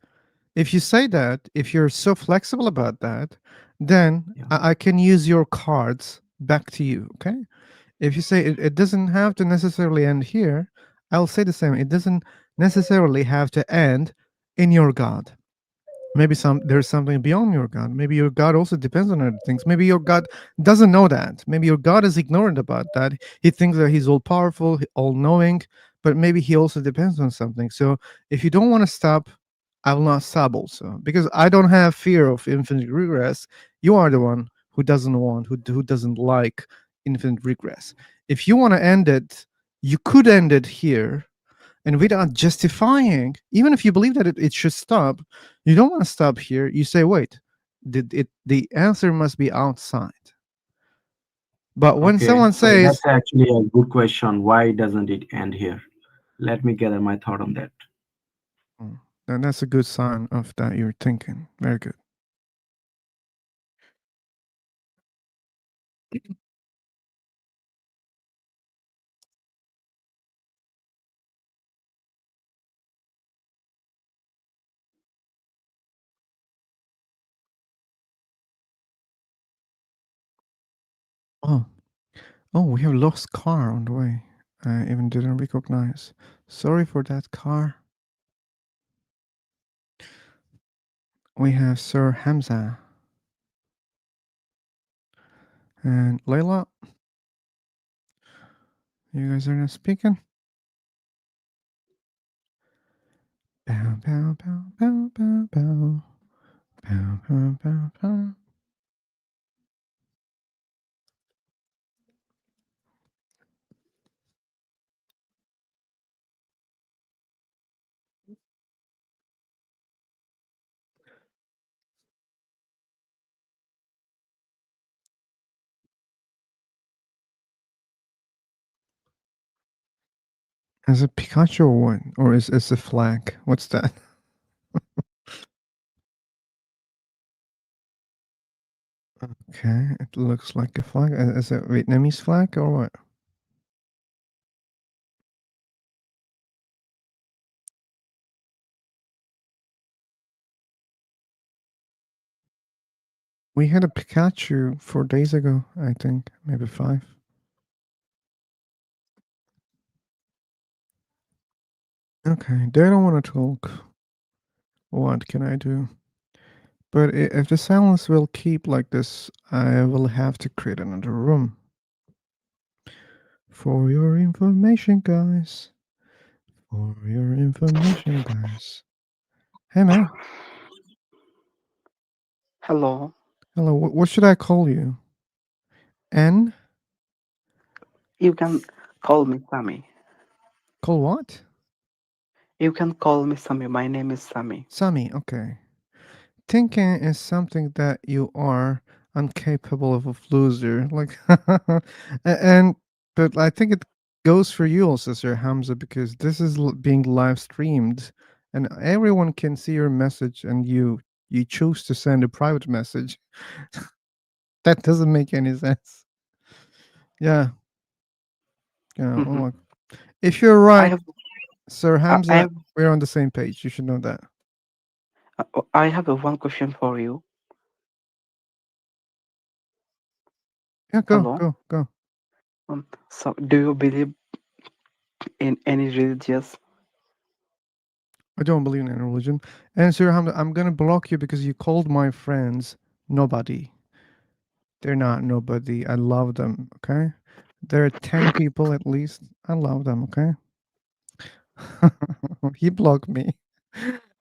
if you say that, if you're so flexible about that, then Yeah. I can use your cards back to you. Okay. If you say it doesn't have to necessarily end here, I'll say the same. It doesn't necessarily have to end in your God. Maybe there's something beyond your God. Maybe your God also depends on other things. Maybe your God doesn't know that. Maybe your God is ignorant about that. He thinks that he's all powerful, all knowing, but maybe he also depends on something. So if you don't want to stop, I will not stop also, because I don't have fear of infinite regress. You are the one who doesn't want, who doesn't like infinite regress. If you want to end it, you could end it here, and without justifying, even if you believe that it should stop, you don't want to stop here. You say, wait, the answer must be outside. But when Okay. someone So says, that's actually a good question. Why doesn't it end here? Let me gather my thought on that. "Hmm, then that's a good sign of that you're thinking. Very good. Oh, oh, we have lost car on the way. I even didn't recognize. Sorry for that car. We have Sir Hamza and Layla. You guys are not speaking. Bow, bow, bow, bow, bow, bow. Bow, bow, bow, bow. As a Pikachu or what? Or is a flag? What's that? Okay, it looks like a flag. Is it Vietnamese flag or what? We had a Pikachu 4 days ago, I think, maybe 5. Okay, they don't want to talk. What can I do? But if the silence will keep like this, I will have to create another room. For your information, guys. For your information, guys. Hey, man. Hello, Hello, what should I call you? N? you can call me Sami. Call what? You can call me Sami. My name is Sami. Sami, okay. Thinking is something that you are incapable of a loser. Like, and, but I think it goes for you also, Sir Hamza, because this is being live streamed and everyone can see your message and you choose to send a private message. That doesn't make any sense. Yeah. Yeah. Oh Mhm. my. If you're I right, have, Sir I Hamza, have, we're on the same page. You should know that. I have a one question for you. Yeah, go, Hello. go, go. So, do you believe in any religious? I don't believe in any religion. And Sir Hamza, I'm gonna block you because you called my friends nobody. They're not nobody. I love them. Okay. There are 10 people at least. I love them. Okay. He blocked me.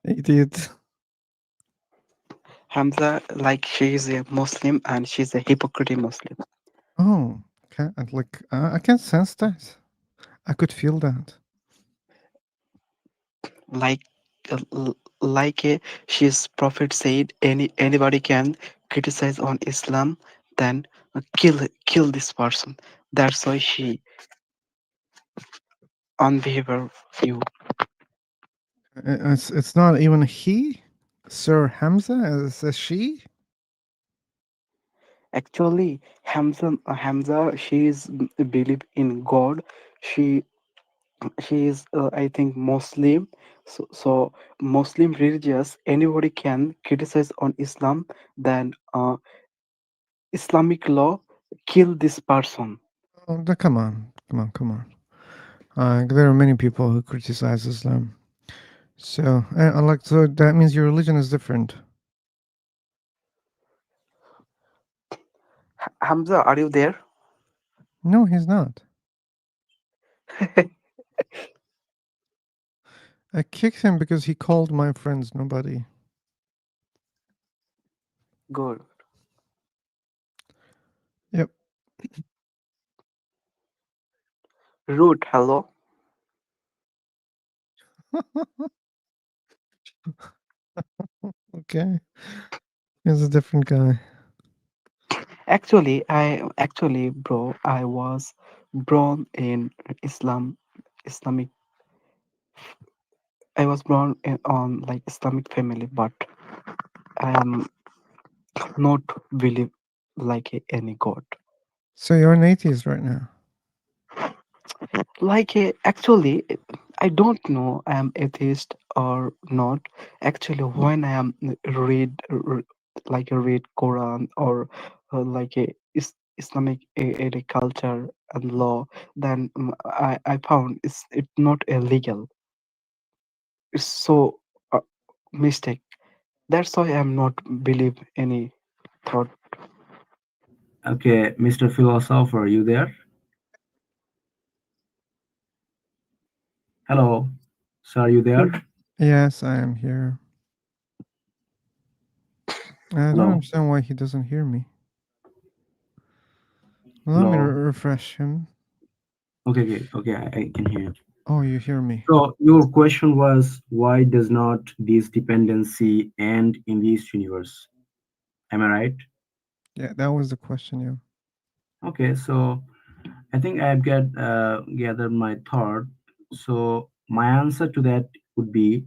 Idiot. Hamza, like she is a Muslim and she's a hypocrite Muslim. Oh, okay. I can sense that. I could feel that. Like, she's prophet said, anybody can criticize on Islam, then kill this person. That's why she on behavior you. It's not even he. Sir Hamza is a she. Actually, Hamza, she is believe in God. She she is I think Muslim. So Muslim religious anybody can criticize on Islam, then Islamic law kill this person. Oh, come on, come on, come on. There are many people who criticize Islam. So, so that means your religion is different. Hamza, are you there? No, he's not. I kicked him because he called my friends nobody. Good. Yep. Root, hello. Okay. He's a different guy. Actually, bro, I was born in Islamic. I was born on like Islamic family, but I am not believe like any god. So you're an atheist right now. Like actually, I don't know I am atheist or not. Actually, when I am like a read Quran or like a Islamic a culture and law, then I found it's not illegal. It's so mistake. That's why I'm not believe any thought. Okay, Mr. Philosopher, you there? Hello, sir, are you there? Yes, I am here. I don't Hello. understand why he doesn't hear me. Let me Hello. refresh him. Okay, I can hear you. Oh, you hear me. So your question was, why does not this dependency end in this universe? Am I right? Yeah, that was the question, yeah. Okay, so I think I've gathered my thought. So my answer to that would be,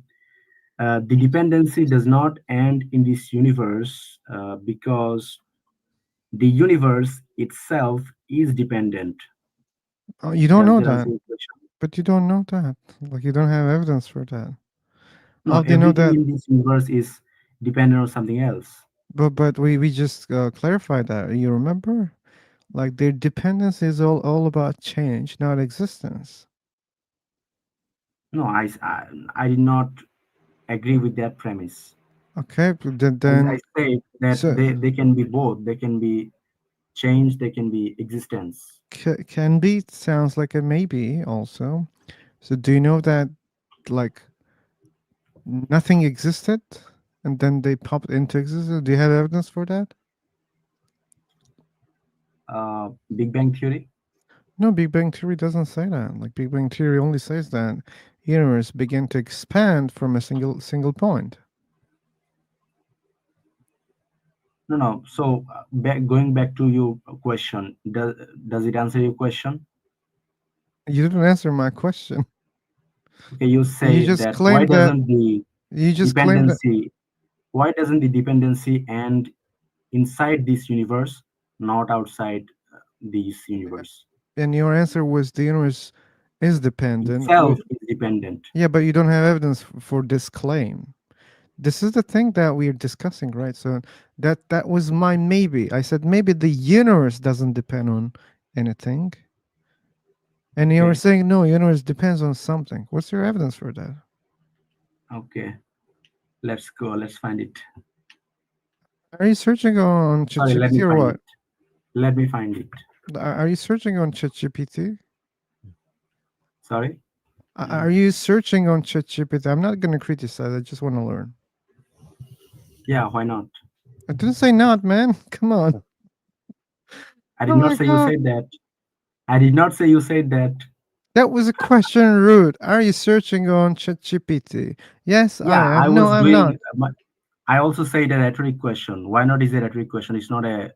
the dependency does not end in this universe because the universe itself is dependent. Oh, you don't Does know that answer that. your question? But you don't know that. Like, you don't have evidence for that. No, How do you know everything that? in this universe is dependent on something else. But we just clarified that. You remember? Like, their dependence is all about change, not existence. No, I did not agree with that premise. Okay, but I then say that so they can be both. They can be change, they can be existence. can be sounds like a maybe also. So do you know that like nothing existed and then they popped into existence? Do you have evidence for that? Big Bang Theory. No, Big Bang Theory doesn't say that. Like Big Bang Theory only says that universe began to expand from a single point. No, no. So going back to your question, does it answer your question? You didn't answer my question. Okay, you You say just that why claimed that doesn't the you just claimed that dependency end inside this universe, not outside this universe? and your answer was the universe is dependent. Itself is dependent. Yeah, but you don't have evidence for this claim. This is the thing that we're discussing, right? So that was my maybe. I said maybe the universe doesn't depend on anything, and you were Okay. saying no, universe depends on something. What's your evidence for that? Okay. Let's go. Let's find it. Are you searching on Sorry, let me ChatGPT or find what? it. Let me find it. Are you searching on ChatGPT? Sorry. Are you searching on ChatGPT? I'm not gonna criticize. I just want to learn. Yeah, why not? I didn't say not, man. Come on. I did Oh not my say you god. said that. I did not say you said that. That was a question, rude. Are you searching on ChatGPT? Yes, I Yeah, I am. No, was I'm not. doing. I also said a rhetoric question. Why not is a rhetoric question? It's not a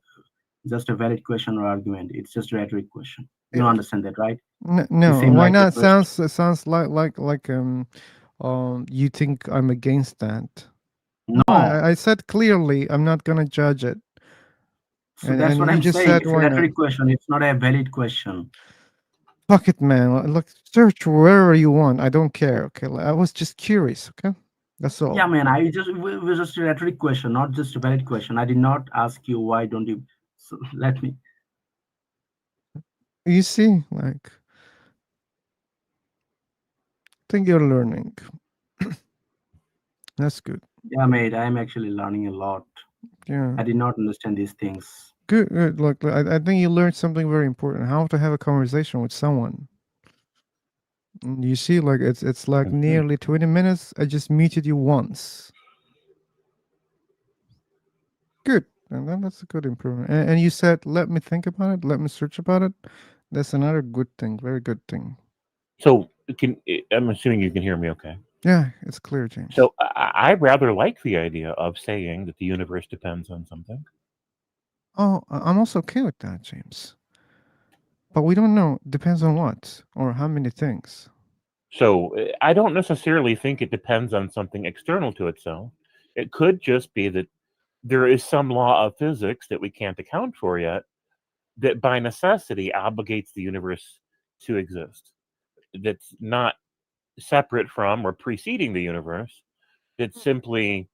just a valid question or argument. It's just a rhetoric question. You don't understand that, right? The No, same why like the not? question. Sounds like you think I'm against that. No, No. I said clearly I'm not gonna judge it, So that's and what you I'm just saying. said It's a why not? rhetoric question. It's not a valid question. Fuck it, man. Look, search wherever you want. I don't care. Okay, I was just curious. Okay, that's Yeah, all. man. I just it was just a rhetoric question, not just a valid question. I did not ask you why don't you. So let me. You see, like, think you're learning. That's good. Yeah, mate. I am actually learning a lot. Yeah. I did not understand these things. Good, good. Look, I think you learned something very important. How to have a conversation with someone. And you see, like it's like Mhm. nearly 20 minutes. I just muted you once. Good, and then that's a good improvement. And you said, "Let me think about it. Let me search about it." That's another good thing. Very good thing. So, I'm assuming you can hear me okay. Yeah, it's clear, James. So, I rather like the idea of saying that the universe depends on something. Oh, I'm also okay with that, James. But we don't know. Depends on what or how many things. So, I don't necessarily think it depends on something external to itself. It could just be that there is some law of physics that we can't account for yet that by necessity obligates the universe to exist. That's not separate from or preceding the universe. It simply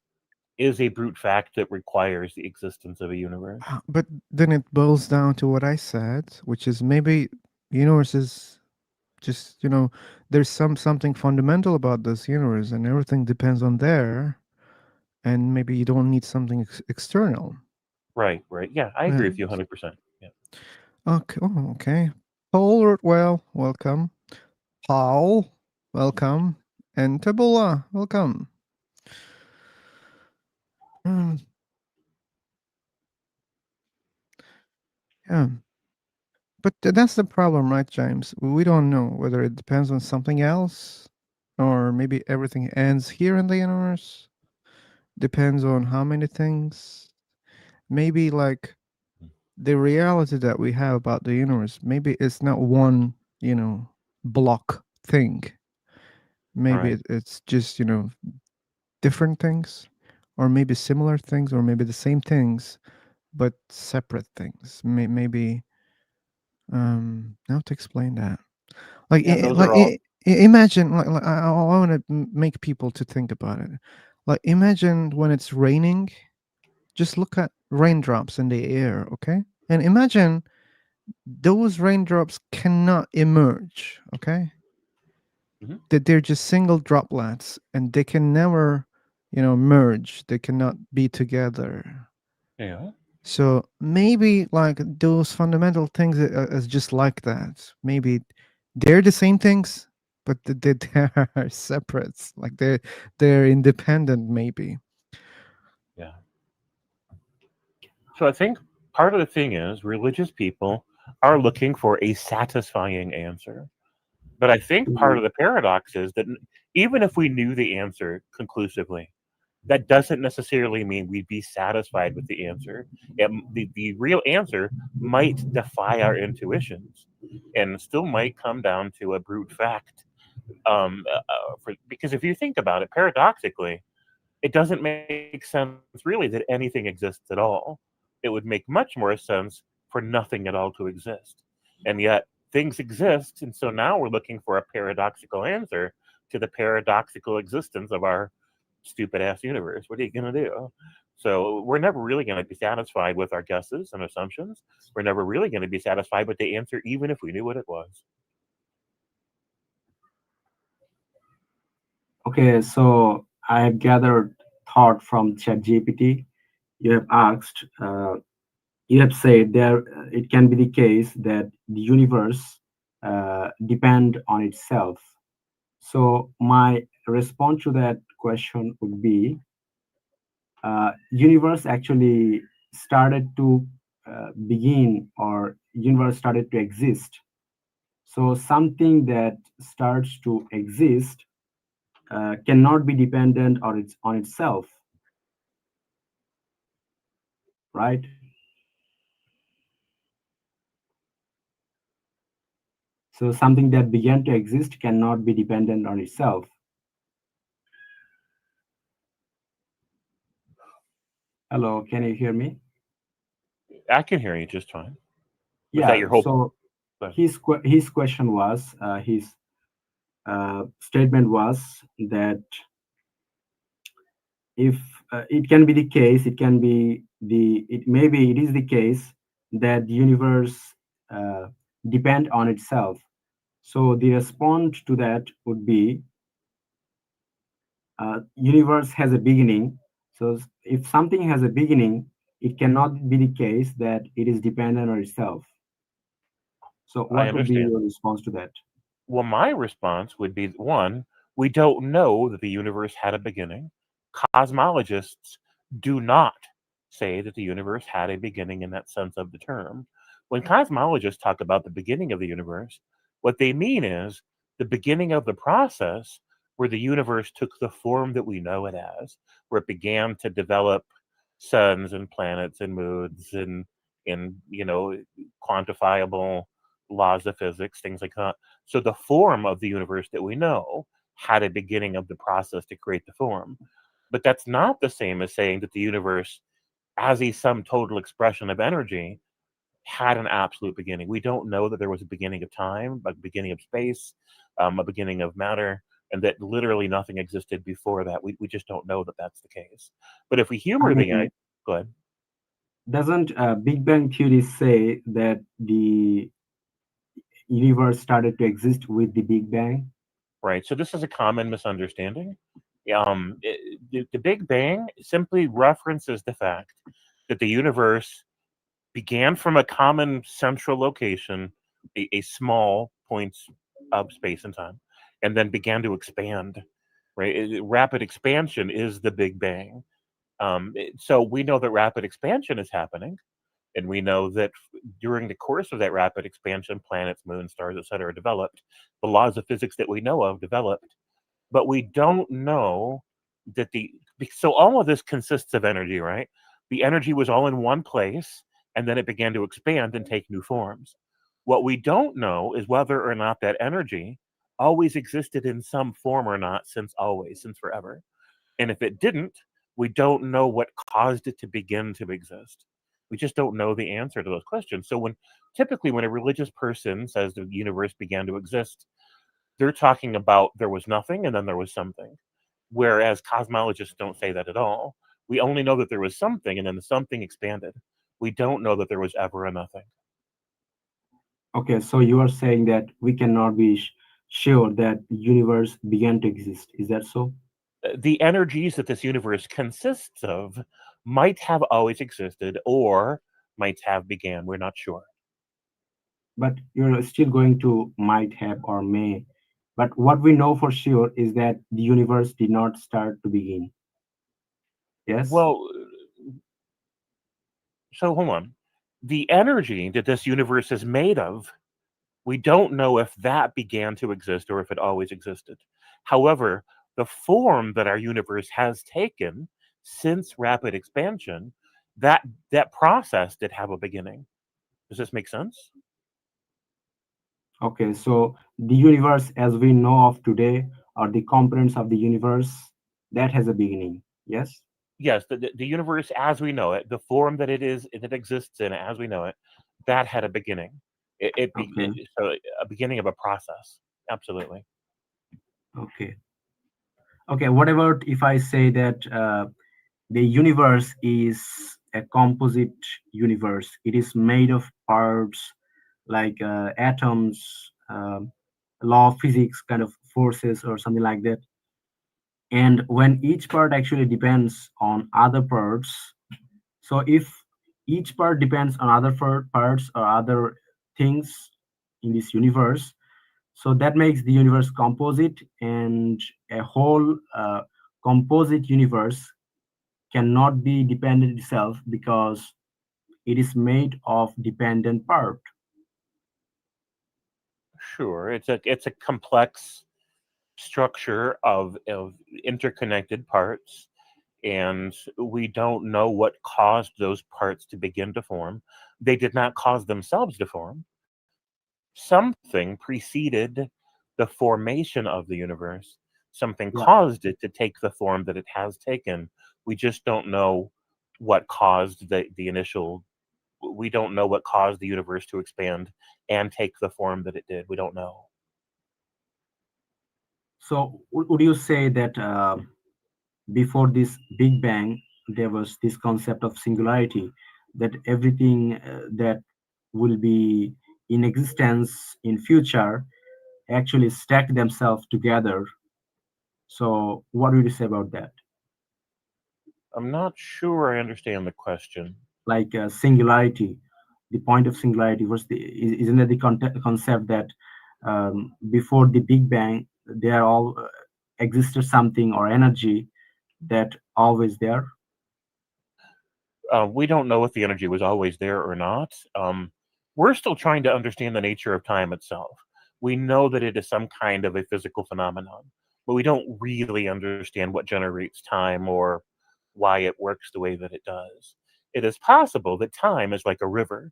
is a brute fact that requires the existence of a universe. But then it boils down to what I said, which is maybe universe is just there's something fundamental about this universe, and everything depends on there, and maybe you don't need something external. Right, right. Yeah, I Yeah. agree with you 100%. Yeah. Okay. Oh, okay. Paul, well, welcome. Paul, welcome. And Tabula, welcome. Mm, yeah. But that's the problem, right, James? We don't know whether it depends on something else or maybe everything ends here in the universe. Depends on how many things. Maybe like the reality that we have about the universe, maybe it's not one, block thing. Maybe Right. it's just, different things, or maybe similar things, or maybe the same things, but separate things. Maybe how to explain that? Like, Yeah, those are all. imagine, like I want to make people to think about it. Like, imagine when it's raining, just look at raindrops in the air, okay? And imagine those raindrops cannot emerge, okay? Hmm. That they're just single droplets and they can never, merge. They cannot be together. Yeah. So maybe like those fundamental things is just like that. Maybe they're the same things, but they are separate. Like they're independent. Maybe. Yeah. So I think part of the thing is religious people are looking for a satisfying answer. But I think part of Mhm. the paradox is that even if we knew the answer conclusively, that doesn't necessarily mean we'd be satisfied with the answer. The real answer might defy our intuitions and still might come down to a brute fact. Because if you think about it, paradoxically, it doesn't make sense really that anything exists at all. It would make much more sense for nothing at all to exist. And yet things exist, and so now we're looking for a paradoxical answer to the paradoxical existence of our stupid ass universe. What are you going to do? So we're never really going to be satisfied with our guesses and assumptions. We're never really going to be satisfied with the answer, even if we knew what it was. Okay, so I have gathered thought from ChatGPT. You have asked, you have said there it can be the case that the universe depend on itself. So my response to that question would be, universe actually started to begin, or universe started to exist. So something that starts to exist cannot be dependent on itself, right? So something that began to exist cannot be dependent on itself. Hello, can you hear me? I can hear you just fine. Was that Yeah. your whole? So But his question was, his statement was that if it can be the case, it can be the it maybe it is the case that the universe uh, depend on itself. So the response to that would be, universe has a beginning. So if something has a beginning, it cannot be the case that it is dependent on itself. So I what would be understand. your response to that? Well, my response would be one, we don't know that the universe had a beginning. Cosmologists do not say that the universe had a beginning in that sense of the term. When cosmologists talk about the beginning of the universe, what they mean is the beginning of the process where the universe took the form that we know it as, where it began to develop suns and planets and moons and quantifiable laws of physics, things like that. So the form of the universe that we know had a beginning of the process to create the form. But that's not the same as saying that the universe, as a sum total expression of energy, had an absolute beginning. We don't know that there was a beginning of time, a beginning of space, a beginning of matter, and that literally nothing existed before that. We just don't know that that's the case. But if we I humor the mean, idea, go ahead. doesn't Big Bang Theory say that the universe started to exist with the Big Bang? Right. So this is a common misunderstanding. The Big Bang simply references the fact that the universe began from a common central location, a small point of space and time, and then began to expand. Right. Rapid expansion is the Big Bang. So we know that rapid expansion is happening, and we know that during the course of that rapid expansion, planets, moons, stars, etc., are developed. The laws of physics that we know of developed, but we don't know that so all of this consists of energy, right? The energy was all in one place, and then it began to expand and take new forms. What we don't know is whether or not that energy always existed in some form or not, since always, since forever. And if it didn't, we don't know what caused it to begin to exist. We just don't know the answer to those questions. So typically when a religious person says the universe began to exist, they're talking about there was nothing and then there was something. Whereas cosmologists don't say that at all. We only know that there was something and then the something expanded. We don't know that there was ever a nothing. Okay, so you are saying that we cannot be sure that the universe began to exist. Is that so? The energies that this universe consists of might have always existed or might have began. We're not sure. But you're still going to might have or may. But what we know for sure is that the universe did not start to begin. Yes? Well, so hold on. The energy that this universe is made of, we don't know if that began to exist or if it always existed. However, the form that our universe has taken since rapid expansion, that that process did have a beginning. Does this make sense? Okay, so the universe as we know of today, or the components of the universe, that has a beginning. Yes? Yes, the universe as we know it, the form that it is that exists in as we know it, that had a beginning. Okay, So a beginning of a process. Absolutely. okay. Okay, what about if I say that the universe is a composite universe? It is made of parts like atoms, law of physics kind of forces or something like that. And when each part actually depends on other parts, so if each part depends on other parts or other things in this universe, so that makes the universe composite, and a whole composite universe cannot be dependent itself because it is made of dependent part. Sure, it's a complex structure of interconnected parts, and we don't know what caused those parts to begin to form. They did not cause themselves to form. Something preceded the formation of the universe. Something Yeah. caused it to take the form that it has taken. We just don't know what caused the initial. We don't know what caused the universe to expand and take the form that it did. We don't know. So would you say that before this Big Bang, there was this concept of singularity, that everything that will be in existence in future actually stack themselves together. So what would you say about that? I'm not sure I understand the question. Like singularity, the point of singularity was isn't that the concept that before the Big Bang there all existed something or energy that always there. We don't know if the energy was always there or not. We're still trying to understand the nature of time itself. We know that it is some kind of a physical phenomenon, but we don't really understand what generates time or why it works the way that it does. It is possible that time is like a river,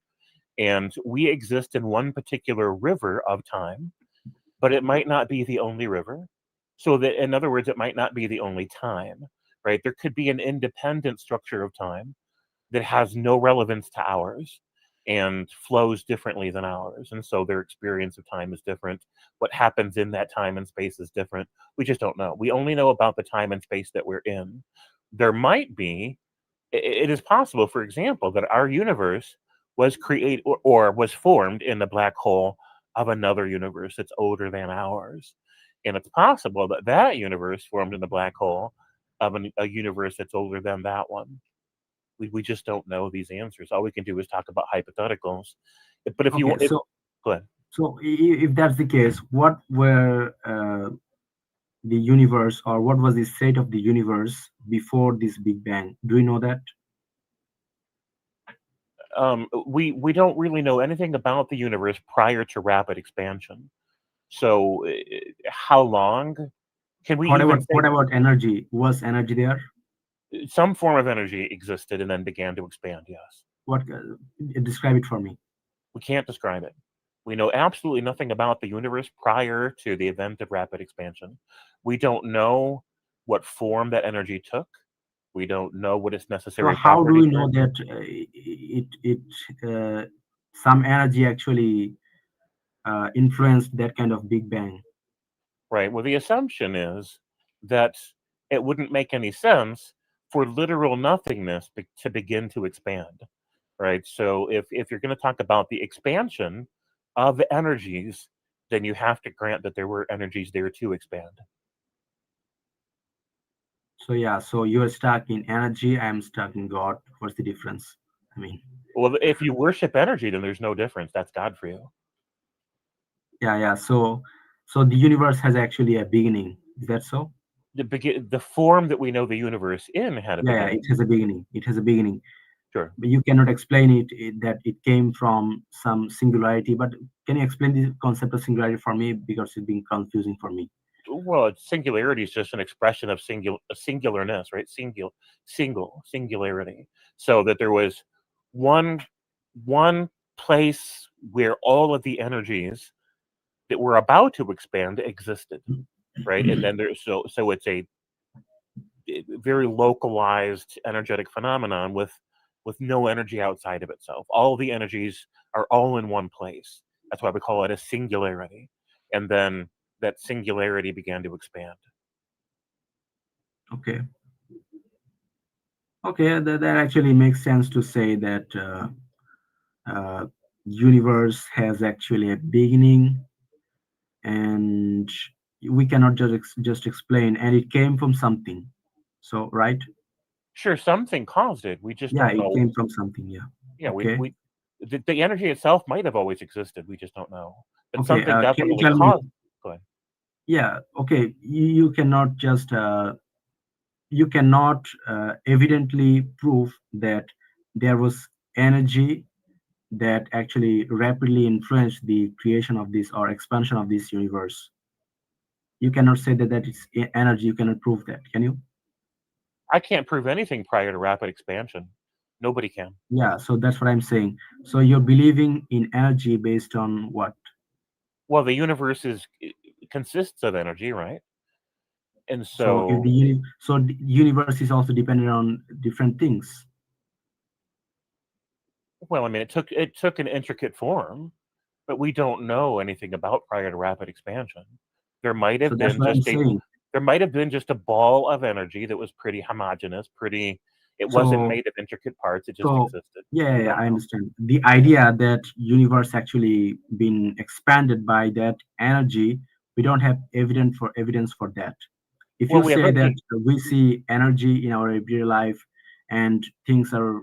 and we exist in one particular river of time, but it might not be the only river. So that, in other words, it might not be the only time, right? There could be an independent structure of time that has no relevance to ours and flows differently than ours. And so their experience of time is different. What happens in that time and space is different. We just don't know. We only know about the time and space that we're in. There might be, it is possible, for example, that our universe was created or was formed in the black hole of another universe that's older than ours. And it's possible that that universe formed in the black hole of a universe that's older than that one. We just don't know these answers. All we can do is talk about hypotheticals. But if you Okay, want, if, so go ahead. if that's the case, what were the universe, or what was the state of the universe before this Big Bang? Do you know that? We don't really know anything about the universe prior to rapid expansion. So, how long can we even say What about energy? Was energy there? some form of energy existed and then began to expand? Yes. What describe it for me? We can't describe it. We know absolutely nothing about the universe prior to the event of rapid expansion. We don't know what form that energy took. We don't know what its So necessary how do properties we were. know that it uh, some energy actually influenced that kind of Big Bang? Right. Well, the assumption is that it wouldn't make any sense for literal nothingness to begin to expand. Right. So if you're going to talk about the expansion of energies, then you have to grant that there were energies there to expand. So yeah, so you're stuck in energy, I'm stuck in God. What's the difference? I mean, Well, if you worship energy, then there's no difference. That's God for you. yeah. So the universe has actually a beginning. Is that so? The form that we know the universe in had a Yeah, it beginning. has a beginning. It has a beginning. Sure. But you cannot explain that it came from some singularity. But can you explain the concept of singularity for me, because it's been confusing for me? Well, singularity is just an expression of singularness, right? Singularity. So that there was one one place where all of the energies that were about to expand existed, right? And then there's so it's a very localized energetic phenomenon with no energy outside of itself. All the energies are all in one place. That's why we call it a singularity. And then that singularity began to expand. Okay. Okay, that actually makes sense to say that uh, universe has actually a beginning, and we cannot just explain, and it came from something. So, right? Sure, something caused it. We just Yeah, don't it know. came from something. Yeah. Yeah, Okay. the energy itself might have always existed. We just don't know. But Okay. something Can you definitely tell me? caused. Go ahead. Yeah. Okay. You cannot just you cannot evidently prove that there was energy that actually rapidly influenced the creation of this or expansion of this universe. You cannot say that it's energy. You cannot prove that, can you? I can't prove anything prior to rapid expansion. Nobody can. Yeah, so that's what I'm saying. So you're believing in energy based on what? Well, the universe consists of energy, right? And So if so, the universe is also dependent on different things. well, I mean, it took an intricate form, but we don't know anything about prior to rapid expansion. There might So have that's been what I'm just a saying. there might have been just a ball of energy that was pretty homogeneous, pretty. It wasn't So made of intricate parts. It just so existed. yeah, We yeah, don't I know. understand. The idea that universe actually been expanded by that energy, we don't have evidence for that. If Well, you we have say that empty. we see energy in our everyday life and things are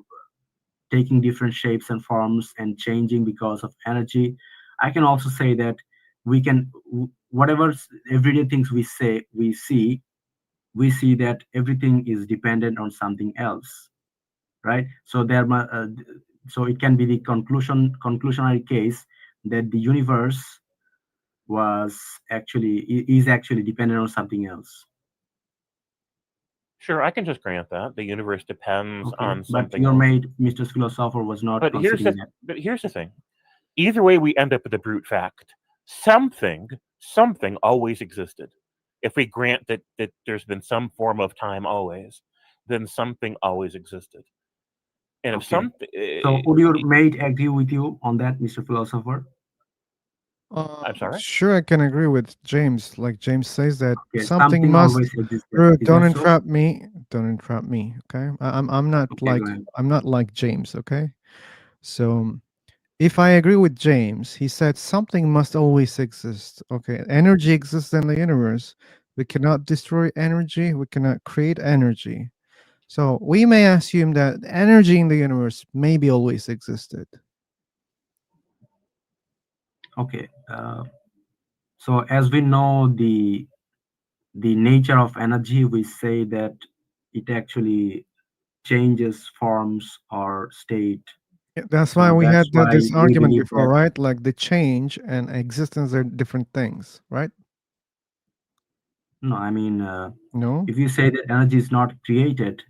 taking different shapes and forms and changing because of energy, I can also say that whatever everyday things we see that everything is dependent on something else, right? So so it can be the conclusionary case that the universe was is actually dependent on something else. Sure, I can just grant that the universe depends Okay, on but something your else. mate, Mr. Philosopher, was not But here's considering the that. but here's the thing. Either way, we end up with the brute fact. Something always existed. If we grant that there's been some form of time always, then something always existed. And if Okay, something, so would your mate agree with you on that, Mr. Philosopher? I'm sorry. Sure, I can agree with James. Like James says that Okay, something something must. always existed. Rude, Is don't that so? entrap me. Don't entrap me. Okay, I'm not Okay, go like ahead. I'm not like James. Okay, so if I agree with James, he said something must always exist. Okay, energy exists in the universe. We cannot destroy energy. We cannot create energy. So we may assume that energy in the universe maybe always existed. Okay, so as we know the nature of energy, we say that it actually changes forms or state. Yeah, that's why So we that's had why this we argument believe before, that. right? Like the change and existence are different things, right? No, I mean, No. if you say that energy is not created,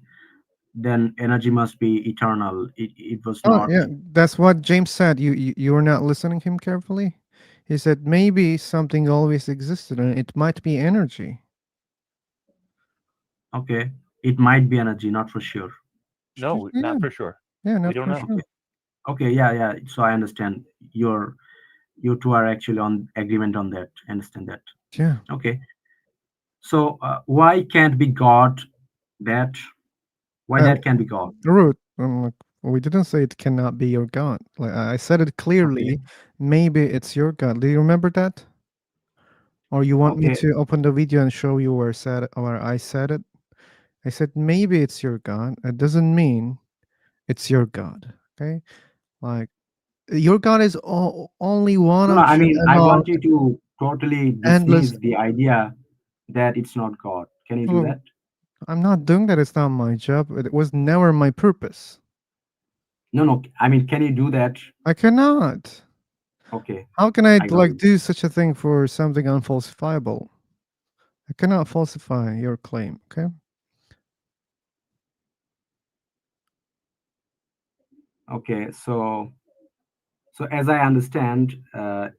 then energy must be eternal. It was Oh, not. yeah, that's what James said. You were not listening him carefully. He said maybe something always existed and it might be energy. Okay, it might be energy, not for sure. No, Yeah, not for sure. yeah, We not don't for know. sure. Okay, okay, yeah, yeah. So I understand. You two are actually on agreement on that. I understand that. Yeah, Okay, so why can't be God that? Why uh, that can be God? root. Like, we didn't say it cannot be your God. Like I said it Okay, clearly. Maybe it's your God. Do you remember that? Or you want me okay. to open the video and show you where I said it? I said maybe it's your God. It doesn't mean it's your God. Okay, like your God is only one No, no. I option mean, I among want you to totally endless. dismiss the idea that it's not God. Can you do Oh, that? I'm not doing that. It's not my job. It was never my purpose. No, no. I mean, can you do that? I cannot. Okay, How can I I got like it. do such a thing for something unfalsifiable? I cannot falsify your claim. Okay. Okay, so as I understand,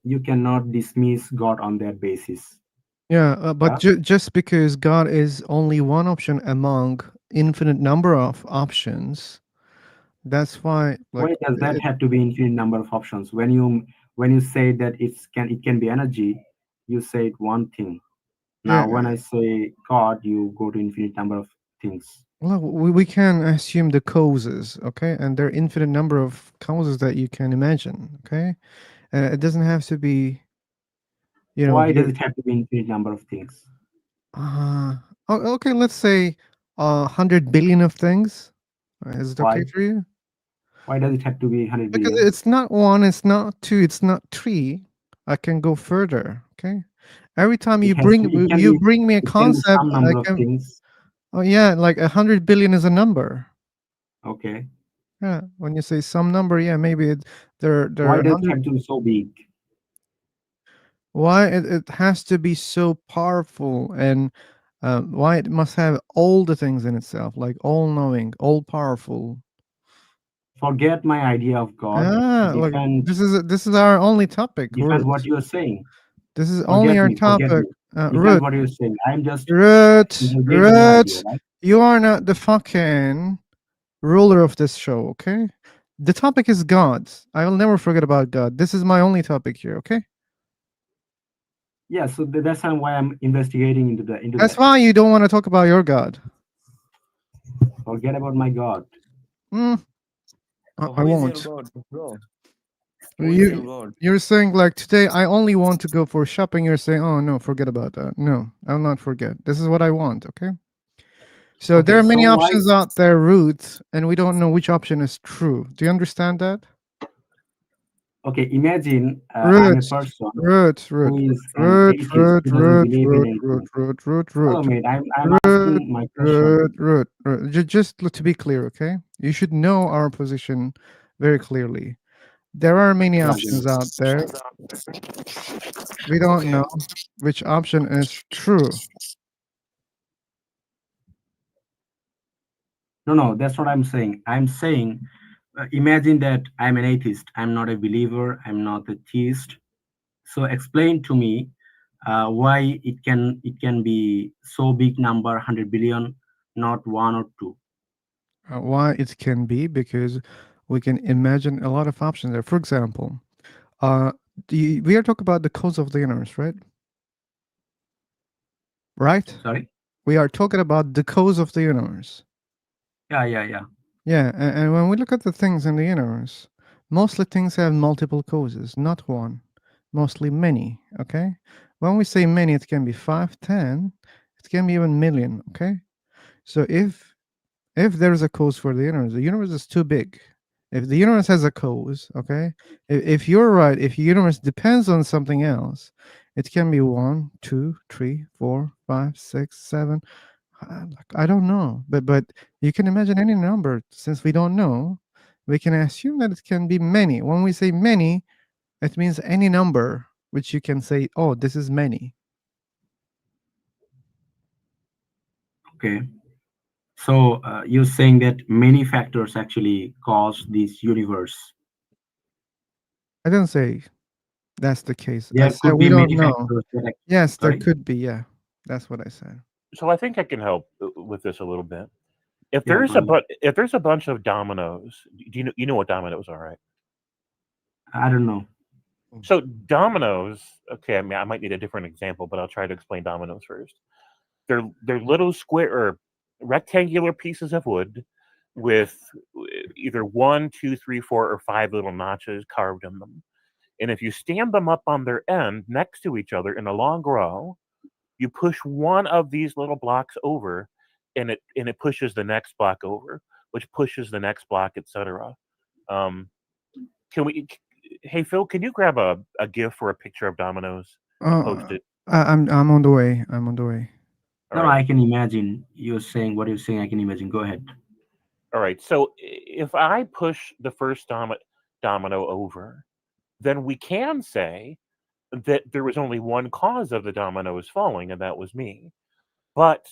you cannot dismiss God on that basis. Yeah, but Yeah. just because God is only one option among infinite number of options, that's why like Why does that have to be infinite number of options? When you say that it can be energy, you said one thing. Yeah. Now, when I say God, you go to infinite number of things. Well, we can assume the causes, okay? And there are infinite number of causes that you can imagine, okay? And it doesn't have to be, Why does very. it have to be infinite number of things? Uh, okay, let's say 100 billion of things. Is it okay Why? for you? Why does it have to be 100 Because billion? it's not one, it's not two, it's not three. I can go further, okay? Every time It you has to. bring It can you be. bring me a It can be concept, some I number of can. things. Oh yeah, like 100 billion is a number. Okay. Yeah, when you say some number, yeah, maybe there Why are does it 100. have to be so big? Why it has to be so powerful, and why it must have all the things in itself, like all knowing, all powerful. Forget my idea of God. Look, Defend. this is our only topic, Defend Root. what you are saying. This is only Forget our me. Forget topic, me. Defend Root. what you're saying. I'm just Root, gave a new idea, Root. right? You are not the fucking ruler of this show, okay? The topic is God. I will never forget about God. This is my only topic here, okay? Yeah. So that's why I'm investigating into That's that. why you don't want to talk about your God. Forget about my God. Mm, So I who is your won't. God, bro? Who is your You God? you're saying like today I only want to go for shopping. You're saying, oh no, forget about that. No, I'll not forget. This is what I want. Okay. So there Okay. are So many why? options out there, routes, and we don't know which option is true. Do you understand that? Okay. Imagine I'm a Root, person root, who root, is an root, atheist root, who doesn't root, believe in root, root, anything. root, root, Hello, root, mate. I'm root, asking my question. root, root, root. Just to be clear, okay? You should know our position very clearly. There are many Yeah. options out there. We don't know which option is true. No, no. That's what I'm saying. I'm saying, imagine that I'm an atheist. I'm not a believer. I'm not a theist. So explain to me why it can be so big number 100 billion, not one or two. Why it can be? Because we can imagine a lot of options there. For example, uh, we are talking about the cause of the universe, right? Right? Sorry. We are talking about the cause of the universe. Yeah, yeah, yeah. Yeah, and when we look at the things in the universe, mostly things have multiple causes, not one, mostly many. Okay, when we say many, it can be 5, 10, it can be even million. Okay, so if there is a cause for the universe is too big. If the universe has a cause, okay, if you're right, if the universe depends on something else, it can be one, two, three, four, five, six, seven. Like, I don't know, but you can imagine any number. Since we don't know, we can assume that it can be many. When we say many, it means any number which you can say, oh, this is many. Okay. So you're saying that many factors actually cause this universe. I didn't say that's the case. I There said could we be don't many know. factors that. Yes, there Sorry. could be. Yeah, that's what I said. So I think I can help with this a little bit. If Yeah, there's go ahead. if there's a bunch of dominoes, do you know what dominoes are, right? I don't know. So dominoes, okay, I mean I might need a different example, but I'll try to explain dominoes first. They're little square or rectangular pieces of wood with either one, two, three, four, or five little notches carved in them. And if you stand them up on their end next to each other in a long row, you push one of these little blocks over, and it pushes the next block over, which pushes the next block, etc. Um, can we? Hey Phil, can you grab a GIF or a picture of dominoes and post Uh, it? I'm on the way. I'm on the way. All No, no, right. I can imagine. You're saying what you're saying. I can imagine. Go ahead. All right. So if I push the first domino over, then we can say that there was only one cause of the dominoes falling, and that was me. But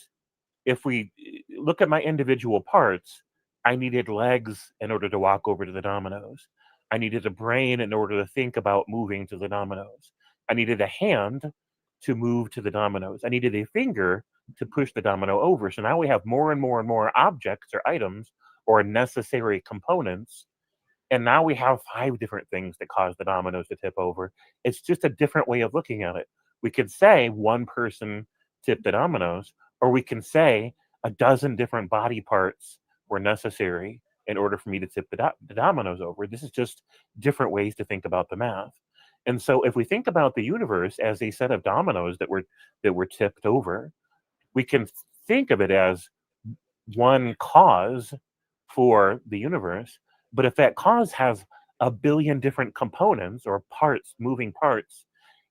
if we look at my individual parts, I needed legs in order to walk over to the dominoes. I needed a brain in order to think about moving to the dominoes. I needed a hand to move to the dominoes. I needed a finger to push the domino over. So now we have more and more and more objects or items or necessary components. And now we have five different things that cause the dominoes to tip over. It's just a different way of looking at it. We could say one person tip the dominoes, or we can say a dozen different body parts were necessary in order for me to tip the dominoes over. This is just different ways to think about the math. And so if we think about the universe as a set of dominoes that were tipped over, we can think of it as one cause for the universe. But if that cause has a billion different components or parts, moving parts,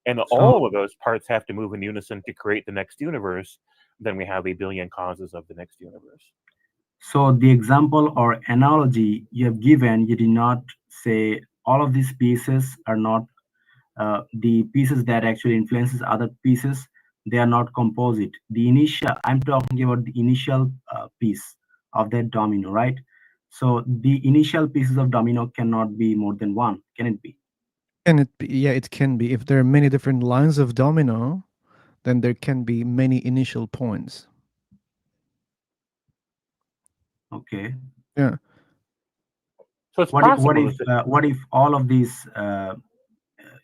and So all of those parts have to move in unison to create the next universe, then we have a billion causes of the next universe. So the example or analogy you have given, you did not say all of these pieces are not the pieces that actually influences other pieces. They are not composite. The initial, I'm talking about the initial piece of that domino, right? So the initial pieces of domino cannot be more than one, can it be? Can it be? Yeah, it can be. If there are many different lines of domino, then there can be many initial points. Okay. Yeah, So it's possible that What if all of these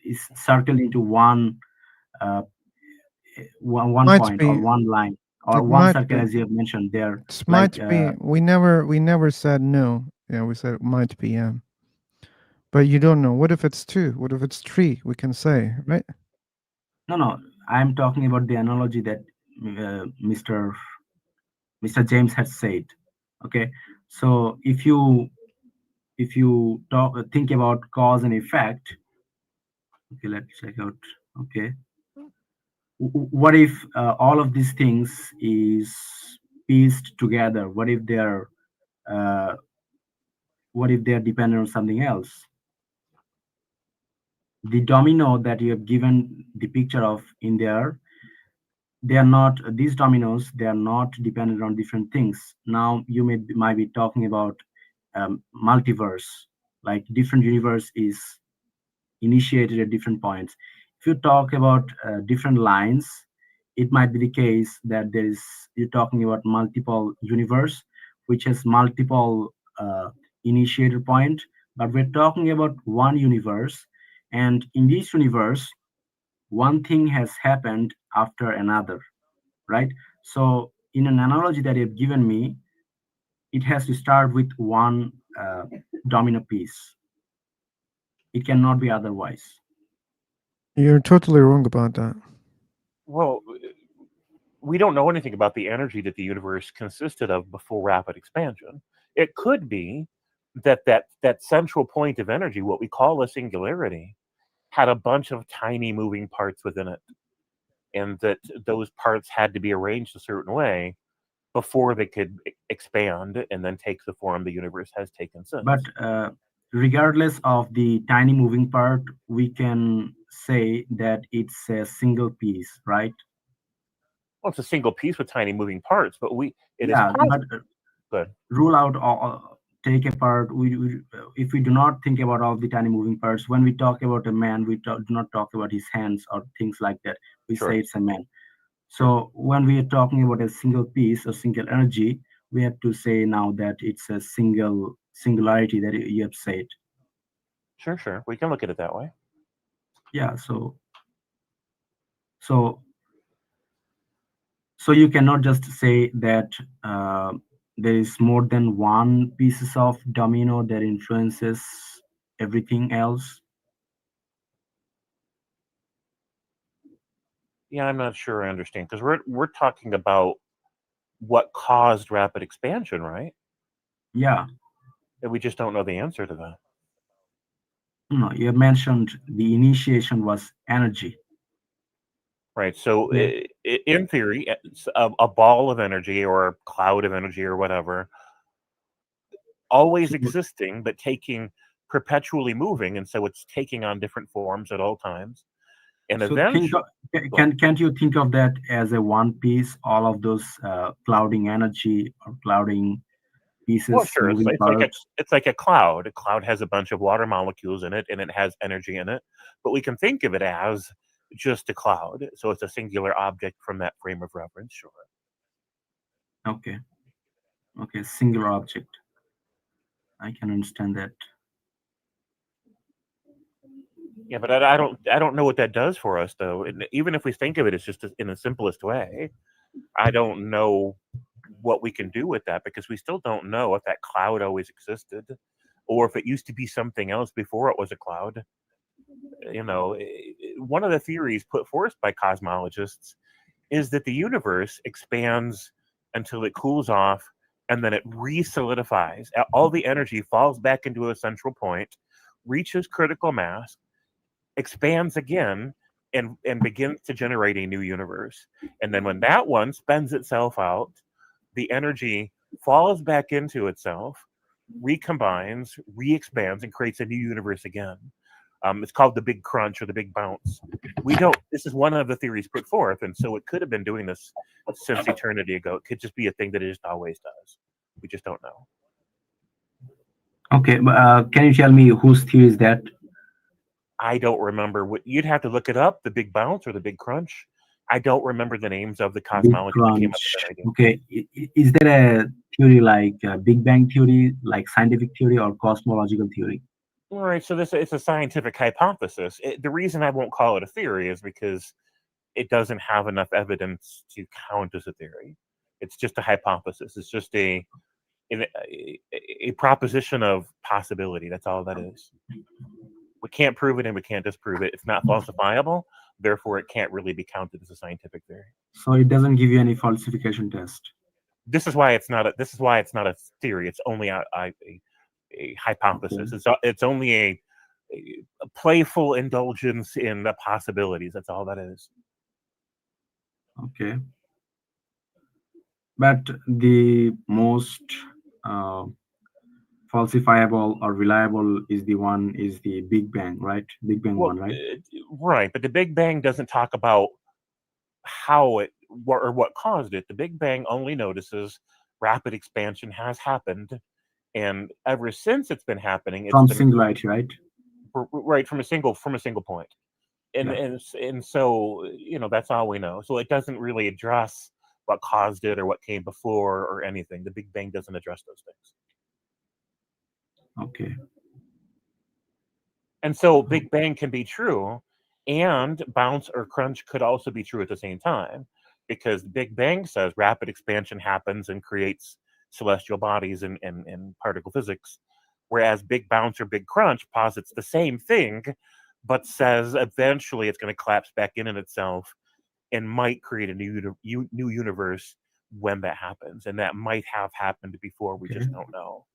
is circled into uh, one might point or be. one line or It one might circle, be. as you have mentioned there, It like might be. We never said no. Yeah, we said it might be. Yeah, but you don't know. What if it's two? What if it's three? We can say, right? no, I'm talking about the analogy that Mr. James had said. Okay, so if you think about cause and effect. Okay, let's check out. Okay, what if all of these things is pieced together? Uh, what if they are dependent on something else? The domino that you have given the picture of in there, they are not these dominoes. They are not dependent on different things. Now you might be talking about multiverse, like different universe is initiated at different points. If you talk about different lines, it might be the case that you're talking about multiple universe, which has multiple initiator point, but we're talking about one universe, and in this universe, one thing has happened after another, right? So, in an analogy that you've given me, it has to start with one domino piece. It cannot be otherwise. You're totally wrong about that. well, we don't know anything about the energy that the universe consisted of before rapid expansion. It could be that central point of energy, what we call a singularity, had a bunch of tiny moving parts within it, and that those parts had to be arranged a certain way before they could expand and then take the form the universe has taken since. But regardless of the tiny moving part, we can say that it's a single piece, right? Well, it's a single piece with tiny moving parts, but it is Yeah, but possible. Good. rule out all, take apart. If we do not think about all the tiny moving parts, when we talk about a man, do not talk about his hands or things like that. We Sure. say it's a man. Sure. So when we are talking about a single piece or single energy, we have to say now that it's a singularity that you have said. Sure. We can look at it that way. Yeah. So so you cannot just say that uh, there is more than one pieces of domino that influences everything else. Yeah, I'm not sure I understand because we're talking about what caused rapid expansion, right? Yeah. And we just don't know the answer to that. No, you have mentioned the initiation was energy. Right. So, Yeah. in theory, a ball of energy or a cloud of energy or whatever, always So, existing, but taking perpetually moving, and so it's taking on different forms at all times. And so think eventually, of, can't you think of that as a one piece? All of those clouding energy or clouding well, pieces, sure, moving parts. it's like a cloud. A cloud has a bunch of water molecules in it, and it has energy in it. But we can think of it as just a cloud. So it's a singular object from that frame of reference. Sure. Okay. Okay. Singular object. I can understand that. Yeah, but I don't know what that does for us though. And even if we think of it as just in the simplest way, I don't know what we can do with that because we still don't know if that cloud always existed or if it used to be something else before it was a cloud. One of the theories put forth by cosmologists is that the universe expands until it cools off and then it re-solidifies. All the energy falls back into a central point, reaches critical mass, expands again, and begins to generate a new universe. And then when that one spends itself out, the energy falls back into itself, recombines, re-expands, and creates a new universe again. It's called the Big Crunch or the Big Bounce. We don't. This is one of the theories put forth, and so it could have been doing this since eternity ago. It could just be a thing that it just always does. We just don't know. Okay, but can you tell me whose theory is that? I don't remember what you'd have to look it up. The Big Bounce or the Big Crunch. I don't remember the names of the Big cosmologists that came up with crunch. that idea. Okay, is there a theory like Big Bang theory, like scientific theory or cosmological theory? All right, so this it's a scientific hypothesis. The reason I won't call it a theory is because it doesn't have enough evidence to count as a theory. It's just a hypothesis. It's just a proposition of possibility. That's all that is. We can't prove it and we can't disprove it. It's not falsifiable. Therefore, it can't really be counted as a scientific theory. So it doesn't give you any falsification test. This is why it's not a. This is why it's not a theory. It's only a hypothesis. It's only a playful indulgence in the possibilities. That's all that is. Okay, but the most uh, falsifiable or reliable is the Big Bang, right? Big Bang Well, one, right? right, but the Big Bang doesn't talk about how it or what caused it. The Big Bang only notices rapid expansion has happened, and ever since it's been happening, it's From been singularity, right? right from a single point. And Yeah. and so that's all we know. So it doesn't really address what caused it or what came before or anything. The Big Bang doesn't address those things. Okay. And so Big Bang can be true, and bounce or crunch could also be true at the same time, because Big Bang says rapid expansion happens and creates celestial bodies and particle physics, whereas Big Bounce or Big Crunch posits the same thing, but says eventually it's going to collapse back in itself and might create a new universe when that happens, and that might have happened before. We Okay. just don't know.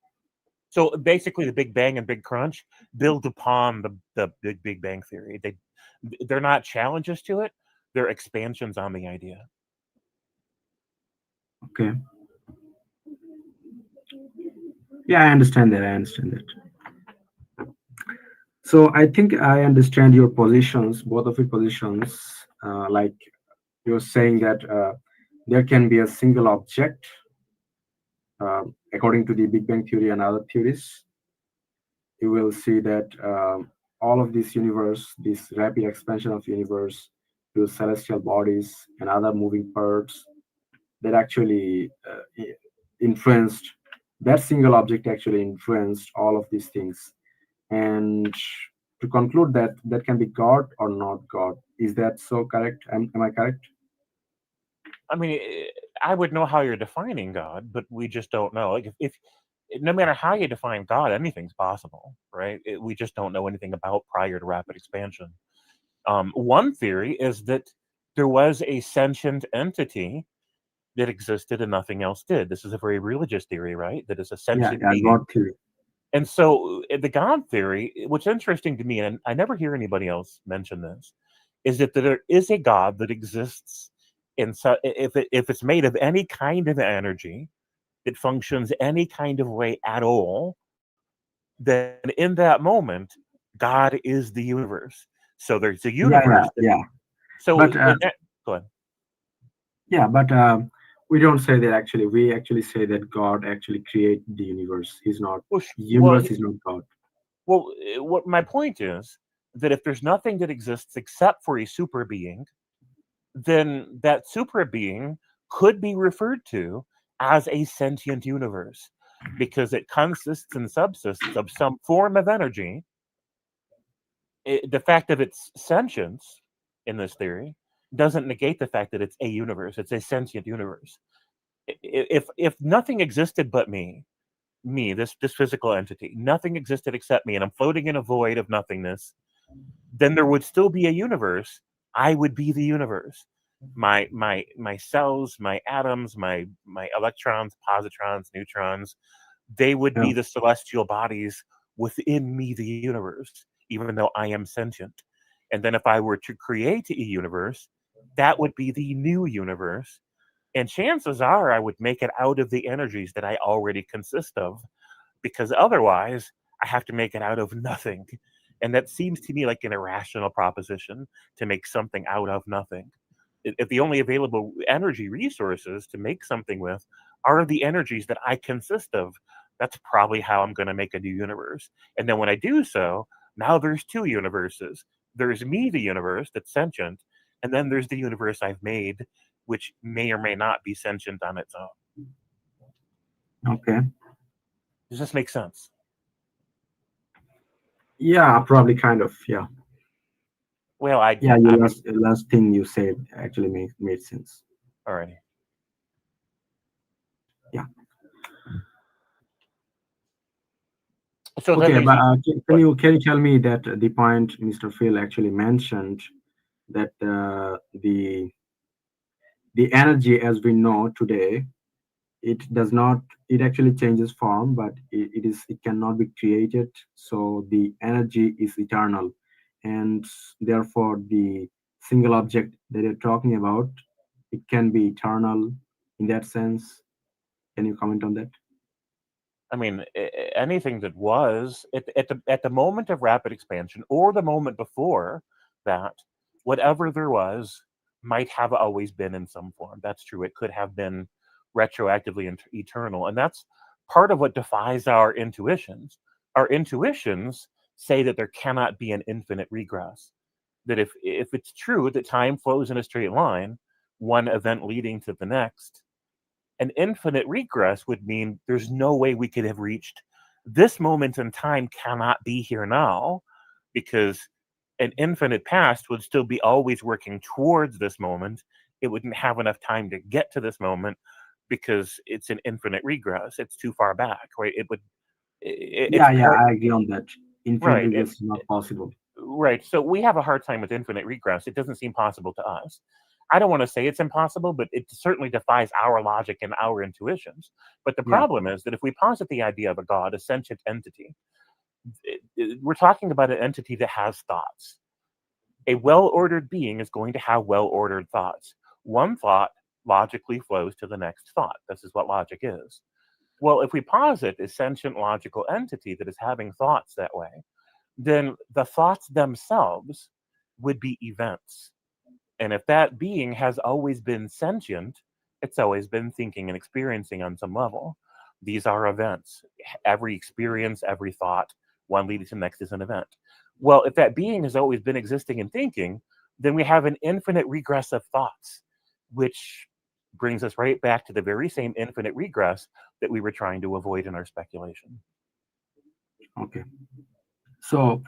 So basically, the Big Bang and Big Crunch build upon the Big Bang theory. They're not challenges to it; they're expansions on the idea. Okay. Yeah, I understand that. I understand that. So I think I understand your positions, both of your positions. Like you're saying that there can be a single object, according to the Big Bang theory and other theories. You will see that all of this universe, this rapid expansion of universe to celestial bodies and other moving parts, that actually influenced, that single object actually influenced all of these things. And to conclude that that can be God or not God, is that so correct? Am I correct? I mean, I would know how you're defining God, but we just don't know. Like if no matter how you define God, anything's possible, right? We just don't know anything about prior to rapid expansion. One theory is that there was a sentient entity that existed and nothing else did. This is a very religious theory, right? That is a Yeah, sentient yeah, being. God theory. And so the God theory, what's interesting to me, and I never hear anybody else mention this, is that there is a God that exists in if it's made of any kind of energy that functions any kind of way at all, then in that moment, God is the universe. So there's a Yeah, universe yeah, that yeah. so But in that go ahead. yeah, but we don't say that actually. We actually say that God actually created the universe. He's not. Well, Universe is not God. what my point is that if there's nothing that exists except for a super being, then that super being could be referred to as a sentient universe because it consists and subsists of some form of energy the fact of its sentience in this theory doesn't negate the fact that it's a universe. It's a sentient universe. If nothing existed but me, this physical entity, nothing existed except me, and I'm floating in a void of nothingness, then there would still be a universe. I would be the universe. My cells, my atoms, my electrons, positrons, neutrons, they would Yeah. be the celestial bodies within me, the universe, even though I am sentient. And then if I were to create a universe, that would be the new universe. And chances are I would make it out of the energies that I already consist of, because otherwise I have to make it out of nothing. And that seems to me like an irrational proposition, to make something out of nothing. If the only available energy resources to make something with are the energies that I consist of, that's probably how I'm going to make a new universe. And then when I do so, now there's two universes. There's me, the universe that's sentient, and then there's the universe I've made, which may or may not be sentient on its own. Okay. Does this make sense? Yeah, probably kind of. Yeah. Well, Yeah, your I'm last thing you said actually made sense. already. Yeah. So then Okay, there's but the can what? you tell me that the point Mr. Phil actually mentioned, that the energy as we know today, it does not, it actually changes form, but it cannot be created, so the energy is eternal, and therefore the single object that you're talking about, it can be eternal in that sense. Can you comment on that? I mean, anything that was at the moment of rapid expansion or the moment before that, whatever there was might have always been in some form. That's true. It could have been retroactively eternal, and that's part of what defies our intuitions. Our intuitions say that there cannot be an infinite regress. That if it's true that time flows in a straight line, one event leading to the next, an infinite regress would mean there's no way we could have reached this moment in time, cannot be here now, because an infinite past would still be always working towards this moment. It wouldn't have enough time to get to this moment because it's an infinite regress. It's too far back, right? It's Yeah, yeah, part I agree on that. Infinite right. regress is not possible. Right. So we have a hard time with infinite regress. It doesn't seem possible to us. I don't want to say it's impossible, but it certainly defies our logic and our intuitions. But the Yeah, problem is that if we posit the idea of a God, a sentient entity, we're talking about an entity that has thoughts. A well ordered being is going to have well ordered thoughts. One thought logically flows to the next thought. This is what logic is. Well, if we posit a sentient logical entity that is having thoughts that way, then the thoughts themselves would be events. And if that being has always been sentient, it's always been thinking and experiencing on some level. These are events. Every experience, every thought, one leading to the next is an event. Well, if that being has always been existing and thinking, then we have an infinite regress of thoughts, which brings us right back to the very same infinite regress that we were trying to avoid in our speculation. okay. So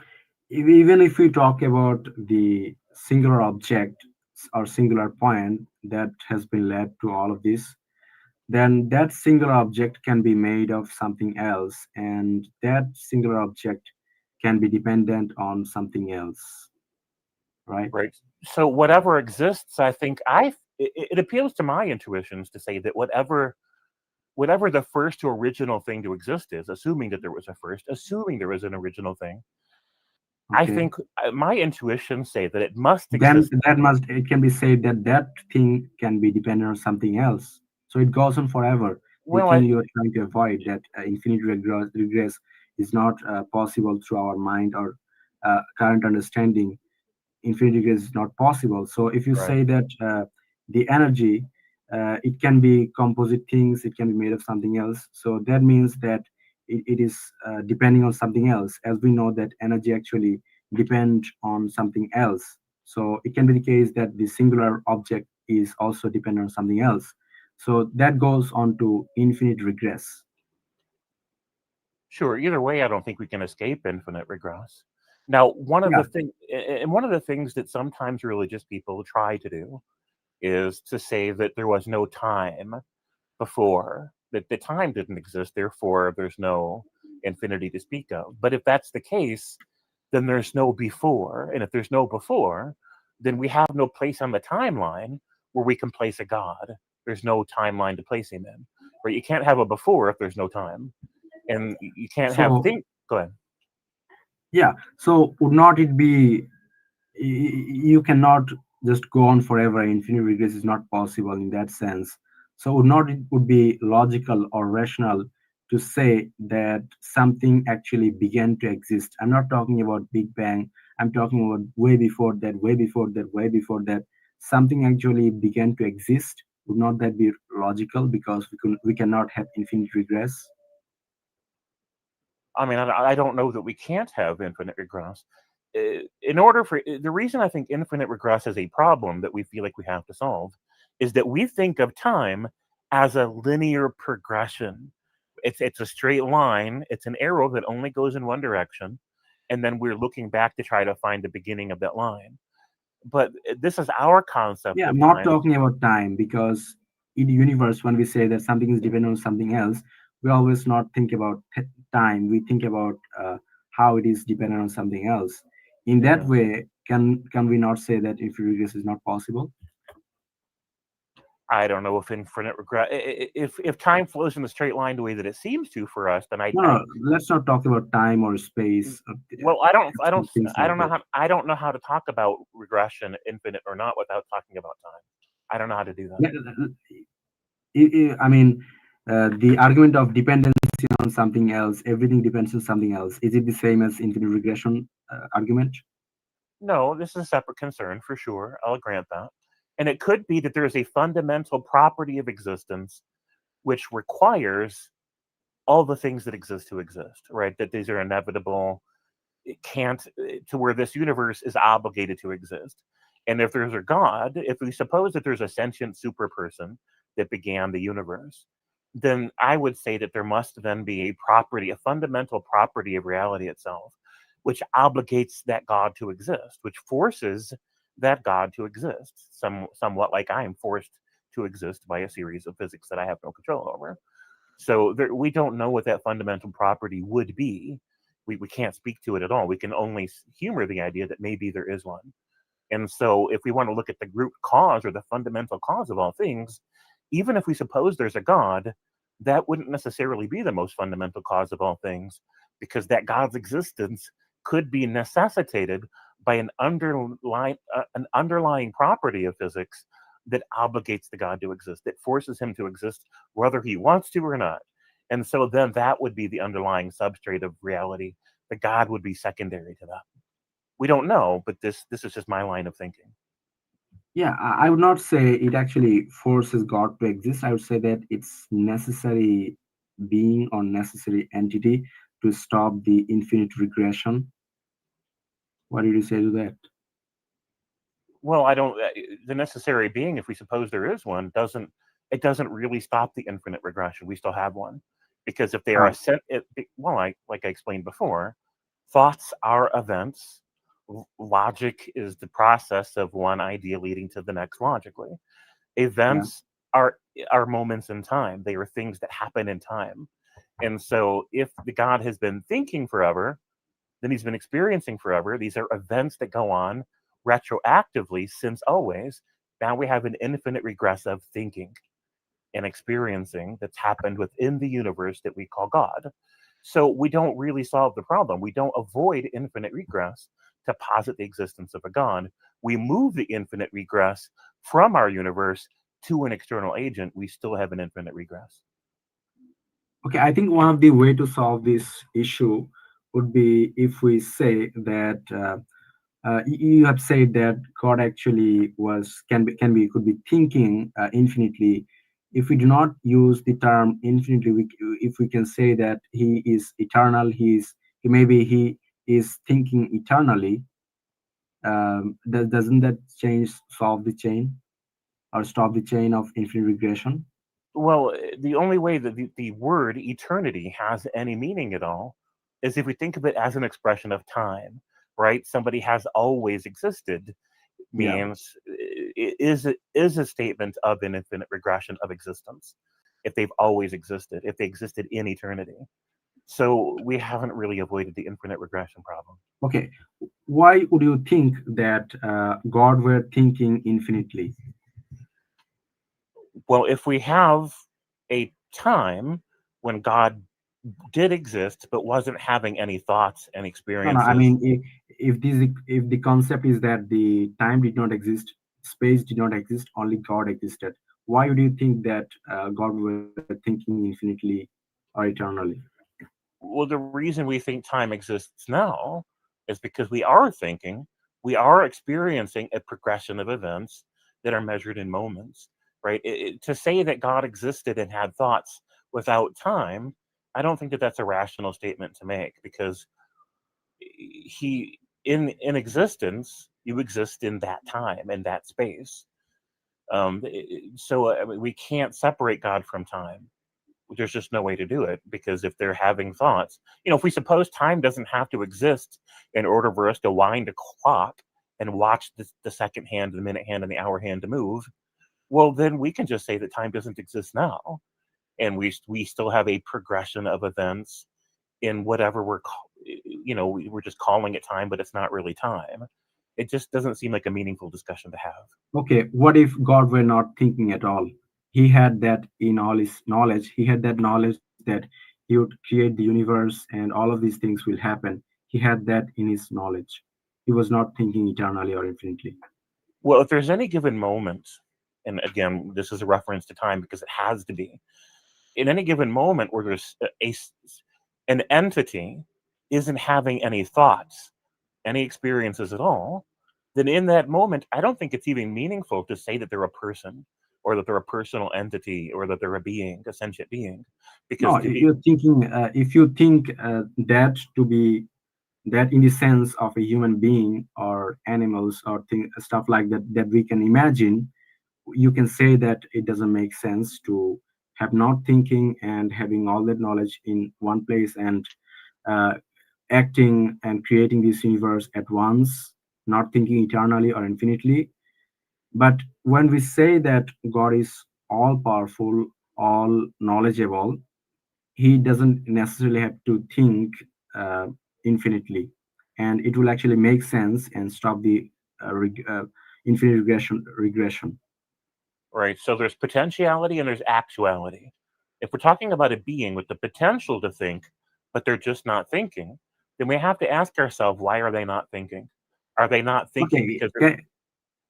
even if we talk about the singular object or singular point that has been led to all of this, then that singular object can be made of something else, and that singular object can be dependent on something else, right? Right. So whatever exists, I think it appeals to my intuitions to say that whatever the first or original thing to exist is, assuming that there was a first, assuming there was an original thing, I Okay. think my intuitions say that it must Then exist. that must, it can be said that that thing can be dependent on something else. So it goes on forever. The Well, thing you are trying to avoid, that infinite regress is not possible through our mind or current understanding. Infinity degree is not possible. So if you right. say that the energy, it can be composite things, it can be made of something else. So that means that it is depending on something else. As we know that energy actually depend on something else. So it can be the case that the singular object is also dependent on something else. So that goes on to infinite regress. Sure. Either way, I don't think we can escape infinite regress. Now, one of Yeah. the thing, and one of the things that sometimes religious people try to do is to say that there was no time before, that the time didn't exist, therefore there's no infinity to speak of. But if that's the case, then there's no before, and if there's no before, then we have no place on the timeline where we can place a god. There's no timeline to place him in. Right? You can't have a before if there's no time, and you can't have So think. Go ahead. yeah. So would not it be you cannot just go on forever? Infinite regress is not possible in that sense. So would not it would be logical or rational to say that something actually began to exist? I'm not talking about Big Bang. I'm talking about way before that, way before that, way before that. Something actually began to exist. Would not that be logical? Because we cannot have infinite regress. I mean, I don't know that we can't have infinite regress. In order for the reason I think infinite regress is a problem that we feel like we have to solve is that we think of time as a linear progression. It's a straight line. It's an arrow that only goes in one direction, and then we're looking back to try to find the beginning of that line. But this is our concept Yeah, of I'm not time. talking about time, because in the universe, when we say that something is dependent on something else, we always not think about time. We think about how it is dependent on something else. In that Yeah. way, can we not say that infinite regress is not possible? I don't know if infinite regret. If time flows in a straight line the way that it seems to for us, then No, no, let's not talk about time or space or well, things I like don't know that. how to talk about regression, infinite or not, without talking about time. I don't know how to do that. Yeah, I mean, the argument of dependency on something else, everything depends on something else. Is it the same as infinite regression argument? No, this is a separate concern for sure. I'll grant that. And it could be that there is a fundamental property of existence which requires all the things that exist to exist, right? That these are inevitable. It can't, to where this universe is obligated to exist. And if there's a God, if we suppose that there's a sentient super person that began the universe, then I would say that there must then be a property, a fundamental property of reality itself, which obligates that God to exist, which forces that God to exist, somewhat like I am forced to exist by a series of physics that I have no control over. So we don't know what that fundamental property would be. We can't speak to it at all. We can only humor the idea that maybe there is one. And so, if we want to look at the root cause or the fundamental cause of all things, even if we suppose there's a God, that wouldn't necessarily be the most fundamental cause of all things, because that God's existence could be necessitated by an underlying property of physics that obligates the God to exist, that forces him to exist whether he wants to or not. And so then that would be the underlying substrate of reality. The God would be secondary to that. We don't know, but this is just my line of thinking. Yeah, I would not say it actually forces God to exist. I would say that it's necessary being or necessary entity to stop the infinite regression. What did you say to that? Well, I don't. The necessary being, if we suppose there is one, doesn't really stop the infinite regression. We still have one, because if they are How? a set, well, like I explained before, thoughts are events. Logic is the process of one idea leading to the next logically. Yeah. Events are moments in time. They are things that happen in time. And so, if the God has been thinking forever, then he's been experiencing forever. These are events that go on retroactively since always. Now we have an infinite regress of thinking and experiencing that's happened within the universe that we call God. So we don't really solve the problem. We don't avoid infinite regress to posit the existence of a God. We move the infinite regress from our universe to an external agent. We still have an infinite regress. Okay, I think one of the way to solve this issue would be if we say that you have said that God actually was can be could be thinking infinitely. If we do not use the term infinitely, if we can say that he is eternal, maybe he is thinking eternally. Doesn't that change solve the chain or stop the chain of infinite regression? Well, the only way that the word eternity has any meaning at all is if we think of it as an expression of time. right? Somebody has always existed Yeah. means is a statement of an infinite regression of existence if they've always existed, if they existed in eternity. So we haven't really avoided the infinite regression problem. Okay. Why would you think that God were thinking infinitely? Well, if we have a time when God did exist but wasn't having any thoughts and No, no. I experiences. mean, if the concept is that the time did not exist, space did not exist, only God existed. Why would you think that God were thinking infinitely or eternally? Well, the reason we think time exists now is because we are thinking, we are experiencing a progression of events that are measured in moments, right? To say that God existed and had thoughts without time, I don't think that that's a rational statement to make because he in existence you exist in that time and that space. So I mean, we can't separate God from time. There's just no way to do it because if they're having thoughts, if we suppose time doesn't have to exist in order for us to wind a clock and watch the second hand, the minute hand, and the hour hand to move, well, then we can just say that time doesn't exist now, and we still have a progression of events in whatever we're just calling it time, but it's not really time. It just doesn't seem like a meaningful discussion to have. Okay, what if God were not thinking at all? He had that in all his knowledge. He had that knowledge that he would create the universe and all of these things will happen. He had that in his knowledge. He was not thinking eternally or infinitely. Well, if there's any given moment, and again, this is a reference to time because it has to be, in any given moment where there's an entity isn't having any thoughts, any experiences at all, then in that moment, I don't think it's even meaningful to say that they're a person or that they're a personal entity or that they're a being, a sentient being. Because No, to be, if you think that to be that in the sense of a human being or animals or stuff like that that we can imagine, you can say that it doesn't make sense to have not thinking and having all that knowledge in one place and uh, acting and creating this universe at once, not thinking eternally or infinitely. But when we say that God is all powerful, all knowledgeable, he doesn't necessarily have to think uh, infinitely, and it will actually make sense and stop the infinite regression. right, so there's potentiality and there's actuality. If we're talking about a being with the potential to think, but they're just not thinking, then we have to ask ourselves, why are they not thinking? Are they not thinking Okay, because they're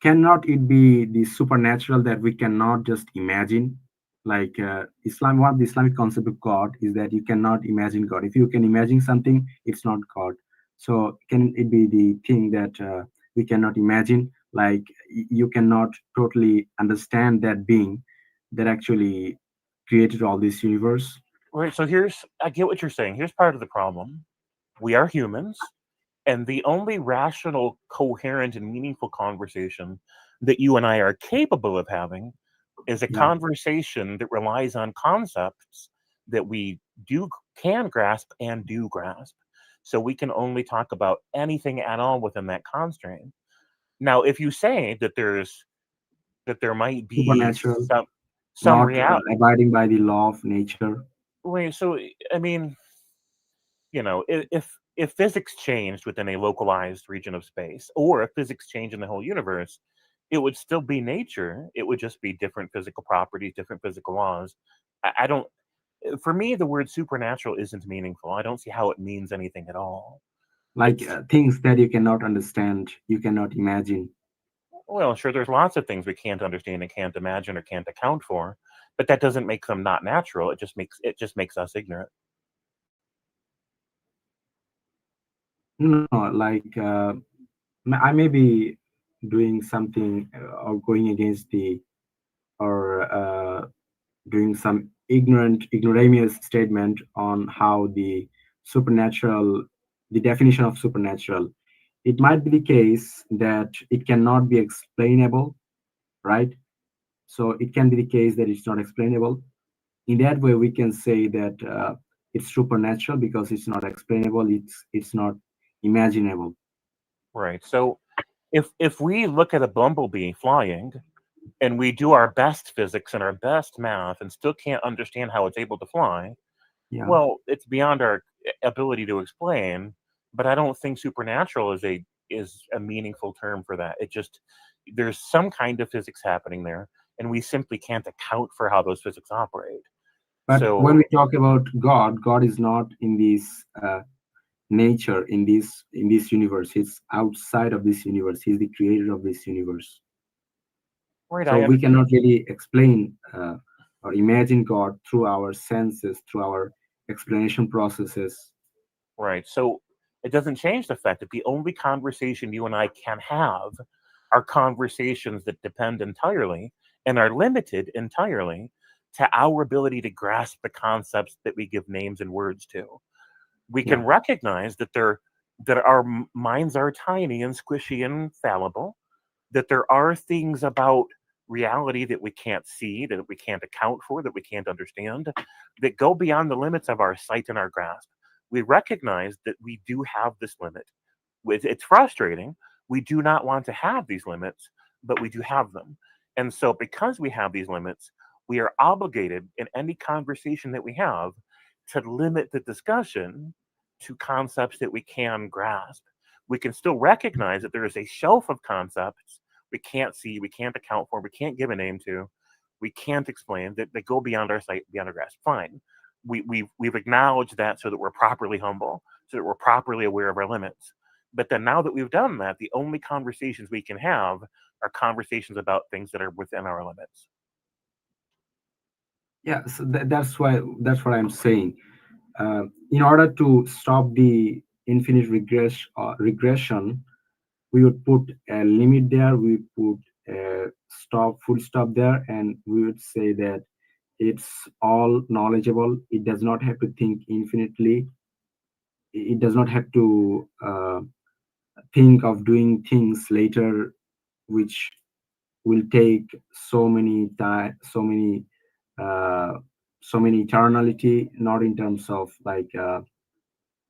cannot it be the supernatural that we cannot just imagine? Like Islam, what the Islamic concept of God is that you cannot imagine God. If you can imagine something, it's not God. So can it be the thing that we cannot imagine? Like you cannot totally understand that being that actually created all this universe. right? So I get what you're saying. Here's part of the problem. We are humans, and the only rational, coherent, and meaningful conversation that you and I are capable of having is a Yeah. conversation that relies on concepts that we do can grasp and do grasp. So we can only talk about anything at all within that constraint. Now, if you say that there might be Supernatural, some not reality, abiding by the law of nature. wait, so I mean, if physics changed within a localized region of space, or if physics changed in the whole universe, it would still be nature. It would just be different physical properties, different physical laws. I don't. For me, the word supernatural isn't meaningful. I don't see how it means anything at all. Like It's things that you cannot understand, you cannot imagine. well, sure. There's lots of things we can't understand and can't imagine or can't account for, but that doesn't make them not natural. It just makes us ignorant. No, like I may be doing something or going against the or doing some ignoramus statement on how the supernatural, the definition of supernatural. It might be the case that it cannot be explainable, right? So it can be the case that it's not explainable. In that way, we can say that it's supernatural because it's not explainable. It's not imaginable. Right. So if we look at a bumblebee flying and we do our best physics and our best math and still can't understand how it's able to fly, Yeah. well, it's beyond our ability to explain. But I don't think supernatural is a meaningful term for that. It just there's some kind of physics happening there, and we simply can't account for how those physics operate. But when So we talk about God, God is not in this nature, in this universe. He's outside of this universe. He's the creator of this universe. right, So we cannot really explain or imagine God through our senses, through our explanation processes. right. So it doesn't change the fact that the only conversation you and I can have are conversations that depend entirely and are limited entirely to our ability to grasp the concepts that we give names and words to. We can Yeah. recognize that our minds are tiny and squishy and fallible, that there are things about reality that we can't see, that we can't account for, that we can't understand, that go beyond the limits of our sight and our grasp. We recognize that we do have this limit. It's frustrating. We do not want to have these limits, but we do have them. And so, because we have these limits, we are obligated in any conversation that we have to limit the discussion to concepts that we can grasp. We can still recognize that there is a shelf of concepts we can't see, we can't account for, we can't give a name to, we can't explain that go beyond our sight, beyond our grasp. Fine. We've acknowledged that so that we're properly humble, so that we're properly aware of our limits. But then now that we've done that, the only conversations we can have are conversations about things that are within our limits. Yeah. So that's what I'm saying. In order to stop the infinite regression, we would put a limit there. We put a full stop there, and we would say that it's all knowledgeable. It does not have to think infinitely. It does not have to think of doing things later, which will take so many time, uh, so many eternality. Not in terms of like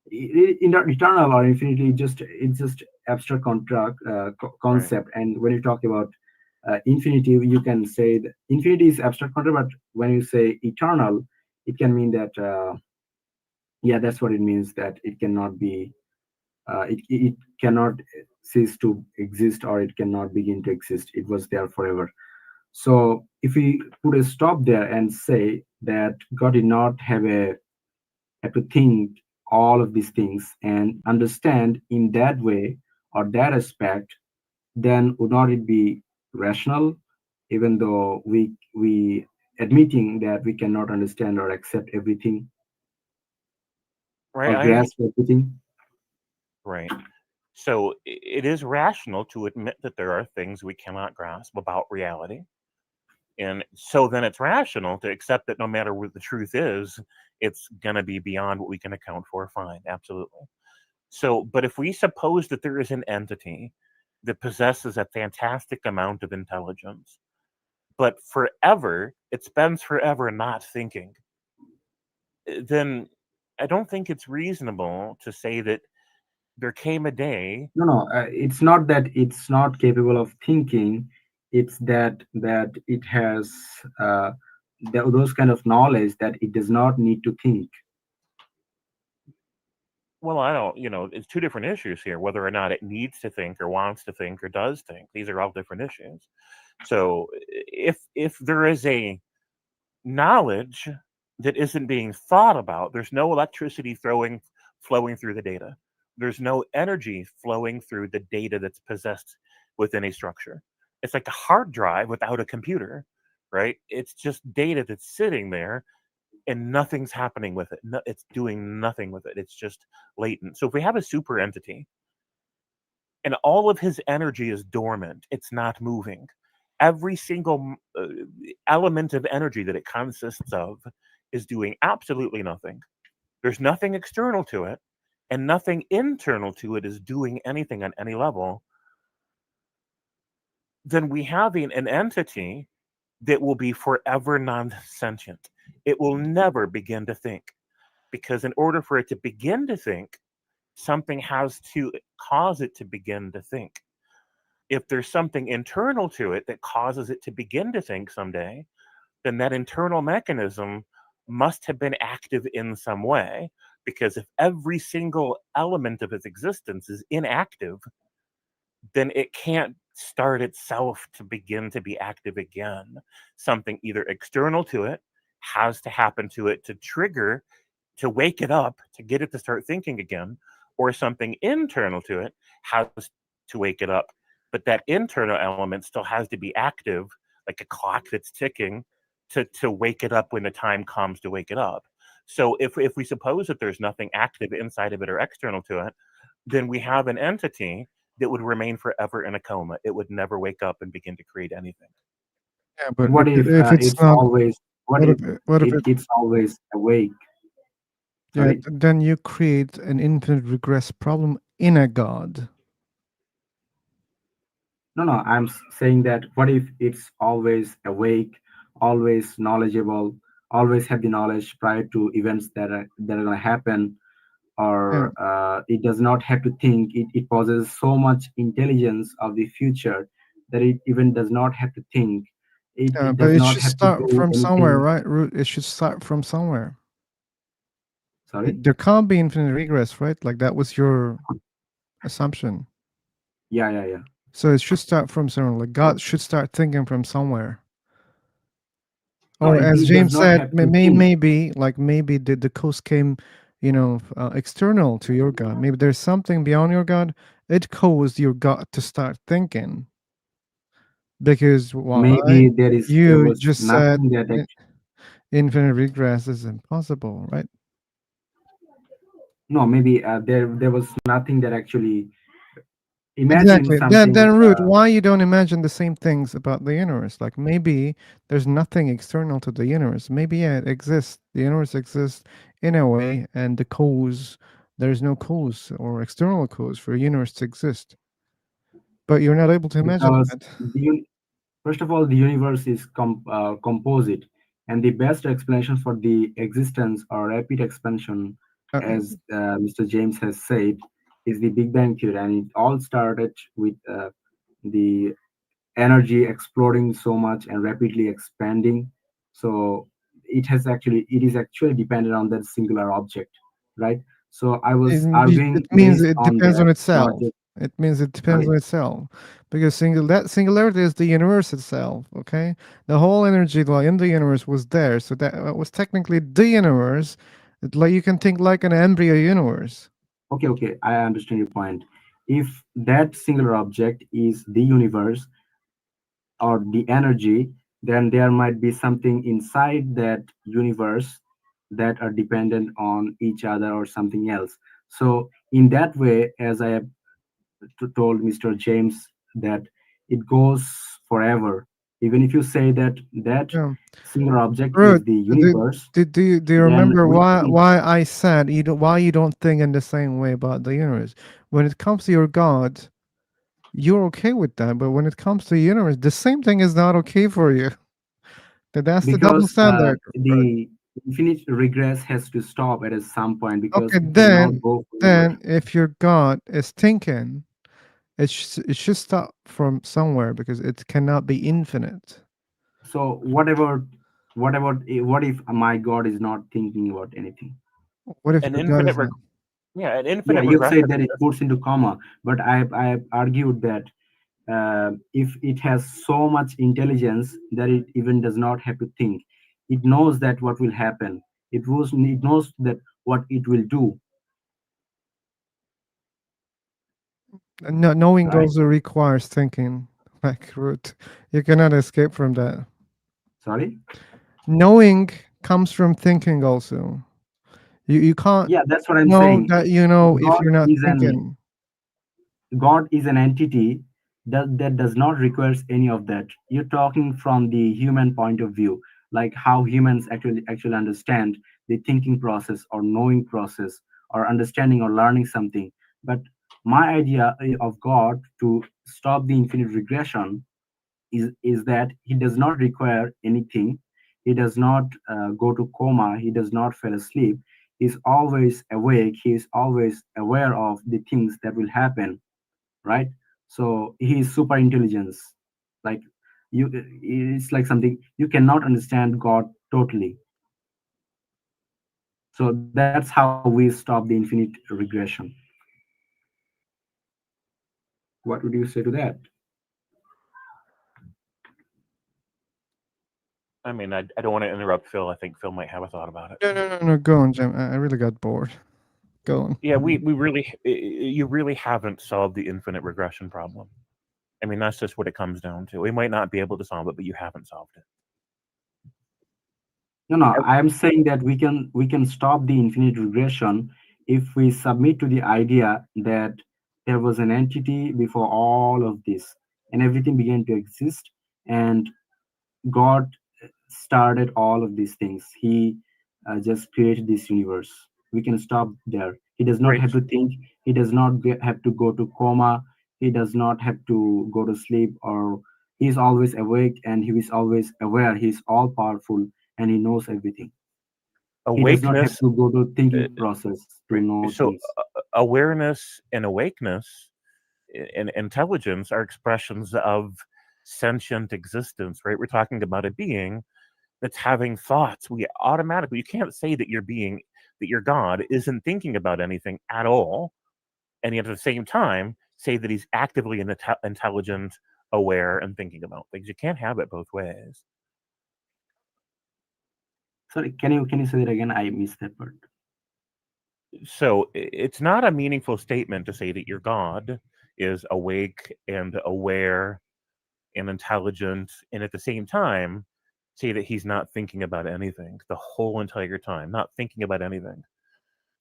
eternal or infinity. It's just abstract Right. concept. And when you talk about infinity, you can say that infinity is abstract concept, but when you say eternal, it can mean that yeah, that's what it means, that it cannot be it cannot cease to exist, or it cannot begin to exist. It was there forever. So if we put a stop there and say that God did not have to think all of these things and understand in that way or that aspect, then would not it be rational, even though we admitting that we cannot understand or accept everything Right. or grasp everything? Right. So it is rational to admit that there are things we cannot grasp about reality. And so then it's rational to accept that no matter what the truth is, it's going to be beyond what we can account for. Fine. Absolutely. So, but if we suppose that there is an entity that possesses a fantastic amount of intelligence, but forever, it spends forever not thinking, then I don't think it's reasonable to say that there came a day. No, no, it's not that it's not capable of thinking. It's that it has those kind of knowledge that it does not need to think. Well, I don't, it's two different issues here, whether or not it needs to think or wants to think or does think. These are all different issues. So if there is a knowledge that isn't being thought about, there's no electricity flowing through the data. There's no energy flowing through the data that's possessed within a structure. It's like a hard drive without a computer, right? It's just data that's sitting there and nothing's happening with it. No, it's doing nothing with it. It's just latent. So if we have a super entity and all of his energy is dormant, it's not moving. Every single element of energy that it consists of is doing absolutely nothing. There's nothing external to it, and nothing internal to it is doing anything on any level. Then we have an entity that will be forever non sentient. It will never begin to think. Because in order for it to begin to think, something has to cause it to begin to think. If there's something internal to it that causes it to begin to think someday, then that internal mechanism must have been active in some way. Because if every single element of its existence is inactive, then it can't start itself to begin to be active again. Something either external to it has to happen to it to trigger, to wake it up, to get it to start thinking again, or something internal to it has to wake it up. But that internal element still has to be active, like a clock that's ticking, to wake it up when the time comes to wake it up. So if we suppose that there's nothing active inside of it or external to it, then we have an entity that would remain forever in a coma. It would never wake up and begin to create anything. Yeah, but What if if it's it's not, always, what if what if it? it's always awake? Yeah, Sorry. then you create an infinite regress problem in a god. No, no, I'm saying that what if it's always awake, always knowledgeable, always have the knowledge prior to events that are going to happen, Yeah, or it does not have to think. It possesses so much intelligence of the future that it even does not have to think. yeah, It but does it not should have to start do from somewhere, anything. right? Root. It should start from somewhere. Sorry. There can't be infinite regress, right? Like that was your assumption. Yeah, yeah, yeah. So it should start from somewhere. Like God should start thinking from somewhere. No, Or as it does James not said, have to think. maybe like maybe the coast came, external to your God. Maybe there's something beyond your God. It caused your God to start thinking because why? Maybe there You was just said nothing that infinite regress is impossible, right? no, maybe there was nothing that actually imagine Exactly. something. Then Root, why you don't imagine the same things about the universe? Like maybe there's nothing external to the universe. Maybe yeah, it exists. The universe exists in a way, and the cause there's no cause or external cause for a universe to exist. But you're not able to imagine Because that. first of all, the universe is composite, and the best explanation for the existence or rapid expansion, Uh, as Mr. James has said, is the Big Bang theory, and it all started with the energy exploding so much and rapidly expanding. So it is actually dependent on that singular object, right? So I was it arguing means based it on depends on that, not itself. just. It means it depends Sorry. on itself because that singularity is the universe itself. Okay, the whole energy like in the universe was there, so that was technically the universe. Like you can think like an embryo universe. Okay, okay, I understand your point. If that singular object is the universe or the energy, then there might be something inside that universe that are dependent on each other or something else. So in that way, as I have told Mr. James, that it goes forever. Even if you say that that Yeah. singular object is Ruth, the universe, do you then remember we why think. I said why you don't think in the same way about the universe? When it comes to your God, you're okay with that, but when it comes to the universe, the same thing is not okay for you. That's the double Because standard. Right? the infinite regress has to stop at some point, because Okay, it cannot go forever. then if your God is thinking, it should stop from somewhere because it cannot be infinite. So what if my God is not thinking about anything? What if An your God infinite, is not? yeah, an Yeah, infinite you've said regression that it exists. puts into comma, but I have argued that if it has so much intelligence that it even does not have to think, it knows that what will happen. It knows that what it will do, No, knowing right? also requires thinking. Like root, you cannot escape from that. Sorry. Knowing comes from thinking also. You can't Yeah, that's what I'm know saying. that you know if God you're not is an thinking. God is an entity that does not require any of that. You're talking from the human point of view, like how humans actually understand the thinking process or knowing process or understanding or learning something. But my idea of God to stop the infinite regression is that he does not require anything. He does not go to coma. He does not fall asleep. He's always awake. He's always aware of the things that will happen, right? So he is super intelligence. Like you, it's like something you cannot understand God totally. So that's how we stop the infinite regression. What would you say to that? I mean, I don't want to interrupt Phil. I think Phil might have a thought about it. No. Go on, Jim. I really got bored. Go on. Yeah, we really, you really haven't solved the infinite regression problem. I mean, that's just what it comes down to. We might not be able to solve it, but you haven't solved it. No, I am saying that we can stop the infinite regression if we submit to the idea that there was an entity before all of this, and everything began to exist, and God started all of these things. He just created this universe. We can stop there. He does not Right. have to think. He does not have to go to coma. He does not have to go to sleep, or he's always awake and he is always aware. He's all powerful and he knows everything. He does not have Awakeness, to go to uh, thinking process to right. know So things. awareness and awakeness and intelligence are expressions of sentient existence, right? We're talking about a being that's having thoughts. We automatically, you can't say that your being, that your God isn't thinking about anything at all, and yet at the same time say that he's actively intelligent, aware, and thinking about things. You can't have it both ways. Sorry, can you say that again? I missed that part. So it's not a meaningful statement to say that your God is awake and aware and intelligent, and at the same time say that he's not thinking about anything the whole entire time, not thinking about anything.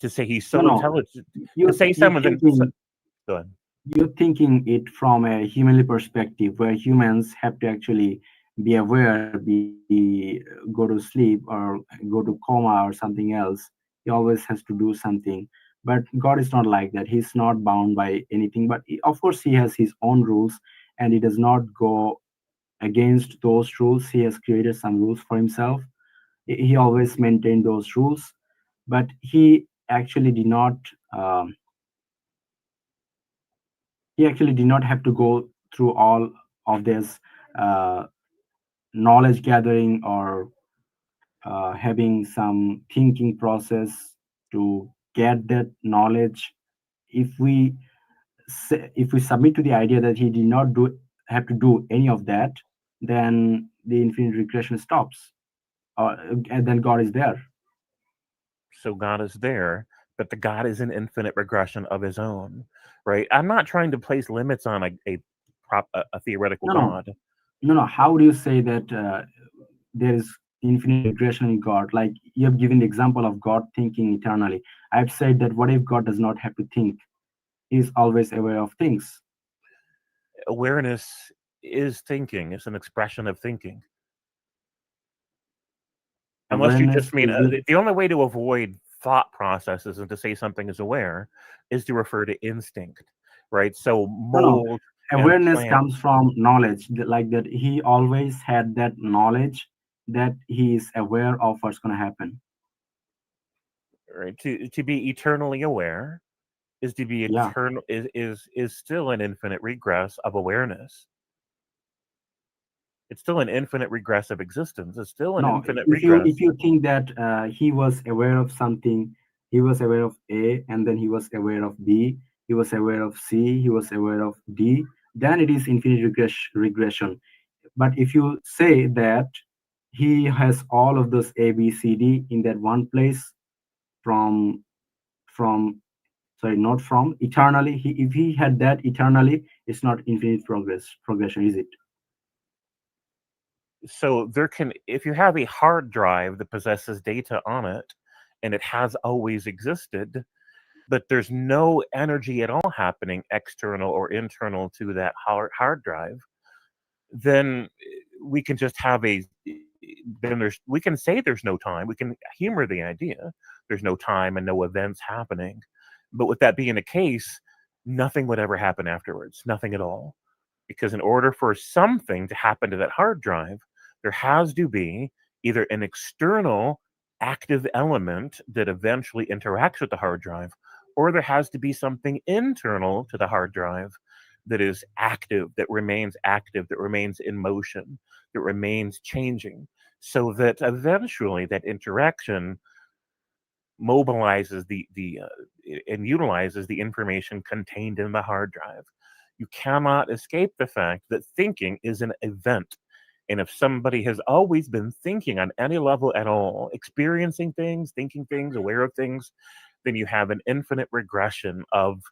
To say he's No, so no. intelligent, to You're say you're someone's in, thinking go ahead. you're thinking it from a humanly perspective, where humans have to actually be aware, be go to sleep or go to coma or something else. He always has to do something. But God is not like that. He's not bound by anything. But of course, he has his own rules, and he does not go against those rules. He has created some rules for himself. He always maintained those rules, but um, he actually did not have to go through all of this uh, knowledge gathering or having some thinking process to get that knowledge. If we submit to the idea that he did not do have to do any of that, then the infinite regression stops, and then God is there. So God is there, but the God is an infinite regression of his own, right? I'm not trying to place limits on a theoretical No, no, God. no. How do you say that there is infinite regression in God? Like you have given the example of God thinking eternally. I've said that what if God does not have to think? He's always aware of things. Awareness is thinking, it's an expression of thinking. Unless you Awareness just mean is the the only way to avoid thought processes and to say something is aware is to refer to instinct, right? So no, no. mold and Awareness plant, comes from knowledge, like that he always had that knowledge that he is aware of what's going to happen. right? To be eternally aware is to be Yeah. eternal is still an infinite regress of awareness. It's still an infinite regress of existence. It's still an No, infinite if you regress. think that he was aware of something, he was aware of A, and then he was aware of B, he was aware of C, he was aware of D, then it is infinite regression. But if you say that he has all of those A, B, C, D in that one place from from sorry, not from eternally, if he had that eternally, it's not infinite progression, is it? So there can, if you have a hard drive that possesses data on it, and it has always existed, but there's no energy at all happening external or internal to that hard drive, then we can just have a then there's we can say there's no time. We can humor the idea. There's no time and no events happening. But with that being the case, nothing would ever happen afterwards. Nothing at all. Because in order for something to happen to that hard drive, there has to be either an external active element that eventually interacts with the hard drive, or there has to be something internal to the hard drive that is active, that remains in motion, that remains changing, so that eventually that interaction mobilizes and utilizes the information contained in the hard drive. You cannot escape the fact that thinking is an event. And if somebody has always been thinking on any level at all, experiencing things, thinking things, aware of things, then you have an infinite regression of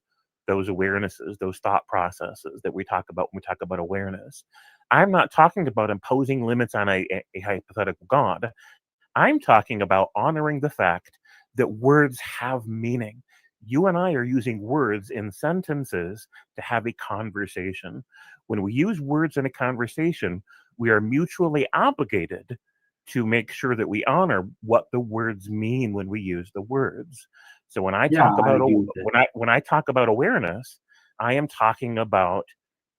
those awarenesses, those thought processes that we talk about when we talk about awareness. I'm not talking about imposing limits on a hypothetical God. I'm talking about honoring the fact that words have meaning. You and I are using words in sentences to have a conversation. When we use words in a conversation, we are mutually obligated to make sure that we honor what the words mean when we use the words. So when I Yeah, talk I about agree with that. when I talk about awareness, I am talking about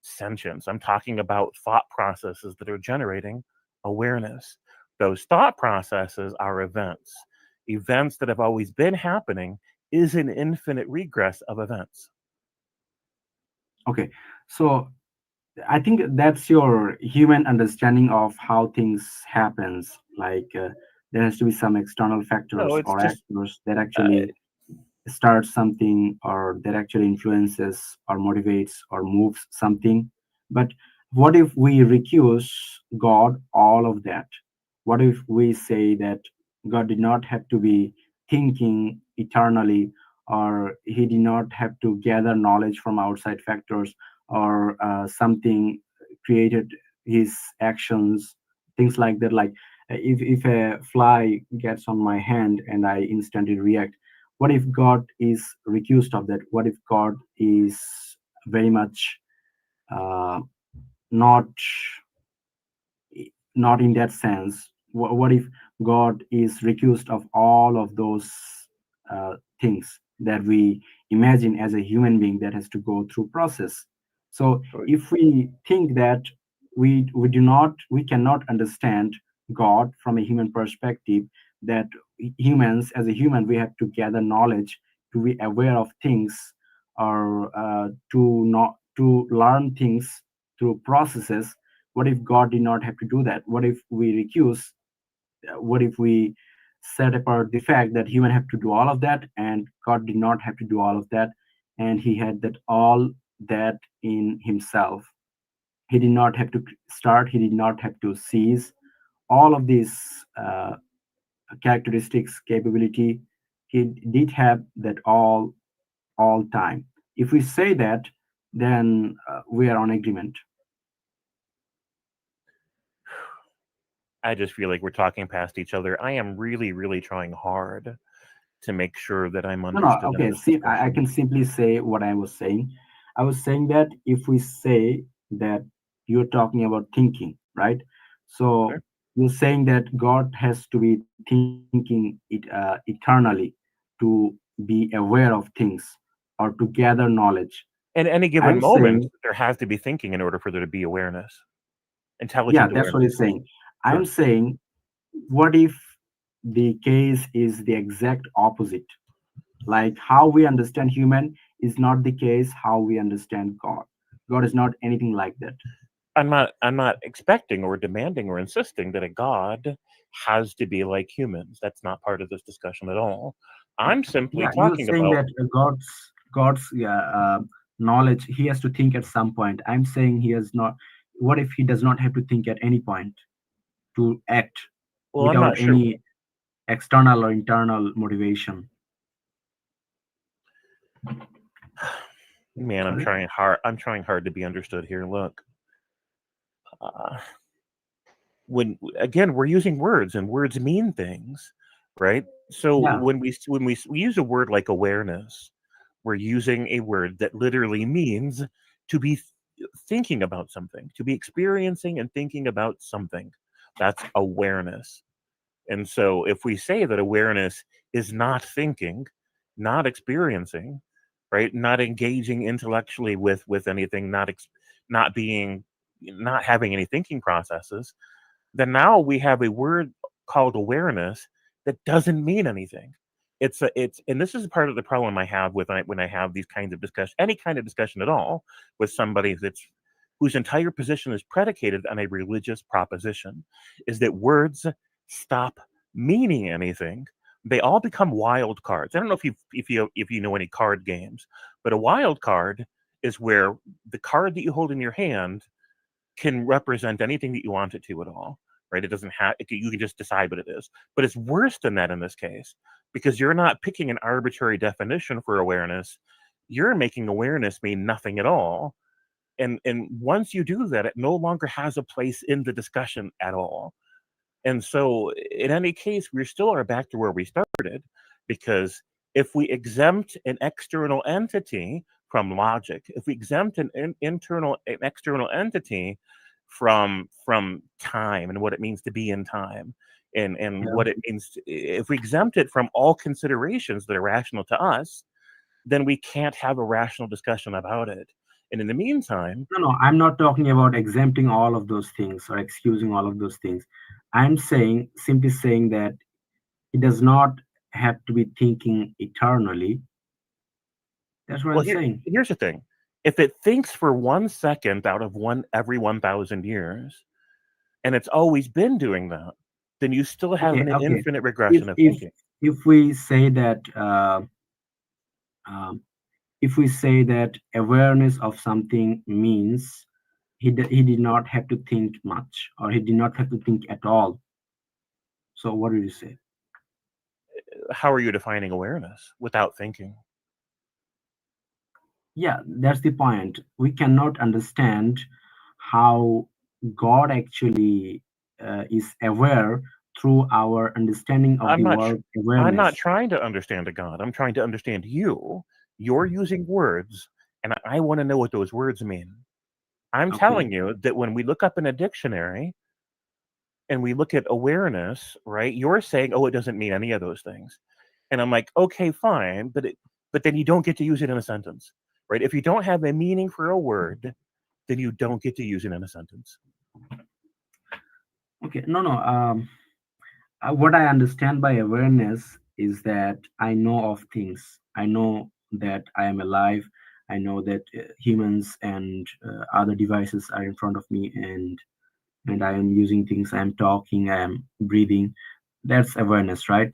sentience. I'm talking about thought processes that are generating awareness. Those thought processes are events. Events that have always been happening is an infinite regress of events. Okay, so I think that's your human understanding of how things happens. Like there has to be some external No, factors it's or just actors that uh, actually start something or that actually influences or motivates or moves something. But what if we recuse God all of that? What if we say that God did not have to be thinking eternally, or he did not have to gather knowledge from outside factors, or something created his actions, things like that? Like if a fly gets on my hand and I instantly react, what if God is recused of that? What if God is very much uh, not not in that sense? What if God is recused of all of those things that we imagine as a human being that has to go through process? So if we think that we cannot understand God from a human perspective, that humans as a human we have to gather knowledge to be aware of things, or to not to learn things through processes. What if God did not have to do that? What if we recuse? What if we set apart the fact that human have to do all of that and God did not have to do all of that, and he had that all that in himself? He did not have to start, he did not have to cease. All of these characteristics, capability, he did have that all time. If we say that, then we are on agreement. I just feel like we're talking past each other. I am really, really trying hard to make sure that I'm No, no, understood in okay. this See, I discussion. can simply say what I was saying. I was saying that if we say that you're talking about thinking, right? So Sure. you're saying that God has to be thinking eternally to be aware of things or to gather knowledge. In any I'm given moment, saying, there has to be thinking in order for there to be awareness, yeah, intelligent that's what he's awareness. saying. I'm Sure. saying, what if the case is the exact opposite? Like how we understand human is not the case how we understand God. God is not anything like that. I'm not expecting or demanding or insisting that a god has to be like humans. That's not part of this discussion at all. I'm simply Yeah, you're talking saying about that God's knowledge, he has to think at some point. I'm saying he has not. What if he does not have to think at any point to act well, I'm without not sure. any external or internal motivation? Man, Sorry. I'm trying hard to be understood here. Look, uh, when again we're using words and words mean things, right? So Yeah. we use a word like awareness, we're using a word that literally means to be thinking about something, to be experiencing and thinking about something. That's awareness. And so if we say that awareness is not thinking, not experiencing, right, not engaging intellectually with anything, not being, not having any thinking processes, then now we have a word called awareness that doesn't mean anything. It's and this is part of the problem I have with when I have these kinds of discussion, any kind of discussion at all, with somebody that's whose entire position is predicated on a religious proposition, is that words stop meaning anything. They all become wild cards. I don't know if you know any card games, but a wild card is where the card that you hold in your hand can represent anything that you want it to at all, right? It doesn't have, you can just decide what it is. But it's worse than that in this case, because you're not picking an arbitrary definition for awareness. You're making awareness mean nothing at all. And once you do that, it no longer has a place in the discussion at all. And so, in any case, we still are back to where we started, because if we exempt an external entity from logic, if we exempt an external entity from time and what it means to be in time, and Yeah. what it means, if we exempt it from all considerations that are rational to us, then we can't have a rational discussion about it. And in the meantime, No, no, I'm not talking about exempting all of those things or excusing all of those things. I'm saying, simply saying that it does not have to be thinking eternally. That's what well, I'm saying. here's the thing: if it thinks for 1 second out of one every 1,000 years, and it's always been doing that, then you still have Okay, an okay. infinite If regression of if thinking. if we say that um, if we say that awareness of something means he did not have to think much, or he did not have to think at all. So what do you say? How are you defining awareness without thinking? Yeah, that's the point. We cannot understand how God actually is aware through our understanding of I'm the not. word I'm not awareness. trying to understand a God. I'm trying to understand you. You're using words, and I want to know what those words mean. I'm Okay. telling you that when we look up in a dictionary and we look at awareness, right? You're saying, "Oh, it doesn't mean any of those things," and I'm like, "Okay, fine," but then you don't get to use it in a sentence, right? If you don't have a meaning for a word, then you don't get to use it in a sentence. Okay. No, no. What I understand by awareness is that I know of things. I know that I am alive. I know that humans and other devices are in front of me, and I am using things. I am talking. I am breathing. That's awareness, right?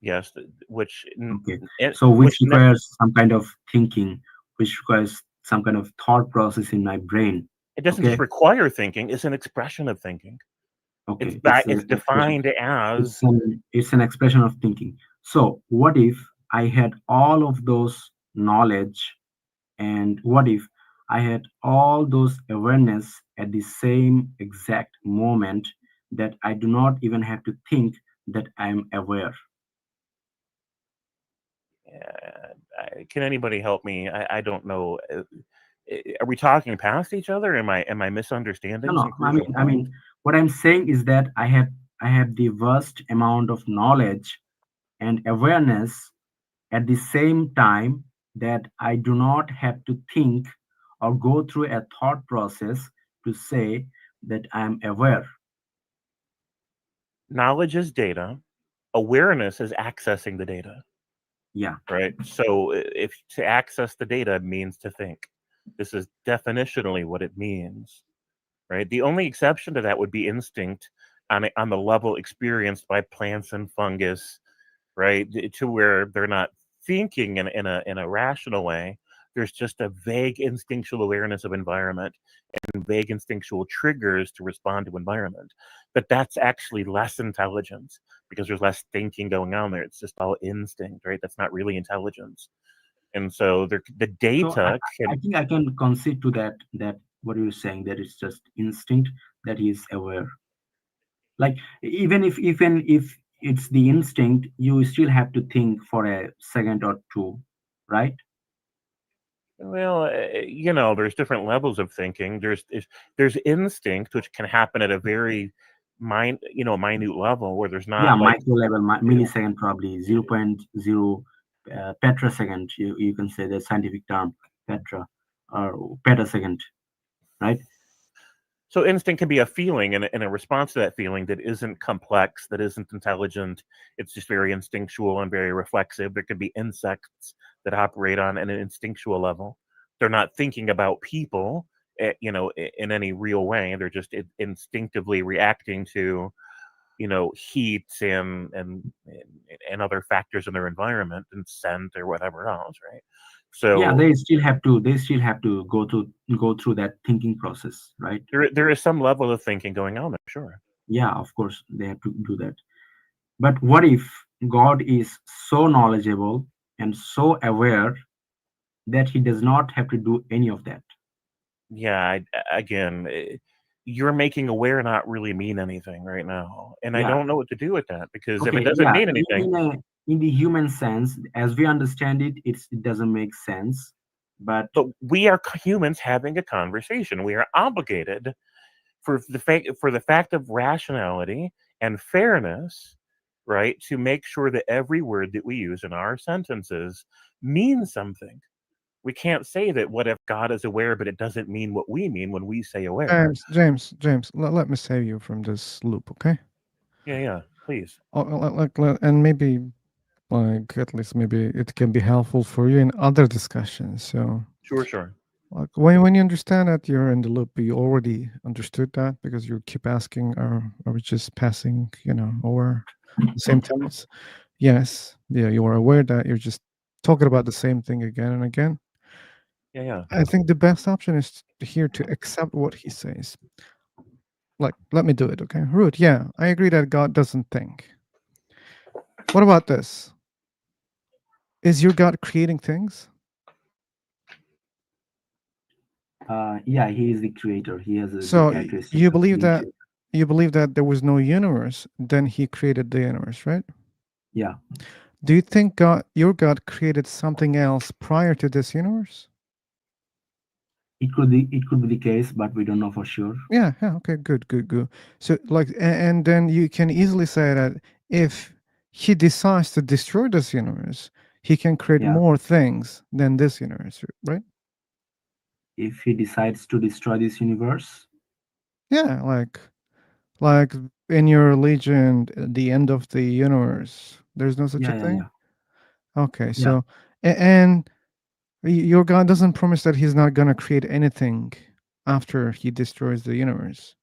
Yes, Okay. So which requires some kind of thinking, which requires some kind of thought process in my brain. it doesn't just Okay. require thinking; it's an expression of thinking. Okay. It's An expression. defined as It's an expression of thinking. So what if I had all of those knowledge, and what if I had all those awareness at the same exact moment, that I do not even have to think that I'm aware? can anybody help me? I don't know. Are we talking past each other? Am I No, misunderstanding no. some crucial I point? mean, what I'm saying is that I have the vast amount of knowledge and awareness at the same time, that I do not have to think or go through a thought process to say that I'm aware. Knowledge is data. Awareness is accessing the data, Yeah. right? So if to access the data means to think, this is definitionally what it means, right? The only exception to that would be instinct on the level experienced by plants and fungus, right? To where they're not thinking in a rational way. There's just a vague instinctual awareness of environment and vague instinctual triggers to respond to environment. But that's actually less intelligence, because there's less thinking going on there. It's just all instinct, right? That's not really intelligence. And so the So data I can. think I can concede to that what you're saying, that it's just instinct, that he is aware. Like, even if it's the instinct, you still have to think for a second or two, right? Well, there's different levels of thinking. There's instinct, which can happen at a very minute level, where there's Yeah, not like. micro level, millisecond, probably 0.0 petrosecond. You can say the scientific term, petra or petasecond, right? So instinct can be a feeling and a response to that feeling that isn't complex, that isn't intelligent. It's just very instinctual and very reflexive. There could be insects that operate on an instinctual level. They're not thinking about people, in any real way. They're just instinctively reacting to, heat and other factors in their environment and scent or whatever else, right? Yeah, So they still have to go through that thinking process, right? there is some level of thinking going on there, sure. Yeah, of course they have to do that. But what if God is so knowledgeable and so aware that he does not have to do any of that? Yeah, again, you're making aware not really mean anything right now, and I Yeah. don't know what to do with that because if it Okay. doesn't Yeah. mean anything, In the human sense, as we understand it, it doesn't make sense. But but we are humans having a conversation. We are obligated for the fact of rationality and fairness, right, to make sure that every word that we use in our sentences means something. We can't say that what if God is aware, but it doesn't mean what we mean when we say aware. James, let me save you from this loop, okay? Yeah, yeah, please. And maybe, like, at least maybe it can be helpful for you in other discussions. So, Sure, sure. like, when you understand that you're in the loop, you already understood that because you keep asking, are we just passing, over the same tenets? Yes, yeah, you are aware that you're just talking about the same thing again and again. Yeah, yeah. I think the best option is here to accept what he says. Like, let me do it, okay? Root, yeah, I agree that God doesn't think. What about this? Is your God creating things? yeah, he is the creator. He has the So characteristics you of believe being that creator. there was no universe, then he created the universe, right? Yeah, Do you think your God created something else prior to this universe? it could be the case, but we don't know for sure. Yeah, yeah, okay, good. So like and then you can easily say that if he decides to destroy this universe, he can create Yeah, more things than this universe, right? if he decides to destroy this universe. Yeah, like in your religion, the end of the universe. There's no such a Yeah, yeah, thing? yeah, Okay, yeah. so and your God doesn't promise that he's not gonna create anything after he destroys the universe,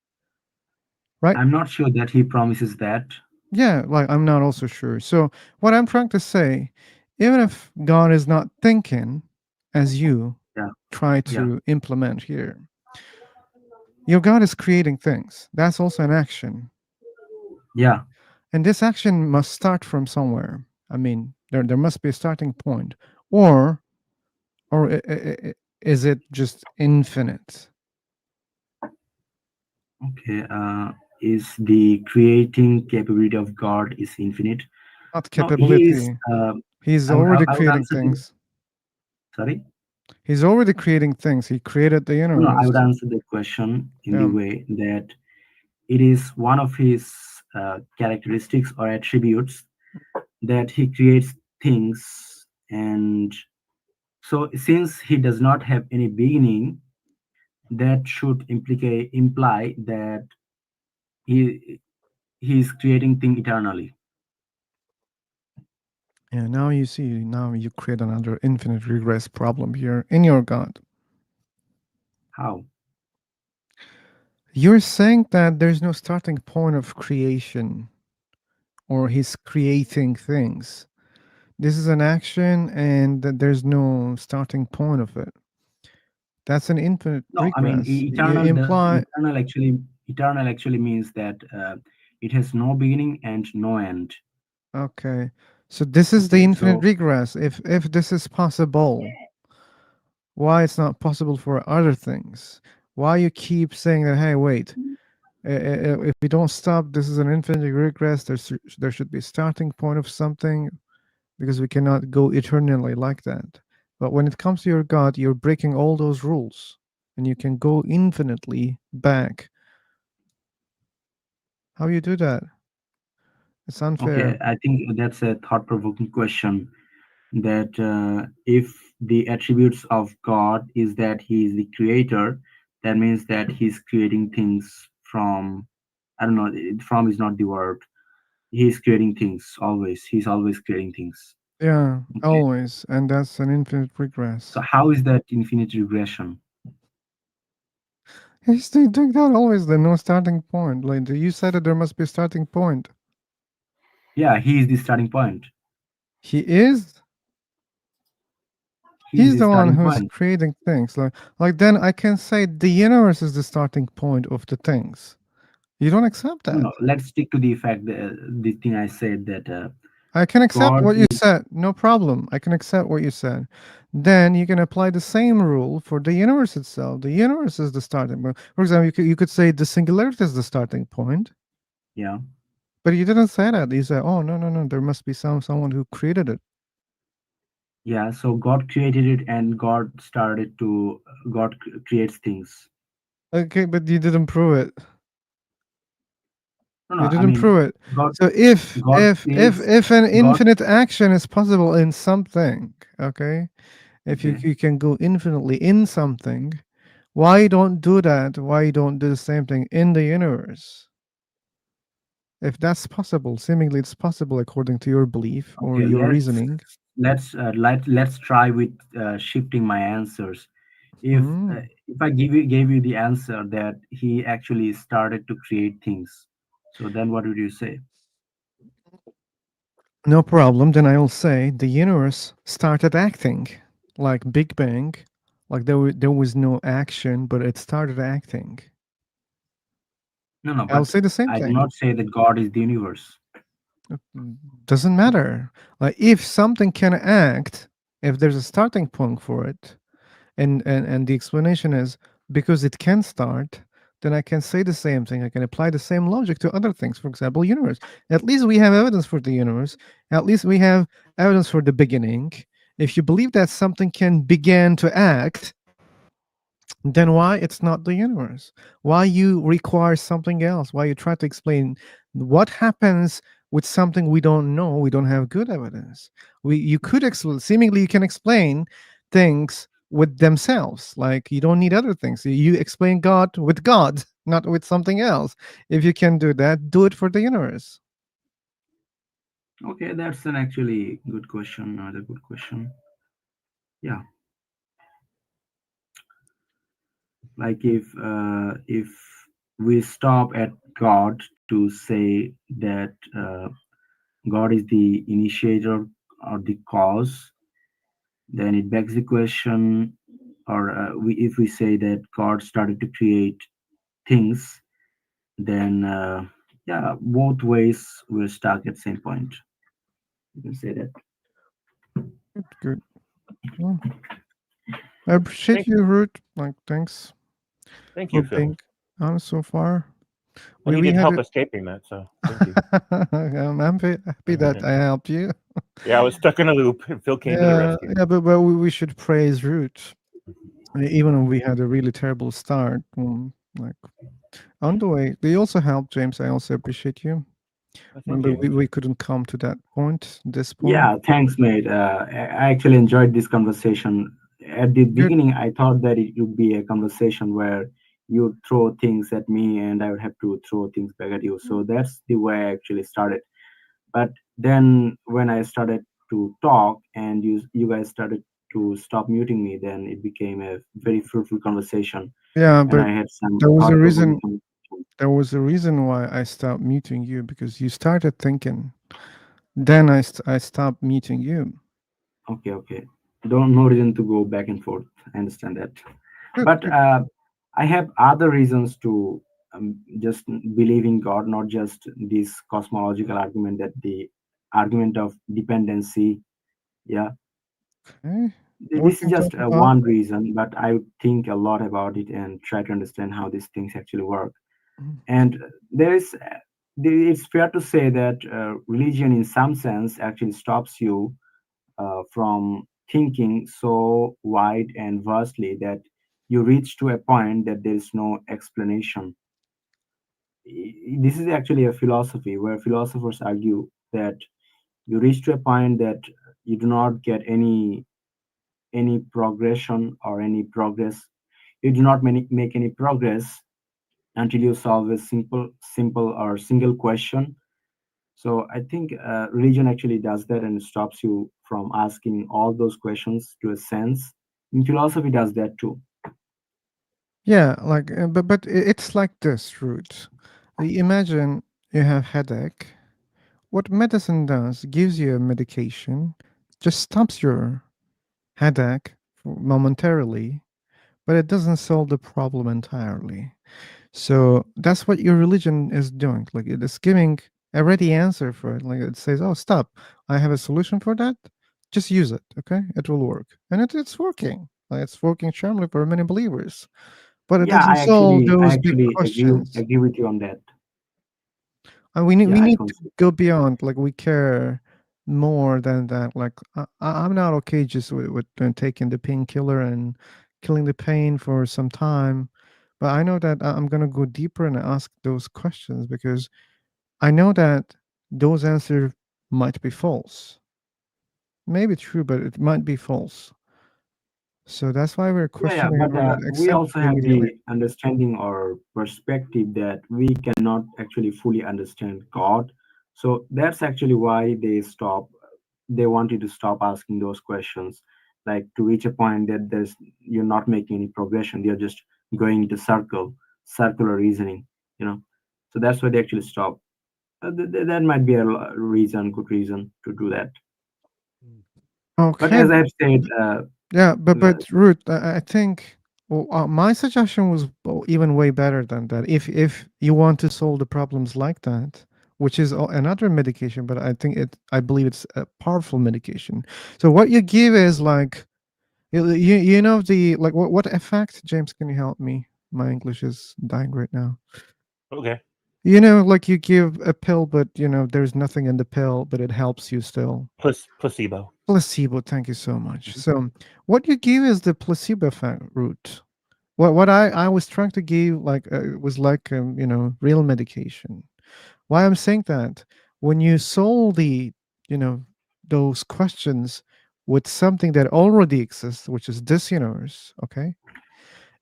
right? I'm not sure that he promises that. Yeah, like I'm not also sure. So what I'm trying to say, even if God is not thinking as you Yeah, try yeah, to implement here, your God is creating things. That's also an action. yeah. And this action must start from somewhere. I mean, there must be a starting point. Or is it just infinite? Okay. Is the creating capability of God is infinite? Not No, he is. capability. He's already I would creating answer the. things. Sorry. He's already creating things. He created the No, I would universe. answer the question in the Um, way that it is one of his characteristics or attributes that he creates things. And so since he does not have any beginning, that should imply that he he is creating thing eternally. yeah, now you see, now you create another infinite regress problem here in your God. How? You're saying that there's no starting point of creation or he's creating things. This is an action and that there's no starting point of it. That's an infinite No, I mean regress. You imply, eternal actually means that it has no beginning and no end. okay. So this is the Okay, infinite so regress. If this is possible, why it's not possible for other things? Why you keep saying that, hey, wait, if we don't stop, this is an infinite regress. There should be a starting point of something because we cannot go eternally like that. But when it comes to your God, you're breaking all those rules and you can go infinitely back. How you do that? It's okay, unfair. I think that's a thought-provoking question. That if the attributes of God is that He is the creator, That means that he's creating things from, I don't know, from is not the word. He's creating things always. He's always creating things. Yeah, Okay. always, and that's an infinite So regress. how is that infinite regression? He's still doing that always. There's no starting point. Like you said, that there must be a starting point. Yeah, he is the starting point. He is. He is He's the the one starting who's point. creating things. Like then I can say the universe is the starting point of the things. You don't accept No, that. no, let's stick to the fact that the thing I said that I can accept God what you is. said. No problem. I can accept what you said. Then you can apply the same rule for the universe itself. The universe is the starting point. For example, you could say the singularity is the starting point, Yeah. but you didn't say that. You said, "Oh no, no, no! There must be someone who created it." Yeah, so God created it and God started to, God creates things. Okay, but you didn't prove it. No, no, You I didn't mean, prove it. God, So if God if if creates, if an God, infinite action is possible in something, okay, if you okay, you can go infinitely in something, why don't do that? Why you don't do the same thing in the universe? If that's possible, seemingly it's possible according to your belief or okay, your reasoning. let's try with shifting my answers. Hmm. If I gave you the answer that he actually started to create things, so then what would you say? No problem. Then I will say the universe started acting like Big Bang, like there was no action, but it started acting. No, no, I'll but say the same I do thing. not say that God is the universe. Doesn't matter. Like if something can act, if there's a starting point for it, and the explanation is because it can start, then I can say the same thing. I can apply the same logic to other things. For example, universe. At least we have evidence for the universe. At least we have evidence for the beginning. If you believe that something can begin to act, then why it's not the universe? Why you require something else? Why you try to explain what happens with something we don't know? We don't have good evidence. We you could explain seemingly you can explain things with themselves. Like you don't need other things. You explain God with God, not with something else. If you can do that, do it for the universe. Okay, that's an actually good question. Another good question. Yeah, like if we stop at God to say that God is the initiator or the cause, then it begs the question, or if we say that God started to create things, then yeah, both ways we're stuck at same point. You can say that. Good, good. Well, I appreciate Thank you, Root. Like, thanks thank for you, Phil. being honest so far. Well, you We did had help it. escaping that, so thank you. I'm happy that I helped you. Yeah, I was stuck in a loop, and Phil came to the Yeah, rescue. yeah, but we should praise Root. Even when we had a really terrible start, like on the way, they also helped James. I also appreciate you. Well, thank Remember, you. we couldn't come to that point, this point. Yeah, thanks, mate. I actually enjoyed this conversation. At the Good. beginning, I thought that it would be a conversation where you throw things at me and I would have to throw things back at you. So that's the way I actually started. But then when I started to talk and you guys started to stop muting me, then it became a very fruitful conversation, Yeah, and but I had some there was a thought-provoking reason. conversation. There was a reason why I stopped muting you because you started thinking. Then I stopped muting you. Okay, okay. Don't No reason to go back and forth. I understand that. Good, But good. I have other reasons to just believe in God, not just this cosmological argument, that the argument of dependency. Yeah, Okay, we this is can talk just about. one reason, but I would think a lot about it and try to understand how these things actually work. Mm, And there is, it's fair to say that religion, in some sense, actually stops you from thinking so wide and vastly that you reach to a point that there is no explanation. This is actually a philosophy where philosophers argue that you reach to a point that you do not get any progression or any progress. you do not make any progress until you solve a simple or single question. So I think religion actually does that and stops you from asking all those questions to a sense. And philosophy does that too. Yeah, but it's like this, Root. Imagine you have headache. What medicine does gives you a medication, just stops your headache momentarily, but it doesn't solve the problem entirely. So that's what your religion is doing. Like it is giving a ready answer for it. Like it says, "Oh, stop! I have a solution for that. Just use it. Okay, it will work." And it's working. Like it's working charmingly for many believers, but it Yeah, doesn't solve I those big actually questions. agree with you on that. And we need Yeah, we I need to consider. go beyond. Like we care more than that. Like I'm not okay just with taking the painkiller and killing the pain for some time, but I know that I'm gonna go deeper and ask those questions because I know that those answers might be false. Maybe true, but it might be false. So that's why we're Yeah, questioning but or not we also accepting have immediately. the understanding or perspective that we cannot actually fully understand God. So that's actually why they want you to stop asking those questions, like to reach a point that you're not making any progression, you're just going into circular reasoning, you know. So that's why they actually stop. That might be a good reason to do that. But Okay, as I've said, yeah, uh, but Ruth, I think well, my suggestion was even way better than that. If you want to solve the problems like that, which is another medication, but I believe it's a powerful medication. So what you give is like you know the like what effect? James, can you help me? My English is dying right now. Okay. You know, like you give a pill, but you know there's nothing in the pill, but it helps you still. Placebo. Placebo. Thank you so much. Mhm. So what you give is the placebo effect route. What I was trying to give was like real medication. Why I'm saying that when you solve the you know those questions with something that already exists, which is this universe, okay?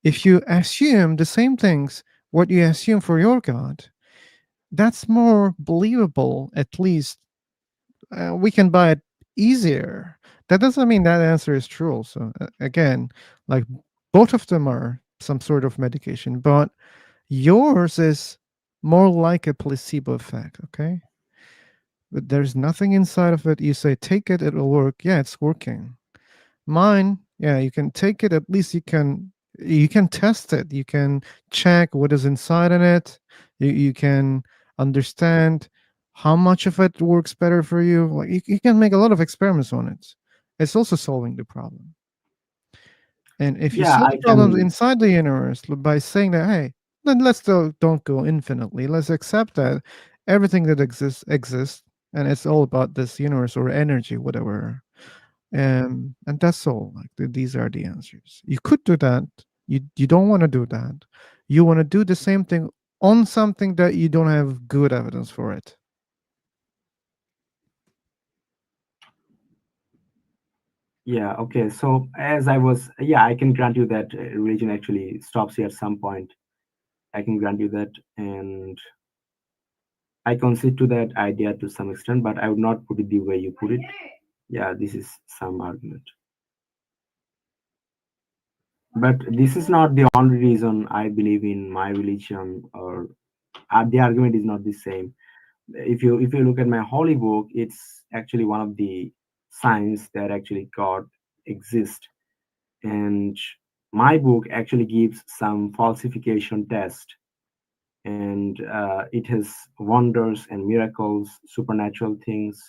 If you assume the same things, what you assume for your God, that's more believable. At least we can buy it easier. That doesn't mean that answer is true. Also, again, like both of them are some sort of medication, but yours is more like a placebo effect, okay? But there's nothing inside of it. You say, take it, it'll work. Yeah, it's working. Mine, yeah, you can take it. At least you can test it. You can check what is inside in it. You can understand how much of it works better for you. Like you can make a lot of experiments on it. It's also solving the problem. And if you yeah, solve I the problems can. inside the universe by saying that, hey, then let's don't go infinitely. Let's accept that everything that exists, and it's all about this universe or energy, whatever. And that's all. Like these are the answers. You could do that. You don't want to do that. You want to do the same thing on something that you don't have good evidence for it. Yeah, okay. So as I was, yeah, I can grant you that religion actually stops you at some point. I can grant you that, and I concede to that idea to some extent, but I would not put it the way you put it. Yeah, this is some argument. But this is not the only reason I believe in my religion, or the argument is not the same. If you look at my holy book, it's actually one of the signs that actually God exists. And my book actually gives some falsification test, and it has wonders and miracles, supernatural things.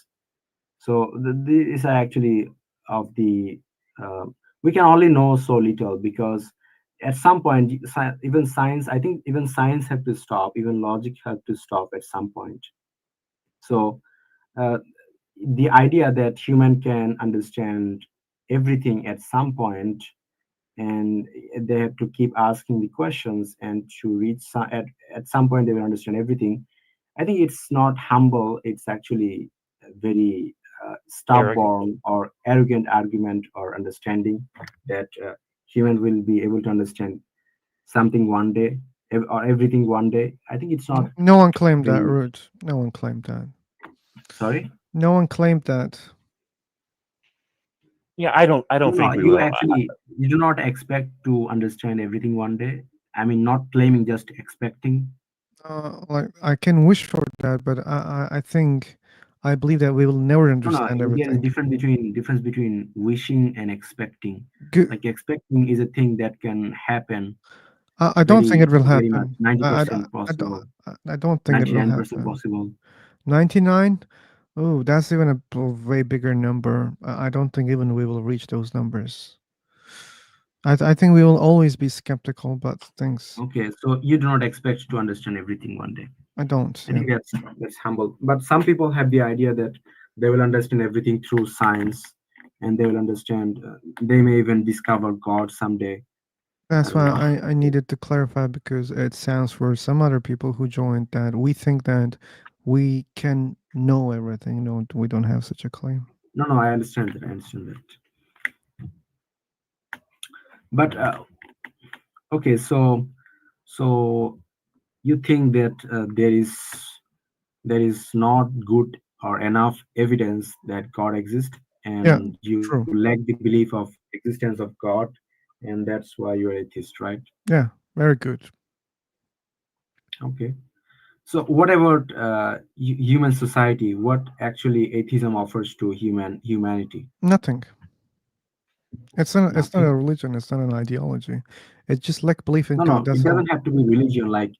So these are actually of the uh, we can only know so little, because at some point even science, I think even science have to stop, even logic have to stop at some point. So uh, the idea that human can understand everything at some point, and they have to keep asking the questions and to reach at some point they will understand everything. I think it's not humble, it's actually a very Arrogant. stubborn or arrogant argument or understanding that human will be able to understand. something one day or everything one day. I think it's not No one claimed that, very. Root. No one claimed that. Sorry. No one claimed that. Yeah, I don't No, think we you will. actually you do not expect to understand everything one day. I mean, not claiming, just expecting. Like I can wish for that, but I think I believe that we will never No, no. understand Again, everything. difference between wishing and expecting. Good. Like expecting is a thing that can happen I don't think it will very much, happen. ninety I, I, percent I don't. possible, I don't think it will 99% happen. possible. 99. Oh, that's even a way bigger number. I don't think even we will reach those numbers. I think we will always be skeptical about things. Okay, so you do not expect to understand everything one day. I don't. I Yeah, think that's humble. But some people have the idea that they will understand everything through science, and they will understand. They may even discover God someday. I that's don't why know. I needed to clarify because it sounds for some other people who joined that we think that we can know everything. No, we don't have such a claim. No, no, I understand that. I understand that. But okay, so you think that there is not good or enough evidence that God exists, Yeah, and you true. lack the belief of existence of God, and that's why you're atheist, right? Yeah, very good. Okay. So what about human society? What actually atheism offers to humanity? Nothing. It's not. It's not a Nothing. religion. It's not an ideology. It's just like belief in No, God. no, it That's all. doesn't have to be religion. Like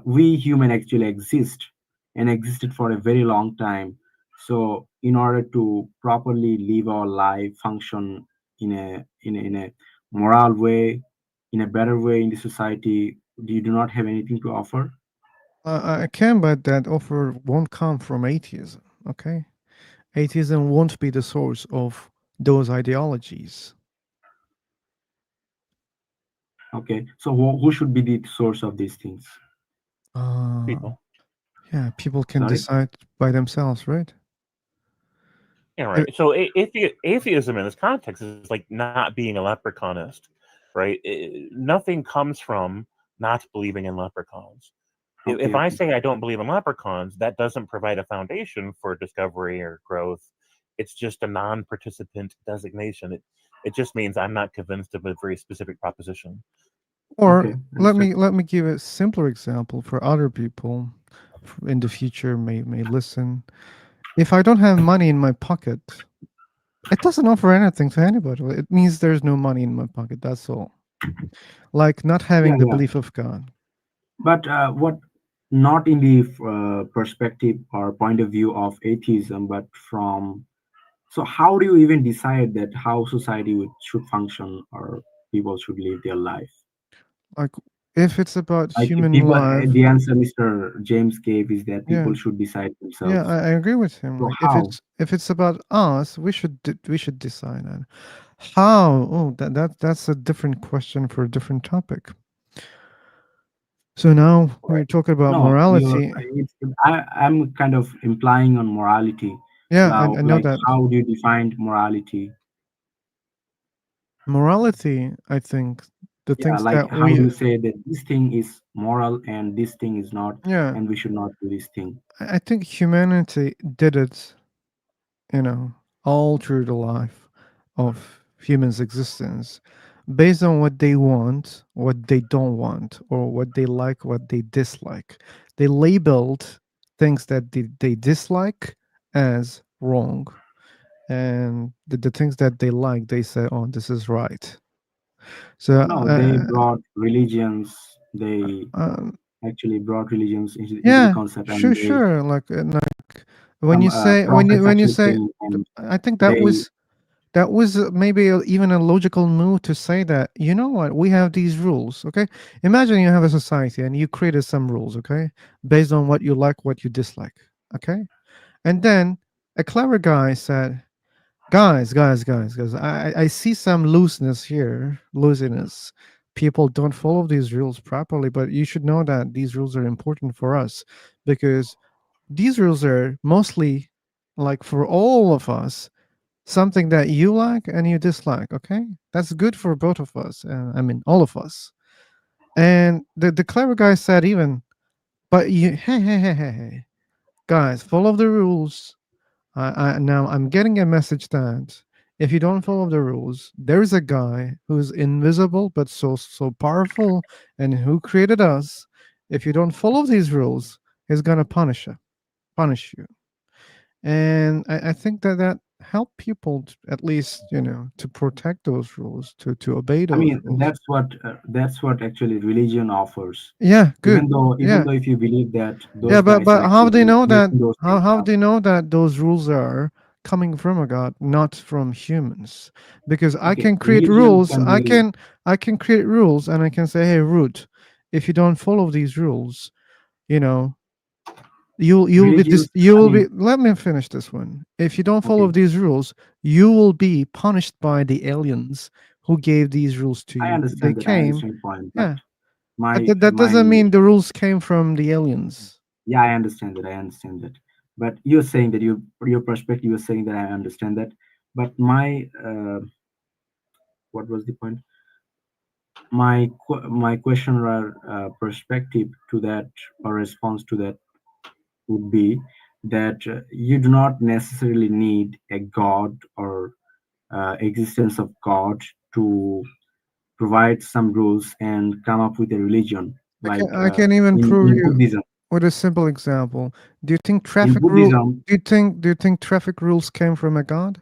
we human actually exist and existed for a very long time. So in order to properly live our life, function in a moral way, in a better way in the society, you do not have anything to offer. I can, but that offer won't come from atheism. Okay, atheism won't be the source of those ideologies. Okay. So who should be the source of these things? Uh, People. yeah, people can Sorry. decide by themselves, right? Yeah, Uh, right. So atheism in this context is like not being a leprechaunist, right? Nothing comes from not believing in leprechauns. If Okay. I Okay. say I don't believe in leprechauns, that doesn't provide a foundation for discovery or growth. It's just a non-participant designation. It just means I'm not convinced of a very specific proposition. Or Okay. let Understood. me let me give a simpler example for other people in the future may listen. If I don't have money in my pocket, it doesn't offer anything to anybody. It means there's no money in my pocket. That's all. Like not Yeah. having the Yeah. belief of God. But what not in the perspective or point of view of atheism, but from so how do you even decide that how society should function or people should live their life? Like if it's about Like if human people, life, the answer Mr. James gave is that people yeah, should decide yeah, themselves. I agree with him. So Like how? if it's about us, we should decide that. How? Oh, that's a different question for a different topic. So now we're talking about No, morality. I'm kind of implying on morality. Yeah, I know Like that how do you define morality? morality. I think the Yeah, things like that how do we you say that this thing is moral and this thing is not, yeah, and we should not do this thing? I think humanity did it, all through the life of humans' existence, based on what they want, what they don't want, or what they like, what they dislike. They labeled things that they dislike as wrong, and the things that they like, they say, "Oh, this is right." So, No, they brought religions. They um, actually brought religions into the yeah, concept, and sure, they sure. Like when some you say prophets when you actually say, came and I think they. that was maybe even a logical move to say that, you know what, we have these rules, okay? Imagine you have a society and you created some rules, okay, based on what you like, what you dislike, okay? And then a clever guy said, guys, I see some looseness. People don't follow these rules properly, but you should know that these rules are important for us because these rules are mostly like for all of us something that you like and you dislike, okay? That's good for both of us. I mean, all of us. And the clever guy said even, but you hey, guys, follow the rules. Now I'm getting a message that if you don't follow the rules, there's a guy who's invisible but so powerful and who created us. If you don't follow these rules, he's gonna punish you. And I think that that help people at least to protect those rules, to obey I those mean, rules. that's what actually religion offers. Yeah, good. Even Yeah, though if you believe that yeah, those but guys are how they actually know that? making those things How up, they know that those rules are coming from a god, not from humans? Because I okay, can create religion rules. can be I can create rules, and I can say, hey, root, if you don't follow these rules, you know, you'll be this. religions. You I will be. mean, Let me finish this one. If you don't follow okay, these rules, you will be punished by the aliens who gave these rules to I you. They understand that. I came. understand your point, but Yeah, but my that my doesn't mean the rules came from the aliens. yeah, I understand that. I understand that. But you're saying that your perspective. You're saying that I understand that. But my what was the point? My question or perspective to that or response to that would be that you do not necessarily need a god or existence of god to provide some rules and come up with a religion like I can even prove in you Buddhism. with a simple example. In Buddhism, Do you think traffic rules came from a god?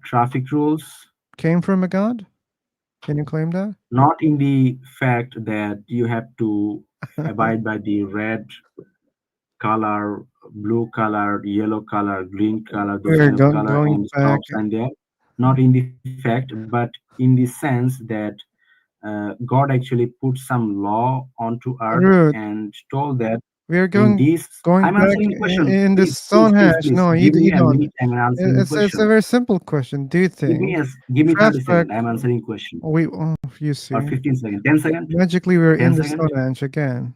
traffic rules, Came from a god? Can you claim that? not in the fact that you have to abide by the red color, blue color, yellow color, green color, those We're kind of color going and back. stop sign there. Not in the fact, but in the sense that God actually put some law onto earth Rude. and told that We're in this, going I'm back answering the question. in the Please, please, please, Stonehenge. please, No, give you don't. me time and answering the It's a question. very simple question. Do you think Give me 30 traffic? seconds. I'm answering question. We you Or see, 15 seconds. 10 seconds. magically we're 10 in the seconds. Stonehenge again.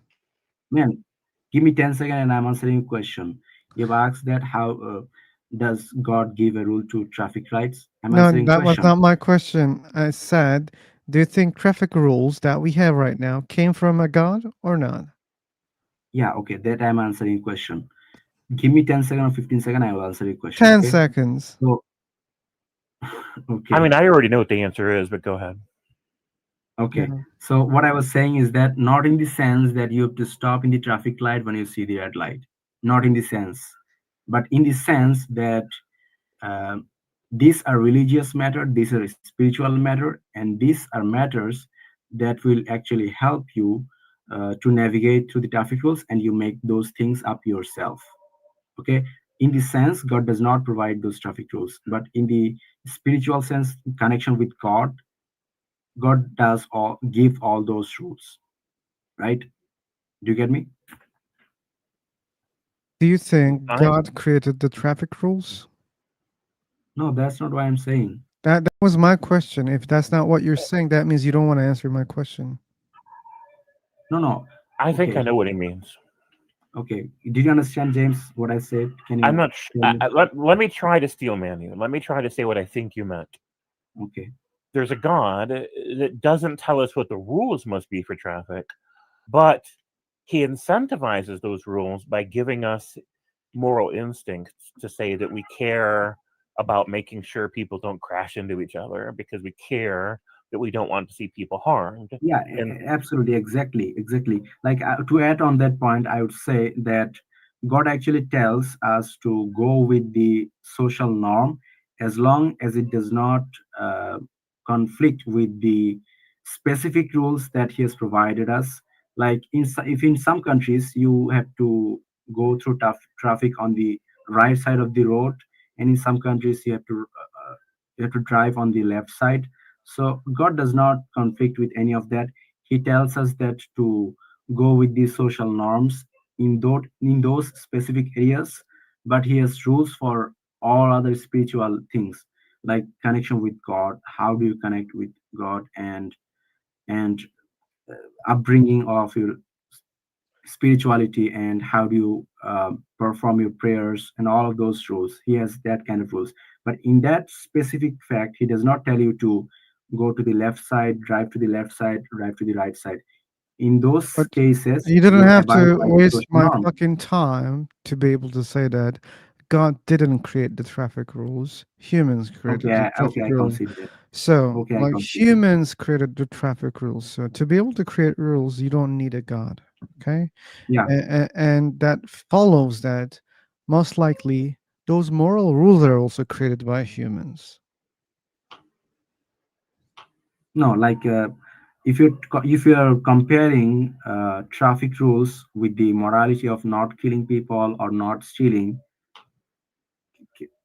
Man, give me 10 seconds and I'm answering a question. You've asked that how does God give a rule to traffic lights? I'm No, answering that was question. not my question. I said, do you think traffic rules that we have right now came from a god or not? Yeah, okay, that I'm answering question. Give me 10 seconds or 15 seconds, I will answer your question, 10 okay? seconds. So, I okay, mean, I already know what the answer is, but go ahead. okay. Yeah. So what I was saying is that not in the sense that you have to stop in the traffic light when you see the red light. Not in the sense, but in the sense that um, these are religious matter, these are spiritual matter, and these are matters that will actually help you to navigate through the traffic rules, and you make those things up yourself. Okay, in the sense, God does not provide those traffic rules, but in the spiritual sense, connection with God does all give all those rules, right? Do you get me? Do you think I God created the traffic rules? No, that's not what I'm saying. That was my question. If that's not what you're saying, that means you don't want to answer my question. No, no. I think I Okay, know what he means. okay. Did you understand, James, what I said? Can I'm you not. tell me? Let me try to steel man you. Let me try to say what I think you meant. Okay. There's a God that doesn't tell us what the rules must be for traffic, but he incentivizes those rules by giving us moral instincts to say that we care about making sure people don't crash into each other because we care that we don't want to see people harmed. Yeah, And absolutely, exactly, exactly. Like to add on that point, I would say that God actually tells us to go with the social norm as long as it does not uh, conflict with the specific rules that He has provided us. Like if in some countries you have to go through tough traffic on the right side of the road, and in some countries you have to drive on the left side. So God does not conflict with any of that. He tells us that to go with these social norms in those specific areas, but he has rules for all other spiritual things like connection with God. How do you connect with God and upbringing of your spirituality, and how do you perform your prayers and all of those rules. He has that kind of rules, but in that specific fact he does not tell you to go to the left side, drive to the left side, drive to the right side. In those But cases, you didn't you have abide to by waste those my norms. fucking time to be able to say that God didn't create the traffic rules. Humans created the Okay, traffic I rules. concede that. So, Okay, I like concede that. humans created the traffic rules. So, to be able to create rules, you don't need a God. Okay. Yeah. And that follows that most likely those moral rules are also created by humans. No, like if you're comparing traffic rules with the morality of not killing people or not stealing,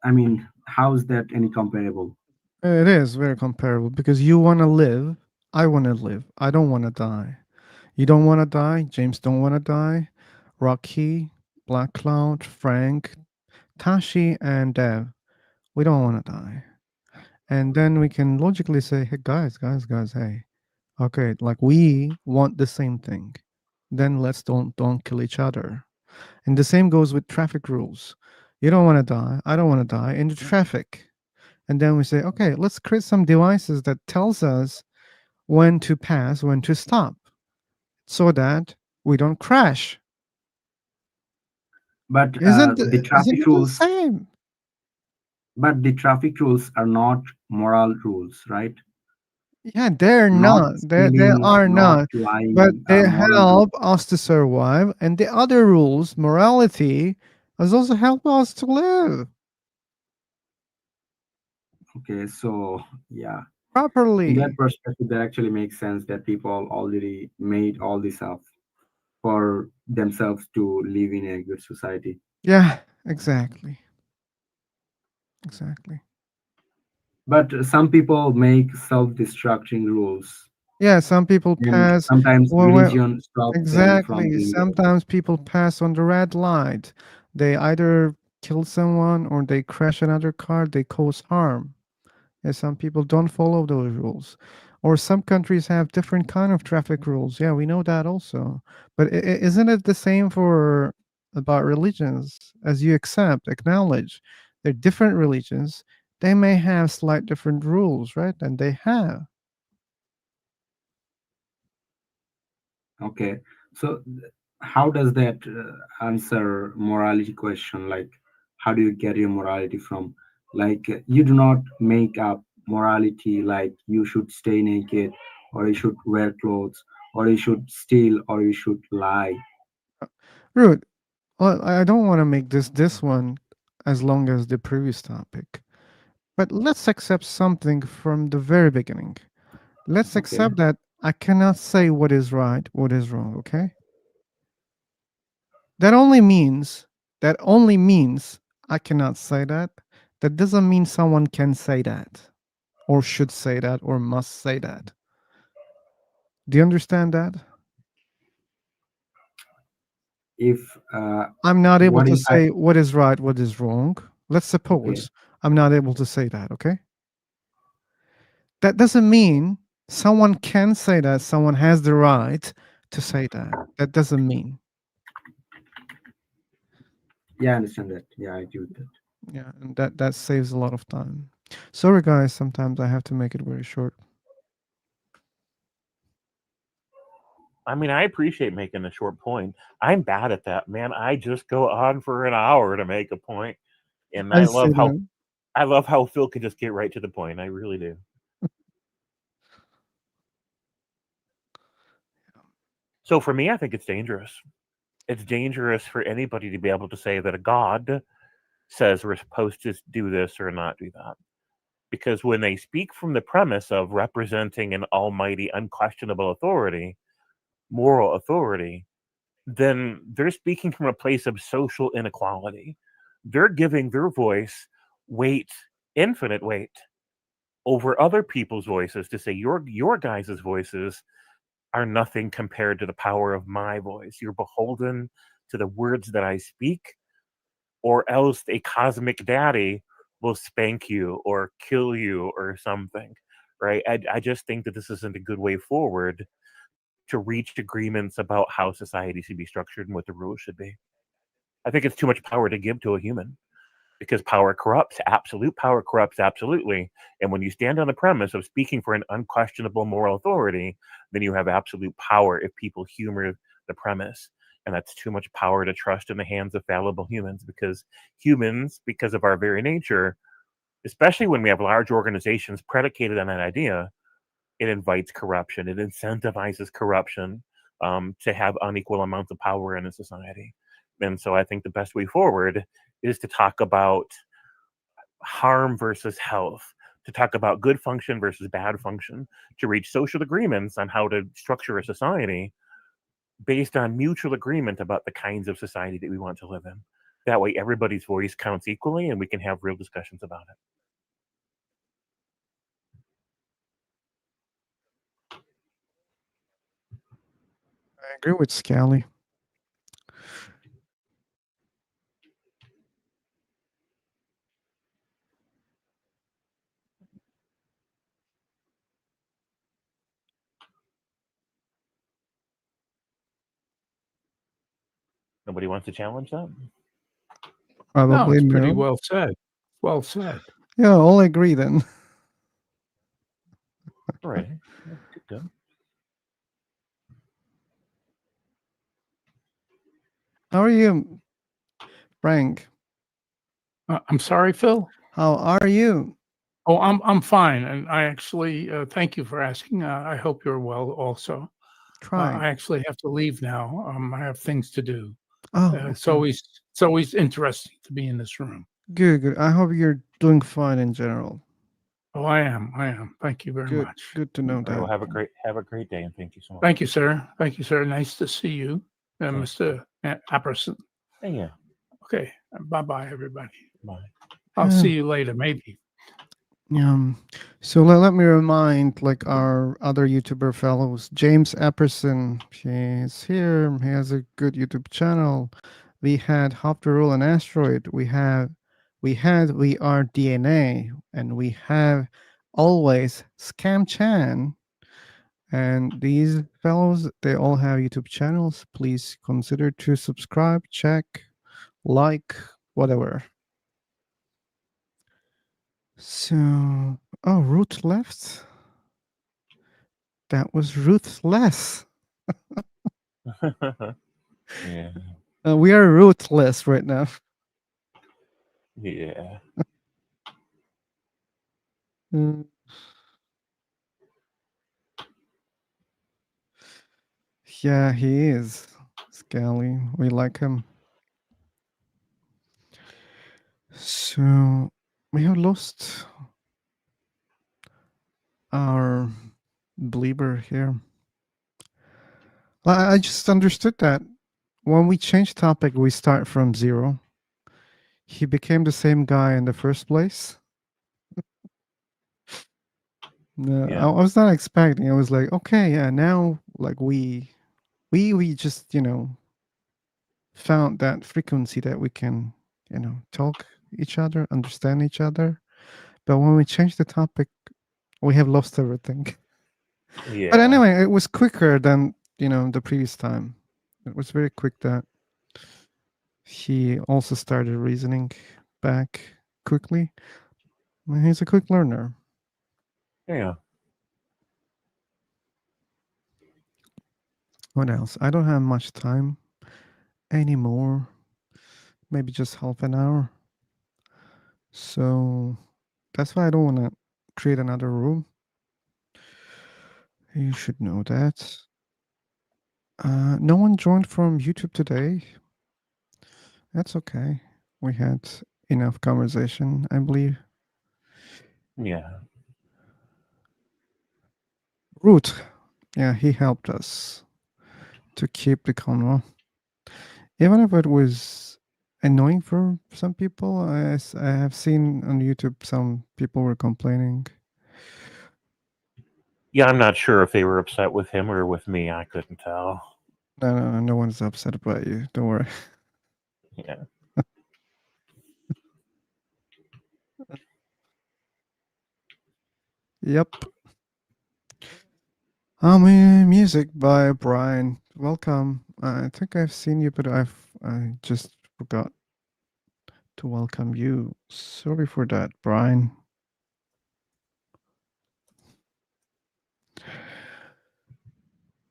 I mean, how is that any comparable? It is very comparable because you want to live, I want to live. I don't want to die. You don't want to die. James don't want to die. Rocky, Black Cloud, Frank, Tashi, and Dev. We don't want to die. And then we can logically say, hey, guys, hey, okay, like we want the same thing. Then let's don't kill each other. And the same goes with traffic rules. You don't want to die. I don't want to die in the traffic. And then we say, okay, let's create some devices that tells us when to pass, when to stop, so that we don't crash. But the Isn't traffic it the rules, same? are not moral rules, right? Yeah, they're Not not. They stealing, are not not. But lying are they moral rules. help us to survive, and the other rules, morality, has also helped us to live Okay, so yeah, in that properly. perspective, that actually makes sense that people already made all this up for themselves to live in a good society. Yeah, exactly, exactly. But some people make self-destructing rules, Yeah, some people and pass. sometimes Well, religion stops them from exactly. doing that. Sometimes people pass on the red light. They either kill someone or they crash another car. They cause harm. And some people don't follow those rules. Or some countries have different kind of traffic rules. Yeah, we know that also. But isn't it the same for about religions? As you accept, acknowledge, they're different religions. They may have slight different rules, right? And they have. Okay, so how does that answer morality question? Like, how do you get your morality from? Like, you do not make up morality like you should stay naked, or you should wear clothes, or you should steal, or you should lie. Rude. Well, I don't want to make this one as long as the previous topic. But let's accept something from the very beginning. Let's Okay. accept that I cannot say what is right, what is wrong, okay? That only means I cannot say that. That doesn't mean someone can say that or should say that or must say that. Do you understand that? If I'm not able what to if I say what is right, what is wrong. Let's okay, suppose I'm not able to say that, okay? That doesn't mean someone can say that, someone has the right to say that. That doesn't mean. yeah, I understand that. Yeah, I agree with that. Yeah, and that saves a lot of time. Sorry guys, sometimes I have to make it very short. I mean, I appreciate making a short point. I'm bad at that, man. I just go on for an hour to make a point, and I see that. I love how Phil can just get right to the point. I really do. So for me, I think it's dangerous. It's dangerous for anybody to be able to say that a god says we're supposed to do this or not do that. Because when they speak from the premise of representing an almighty, unquestionable authority, moral authority, then they're speaking from a place of social inequality. They're giving their voice weight, infinite weight, over other people's voices to say your guys' voices are nothing compared to the power of my voice. You're beholden to the words that I speak, or else a cosmic daddy will spank you or kill you or something. Right? I just think that this isn't a good way forward to reach agreements about how society should be structured and what the rules should be. I think it's too much power to give to a human. because power corrupts. Absolute power corrupts absolutely. And when you stand on the premise of speaking for an unquestionable moral authority, then you have absolute power if people humor the premise. And that's too much power to trust in the hands of fallible humans, because humans, because of our very nature, especially when we have large organizations predicated on that idea, it invites corruption. It incentivizes corruption, to have unequal amounts of power in a society. And so I think the best way forward is to talk about harm versus health, to talk about good function versus bad function, to reach social agreements on how to structure a society based on mutual agreement about the kinds of society that we want to live in. That way, everybody's voice counts equally, and we can have real discussions about it. I agree with Scally. Nobody wants to challenge that? No, Probably it's pretty no. well said. Well said. Yeah, all agree then. Right. Good. How are you, Frank? I'm sorry, Phil. How are you? Oh, I'm fine, and I actually thank you for asking. I hope you're well. Also, Trying. I actually have to leave now. I have things to do. Oh, It's okay. always interesting to be in this room. Good, good. I hope you're doing fine in general. Oh, I am. Thank you very Good, much. good to know All right, well, that. have a great day, and thank you so much. Thank you, sir. Thank you, sir. Nice to see you, Thanks. Mr. Apperson. Yeah. Okay. Bye, bye, everybody. Bye. I'll see you later, maybe. So let me remind like our other YouTuber fellows, James Epperson, he's here. He has a good YouTube channel. We had Hop the Rule and Asteroid. We had We Are DNA, and we have always Scam Chan. And these fellows, they all have YouTube channels. Please consider to subscribe, check, like, whatever. So, oh, Ruth left. That was ruthless. Yeah. We are ruthless right now. Yeah. Mm. Yeah, he is. Scally. We like him. So we have lost our believer here. I just understood that when we change topic, we start from zero. He became the same guy in the first place. No, Yeah. I was not expecting. I was like, okay, yeah, now like we just found that frequency that we can talk each other, understand each other. But when we change the topic, we have lost everything. Yeah. But anyway, it was quicker than the previous time. It was very quick that he also started reasoning back quickly. He's a quick learner. Yeah. What else? I don't have much time anymore. Maybe just half an hour. So that's why I don't want to create another room. You should know that. No one joined from YouTube today. That's okay. We had enough conversation, I believe. Yeah. Root. Yeah, he helped us to keep the convo. Even if it was annoying for some people, I have seen on YouTube some people were complaining. Yeah, I'm not sure if they were upset with him or with me. I couldn't tell. No one's upset about you. Don't worry. Yeah. Yep. Music by Brian. Welcome. I think I've seen you, but I just forgot to welcome you. Sorry for that, Brian.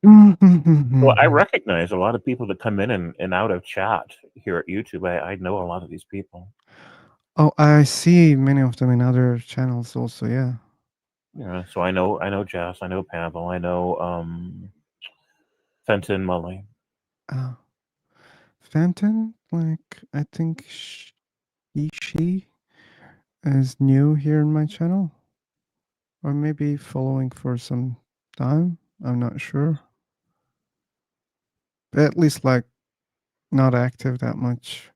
Well, I recognize a lot of people that come in and out of chat here at YouTube. I know a lot of these people. Oh, I see many of them in other channels also. Yeah. Yeah, so I know Jess, I know Pavel, I know Fenton Mully. Uh, Fenton, like I think she is new here in my channel, or maybe following for some time. I'm not sure. But at least like not active that much.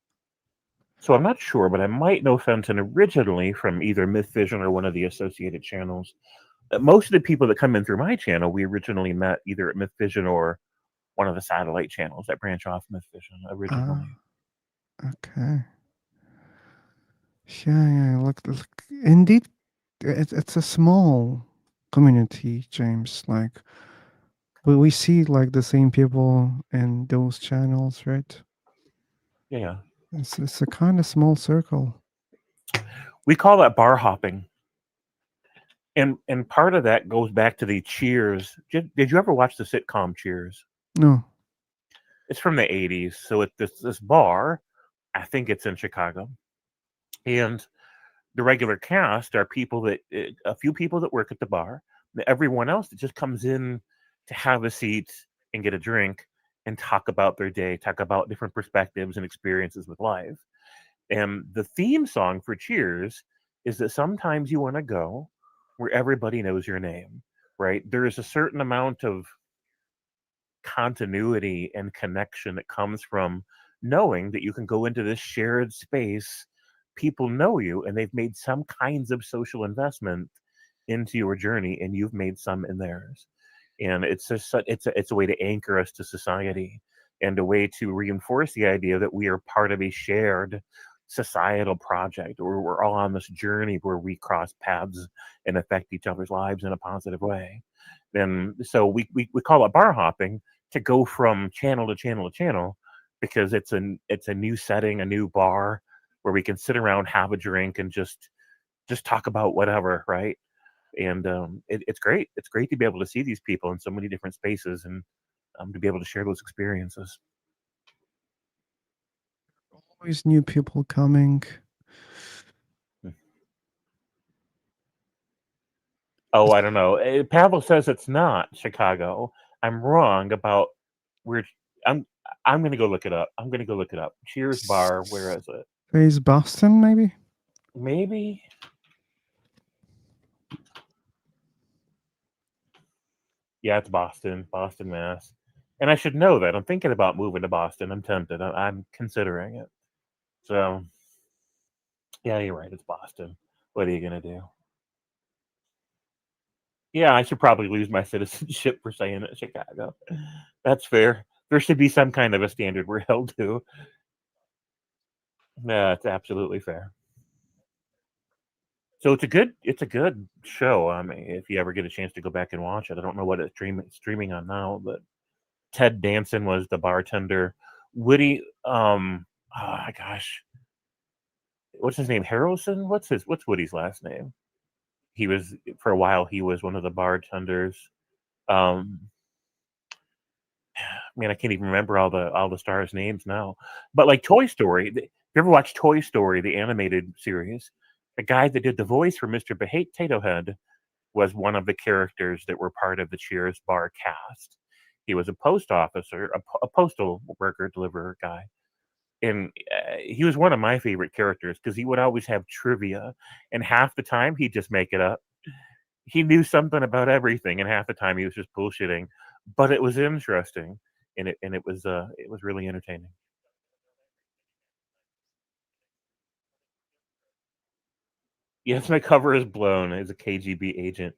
So I'm not sure, but I might know Fenton originally from either Myth Vision or one of the associated channels. Most of the people that come in through my channel, we originally met either at Myth Vision or one of the satellite channels that branch off Myth Vision originally. Okay. Yeah. Look. Indeed, it's a small community, James. Like we see like the same people in those channels, right? Yeah. It's a kind of small circle. We call that bar hopping. And part of that goes back to the Cheers. Did you ever watch the sitcom Cheers? No. It's from the 80s. So it's this bar, I think it's in Chicago. And the regular cast are people that a few people that work at the bar. Everyone else that just comes in to have a seat and get a drink and talk about their day, talk about different perspectives and experiences with life. And the theme song for Cheers is that sometimes you want to go where everybody knows your name, right? There is a certain amount of continuity and connection that comes from knowing that you can go into this shared space. People know you and they've made some kinds of social investment into your journey and you've made some in theirs. And it's just it's a way to anchor us to society and a way to reinforce the idea that we are part of a shared societal project, or we're all on this journey where we cross paths and affect each other's lives in a positive way. Then so we call it bar hopping, to go from channel to channel to channel, because it's a new setting, a new bar where we can sit around, have a drink, and just talk about whatever, right? And it's great. It's great to be able to see these people in so many different spaces and to be able to share those experiences. Always new people coming. Oh, I don't know. Pavel says it's not Chicago. I'm wrong about where. I'm I'm gonna go look it up. I'm gonna go look it up. Cheers Bar. Where is it? Is Boston maybe? Maybe. Yeah, it's Boston, Boston, Mass. And I should know that. I'm thinking about moving to Boston. I'm tempted. I'm considering it. So, yeah, you're right. It's Boston. What are you gonna do? Yeah, I should probably lose my citizenship for saying it, Chicago. That's fair. There should be some kind of a standard we're held to. Yeah, it's absolutely fair. So it's a good show. I mean, if you ever get a chance to go back and watch it, I don't know what it's streaming on now, but Ted Danson was the bartender. Woody, oh gosh, what's his name? Harrelson. What's Woody's last name? He was for a while. He was one of the bartenders. Um, Man, I can't even remember all the stars' names now. But like Toy Story, you ever watch Toy Story, the animated series? The guy that did the voice for Mr. Potato Head was one of the characters that were part of the Cheers bar cast. He was a post officer, a postal worker, deliverer guy, and he was one of my favorite characters because he would always have trivia, and half the time he'd just make it up. He knew something about everything, and half the time he was just bullshitting. But it was interesting, and it was really entertaining. Yes, my cover is blown as a KGB agent.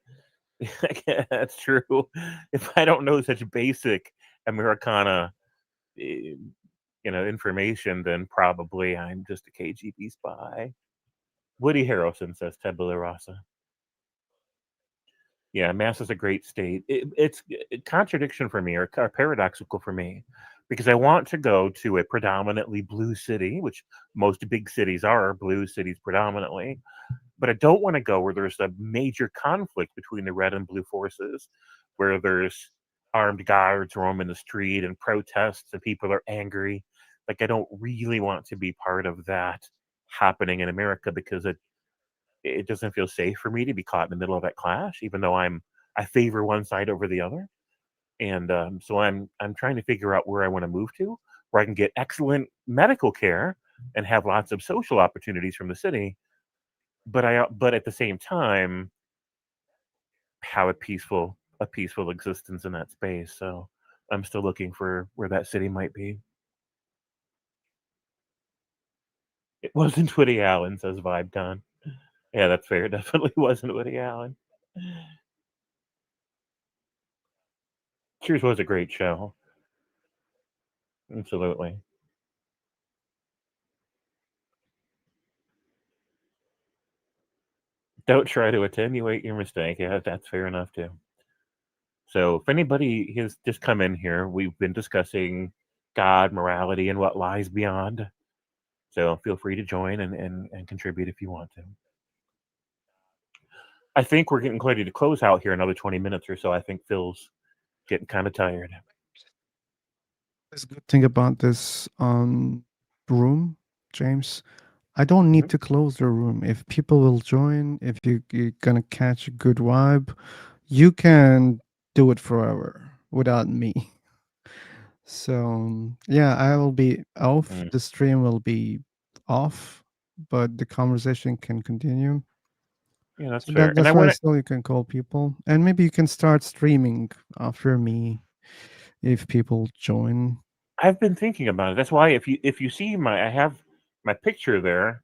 That's true. If I don't know such basic Americana, eh, information, then probably I'm just a KGB spy. Woody Harrelson says tabula rasa. Yeah, mass is a great state. It's a contradiction for me, or paradoxical for me, because I want to go to a predominantly blue city, which most big cities are blue cities predominantly, but I don't want to go where there's a major conflict between the red and blue forces, where there's armed guards roaming the street and protests and people are angry. Like, I don't really want to be part of that happening in America, because it doesn't feel safe for me to be caught in the middle of that clash, even though I favor one side over the other. And so I'm trying to figure out where I want to move to, where I can get excellent medical care and have lots of social opportunities from the city, but at the same time have a peaceful existence in that space. So I'm still looking for where that city might be. It wasn't Woody Allen, says Vibe Con. Yeah, that's fair. It definitely wasn't Woody Allen. Cheers was a great show. Absolutely. Don't try to attenuate your mistake. Yeah, that's fair enough too. So if anybody has just come in here, we've been discussing God, morality, and what lies beyond. So feel free to join and contribute if you want to. I think we're getting ready to close out here another 20 minutes or so. I think Phil's getting kind of tired. There's a good thing about this room, James. I don't need to close the room. If people will join, if you're gonna catch a good vibe, you can do it forever without me. So yeah, I will be off. Mm. The stream will be off, but the conversation can continue. Yeah, that's So fair. And I that's why want to. still you can call people, and maybe you can start streaming after me if people join. I've been thinking about it. That's why if you see I have my picture there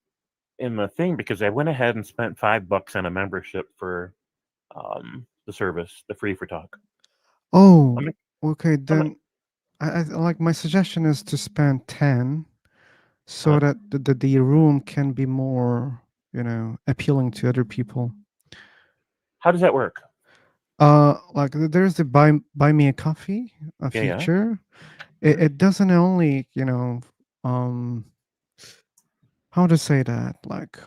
in the thing, because I went ahead and spent $5 on a membership for the service, the free for talk. Oh, I'm, okay. I'm, Then I like my suggestion is to spend 10 so uh, that the room can be more, appealing to other people. how does that work? Like there's the buy me a coffee Yeah, yeah. feature. It doesn't only, um, how to say that? Like,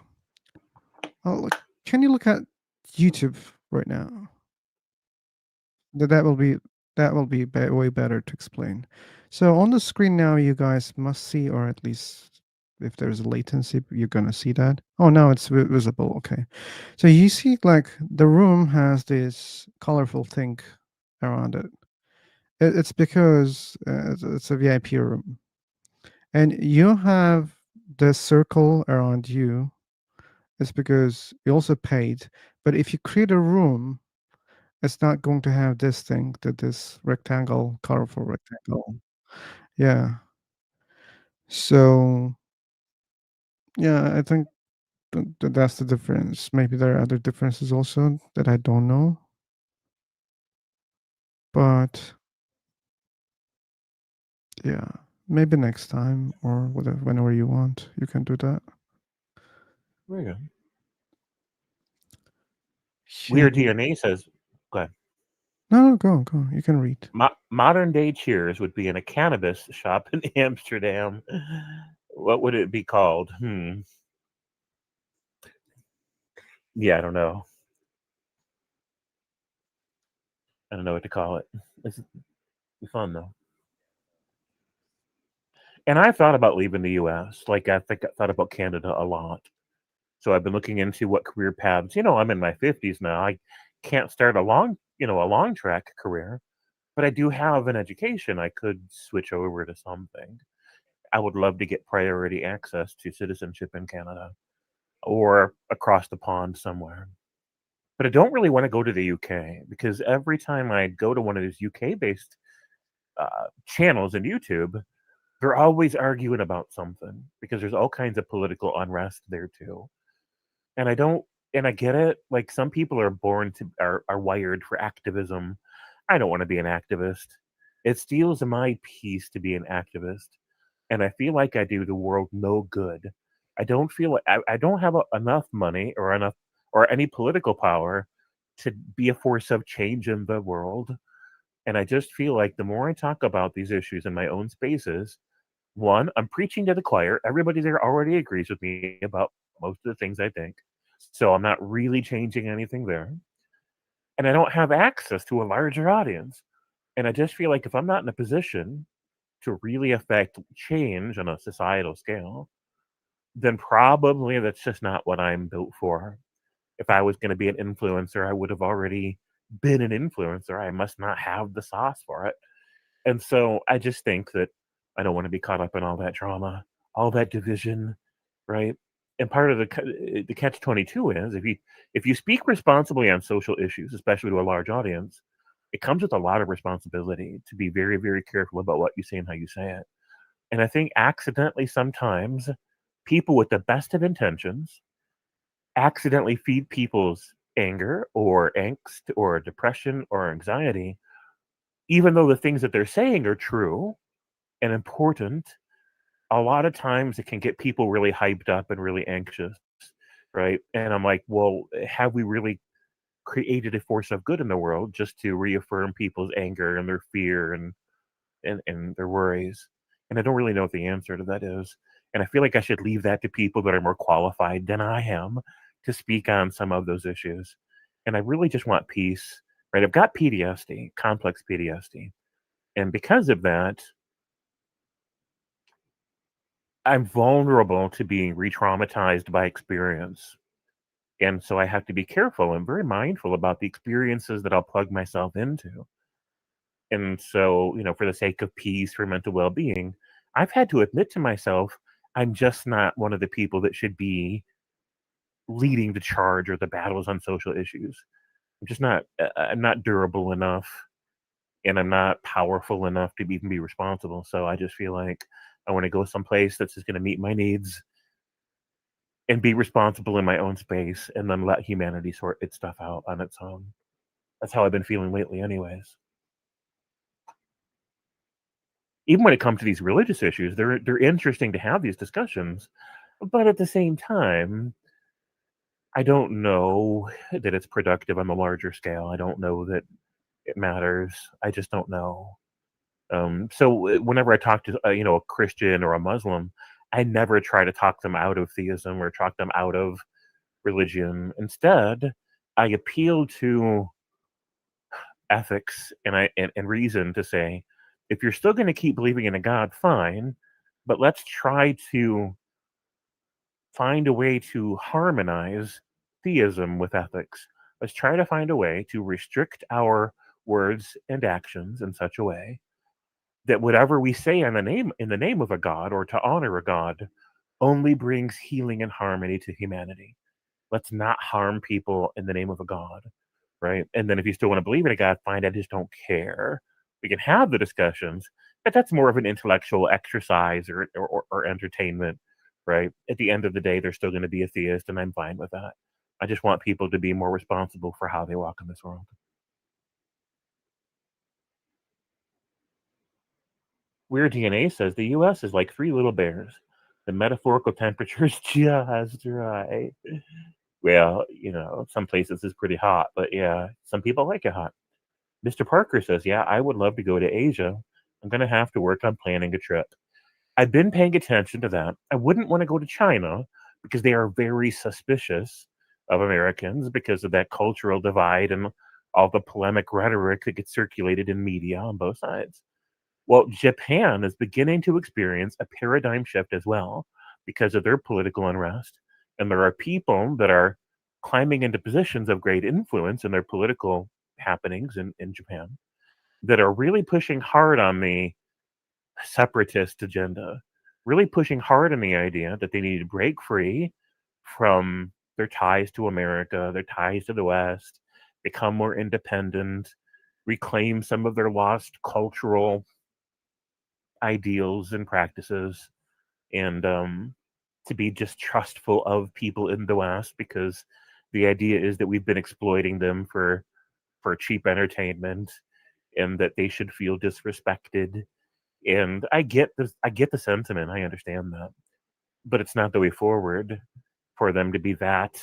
can you look at YouTube right now? That will be way better to explain. So on the screen now, you guys must see, or at least if there's a latency, you're gonna see that. Oh, now it's visible. Okay, so you see, like the room has this colorful thing around it. It's because it's a VIP room, and you have the circle around you. It's because you also paid. But if you create a room, it's not going to have this thing, this rectangle, colorful rectangle. Yeah. So yeah, I think that's the difference. Maybe there are other differences also that I don't know. But yeah, maybe next time or whatever, whenever you want, you can do that. Very good. Yeah. Weird DNA says, go ahead. No, go. You can read. Modern day Cheers would be in a cannabis shop in Amsterdam. What would it be called? Yeah, I don't know. I don't know what to call it. It's fun though. And I've thought about leaving the U.S. Like I think I thought about Canada a lot. So I've been looking into what career paths. I'm in my 50s now. I can't start a long track career, but I do have an education. I could switch over to something. I would love to get priority access to citizenship in Canada or across the pond somewhere. But I don't really want to go to the UK, because every time I go to one of these UK based channels in YouTube, they're always arguing about something, because there's all kinds of political unrest there too. And I don't, and I get it. Like, some people are are wired for activism. I don't want to be an activist. It steals my peace to be an activist, and I feel like I do the world no good. I don't feel like I don't have enough money or enough or any political power to be a force of change in the world. And I just feel like the more I talk about these issues in my own spaces, one, I'm preaching to the choir. Everybody there already agrees with me about most of the things I think. So I'm not really changing anything there. And I don't have access to a larger audience. And I just feel like if I'm not in a position to really affect change on a societal scale, then probably that's just not what I'm built for. If I was going to be an influencer, I would have already been an influencer. I must not have the sauce for it. And so I just think that I don't want to be caught up in all that drama, all that division, right? And part of the catch 22 is if you speak responsibly on social issues, especially to a large audience, it comes with a lot of responsibility to be very, very careful about what you say and how you say it. And I think accidentally sometimes people with the best of intentions accidentally feed people's anger or angst or depression or anxiety, even though the things that they're saying are true and important. A lot of times it can get people really hyped up and really anxious, right? And I'm like, well, have we really created a force of good in the world just to reaffirm people's anger and their fear and their worries? And I don't really know what the answer to that is. And I feel like I should leave that to people that are more qualified than I am to speak on some of those issues. And I really just want peace, right? I've got PTSD, complex PTSD. And because of that, I'm vulnerable to being re traumatized by experience. And so I have to be careful and very mindful about the experiences that I'll plug myself into. And so, for the sake of peace, for mental well being, I've had to admit to myself, I'm just not one of the people that should be leading the charge or the battles on social issues. I'm just not, I'm not durable enough and I'm not powerful enough to even be responsible. So I just feel like I want to go someplace that's just going to meet my needs and be responsible in my own space and then let humanity sort its stuff out on its own. That's how I've been feeling lately, anyways. Even when it comes to these religious issues, they're interesting to have these discussions, but at the same time, I don't know that it's productive on the larger scale. I don't know that it matters. I just don't know. So whenever I talk to a Christian or a Muslim, I never try to talk them out of theism or talk them out of religion. Instead, I appeal to ethics and reason to say, if you're still going to keep believing in a God, fine, but let's try to find a way to harmonize theism with ethics. Let's try to find a way to restrict our words and actions in such a way that whatever we say in the name of a god or to honor a god only brings healing and harmony to humanity. Let's not harm people in the name of a god, right? And then if you still want to believe in a god, fine, I just don't care. We can have the discussions, but that's more of an intellectual exercise or entertainment, right? At the end of the day, they're still going to be a theist, and I'm fine with that. I just want people to be more responsible for how they walk in this world. Weird DNA says the US is like three little bears. The metaphorical temperature is just right. Well, some places it's pretty hot, but yeah, some people like it hot. Mr. Parker says, yeah, I would love to go to Asia. I'm going to have to work on planning a trip. I've been paying attention to that. I wouldn't want to go to China because they are very suspicious of Americans because of that cultural divide and all the polemic rhetoric that gets circulated in media on both sides. Well, Japan is beginning to experience a paradigm shift as well because of their political unrest. And there are people that are climbing into positions of great influence in their political happenings in Japan that are really pushing hard on the separatist agenda, really pushing hard on the idea that they need to break free from their ties to America, their ties to the West, become more independent, reclaim some of their lost cultural ideals and practices, and to be just trustful of people in the West because the idea is that we've been exploiting them for cheap entertainment and that they should feel disrespected. And I get the sentiment. I understand that. But it's not the way forward for them to be that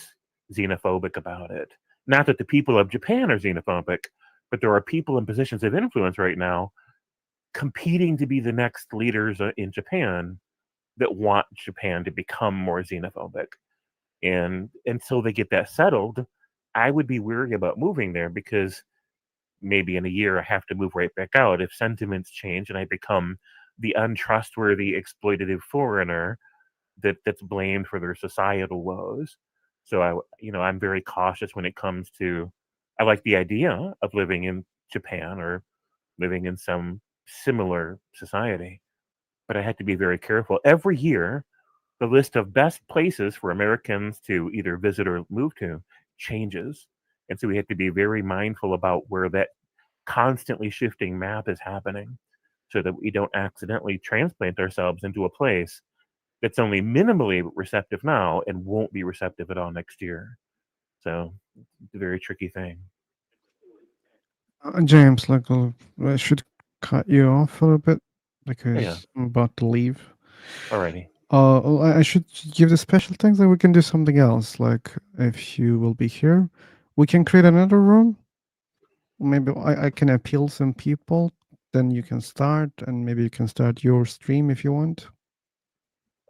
xenophobic about it. Not that the people of Japan are xenophobic, but there are people in positions of influence right now competing to be the next leaders in Japan that want Japan to become more xenophobic. And until they get that settled, I would be weary about moving there because maybe in a year I have to move right back out if sentiments change and I become the untrustworthy, exploitative foreigner that's blamed for their societal woes. So I'm very cautious when it comes to. I like the idea of living in Japan or living in some similar society, but I had to be very careful. Every year, the list of best places for Americans to either visit or move to changes. And so we have to be very mindful about where that constantly shifting map is happening so that we don't accidentally transplant ourselves into a place that's only minimally receptive now and won't be receptive at all next year. So it's a very tricky thing. James, like, I should cut you off a little bit Yeah. because I'm about to leave. Alrighty. I should give the special things that we can do something else. Like, if you will be here, we can create another room. Maybe I can appeal some people. Then you can start, and maybe you can start your stream if you want.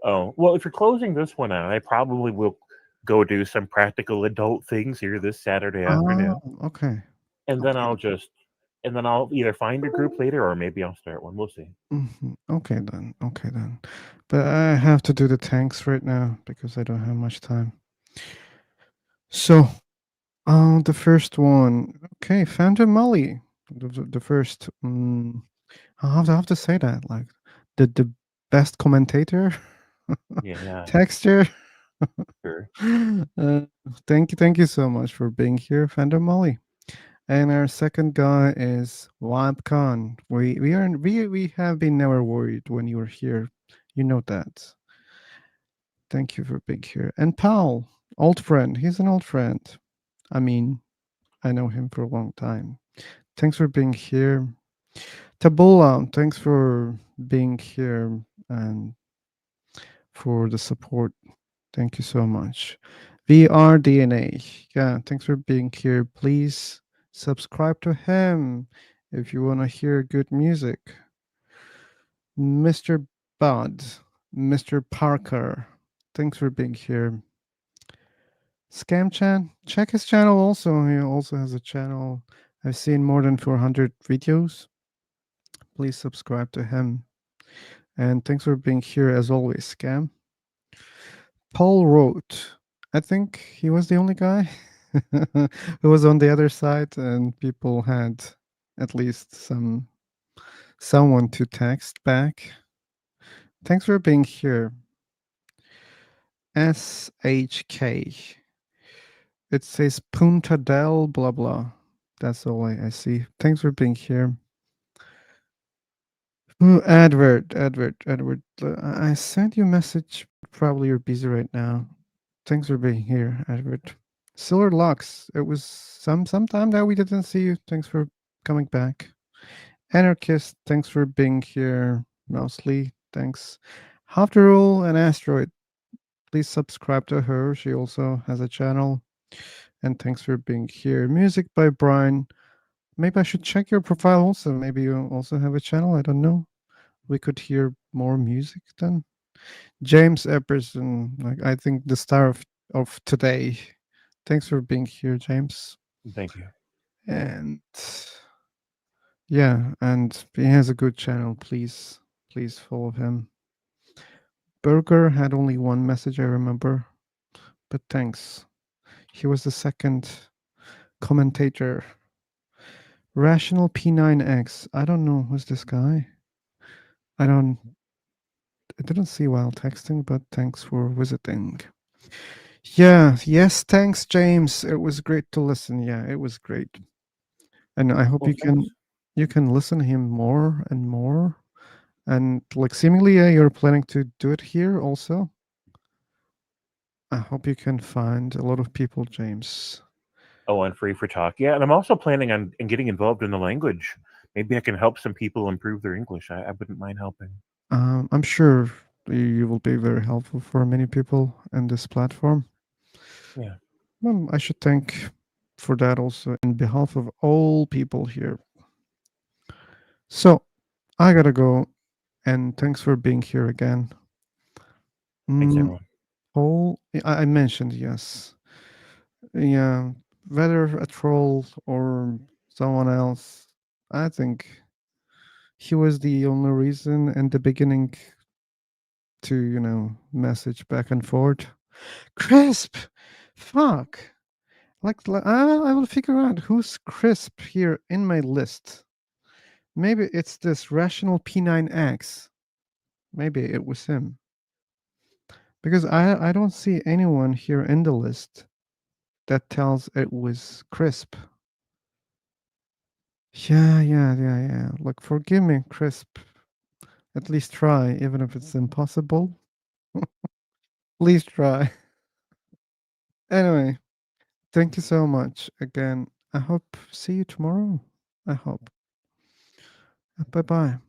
Oh, well, if you're closing this one out, I probably will go do some practical adult things here this Saturday afternoon. Okay. And then Okay. I'll either find a group later or maybe I'll start one. We'll see. Okay then. Okay then. But I have to do the tanks right now because I don't have much time. So, the first one. Okay, Phantom Molly. The first. I have to say that like the best commentator, Yeah, texture. sure. uh, thank you so much for being here, Phantom Molly. And our second guy is Khan. We have been never worried when you were here. You know that. Thank you for being here. And Paul, old friend. He's an old friend. I mean, I know him for a long time. Thanks for being here. Tabula, thanks for being here and for the support. Thank you so much. VRDNA. Yeah, thanks for being here. Please subscribe to him if you want to hear good music. Mr. Bud, Mr. Parker, thanks for being here. Scamchan, check his channel also. He also has a channel. I've seen more than 400 videos. Please subscribe to him. And thanks for being here as always, Scam. Paul wrote, I think he was the only guy who was on the other side, and people had at least someone to text back. Thanks for being here. SHK. It says Punta del blah blah. That's all I see. Thanks for being here. Edward. I sent you a message. Probably you're busy right now. Thanks for being here, Edward. Silver Lux. It was some time that we didn't see you. Thanks for coming back. Anarchist. Thanks for being here. Mostly. Thanks. After all, an asteroid. Please subscribe to her. She also has a channel. And thanks for being here. Music by Brian. Maybe I should check your profile also. Maybe you also have a channel. I don't know. We could hear more music then. James Epperson, like I think the star of today. Thanks for being here, James. Thank you. And yeah, and he has a good channel. Please follow him. Burger had only one message, I remember, but thanks. He was the second commentator. Rational P9X. I don't know who's this guy. I didn't see while texting, but thanks for visiting. Yeah, yes, thanks, James. It was great to listen. Yeah, it was great. And I hope Well, thanks. you can listen to him more and more. And like seemingly, yeah, you're planning to do it here also. I hope you can find a lot of people, James. Oh, on Free for Talk. Yeah, and I'm also planning on getting involved in the language. Maybe I can help some people improve their English. I wouldn't mind helping. I'm sure you will be very helpful for many people in this platform. Yeah. I should thank for that also in behalf of all people here. So I gotta go, and thanks for being here again. Thanks, Mm, everyone. Paul, I mentioned yes. Yeah, whether a troll or someone else, I think he was the only reason in the beginning to, message back and forth. Crisp! Fuck! I will figure out who's Crisp here in my list. Maybe it's this rational P9X. Maybe it was him. Because I don't see anyone here in the list that tells it was Crisp. Yeah. Look, forgive me, Crisp. At least try, even if it's impossible. Please try. Anyway, thank you so much again. I hope see you tomorrow. I hope. Bye bye.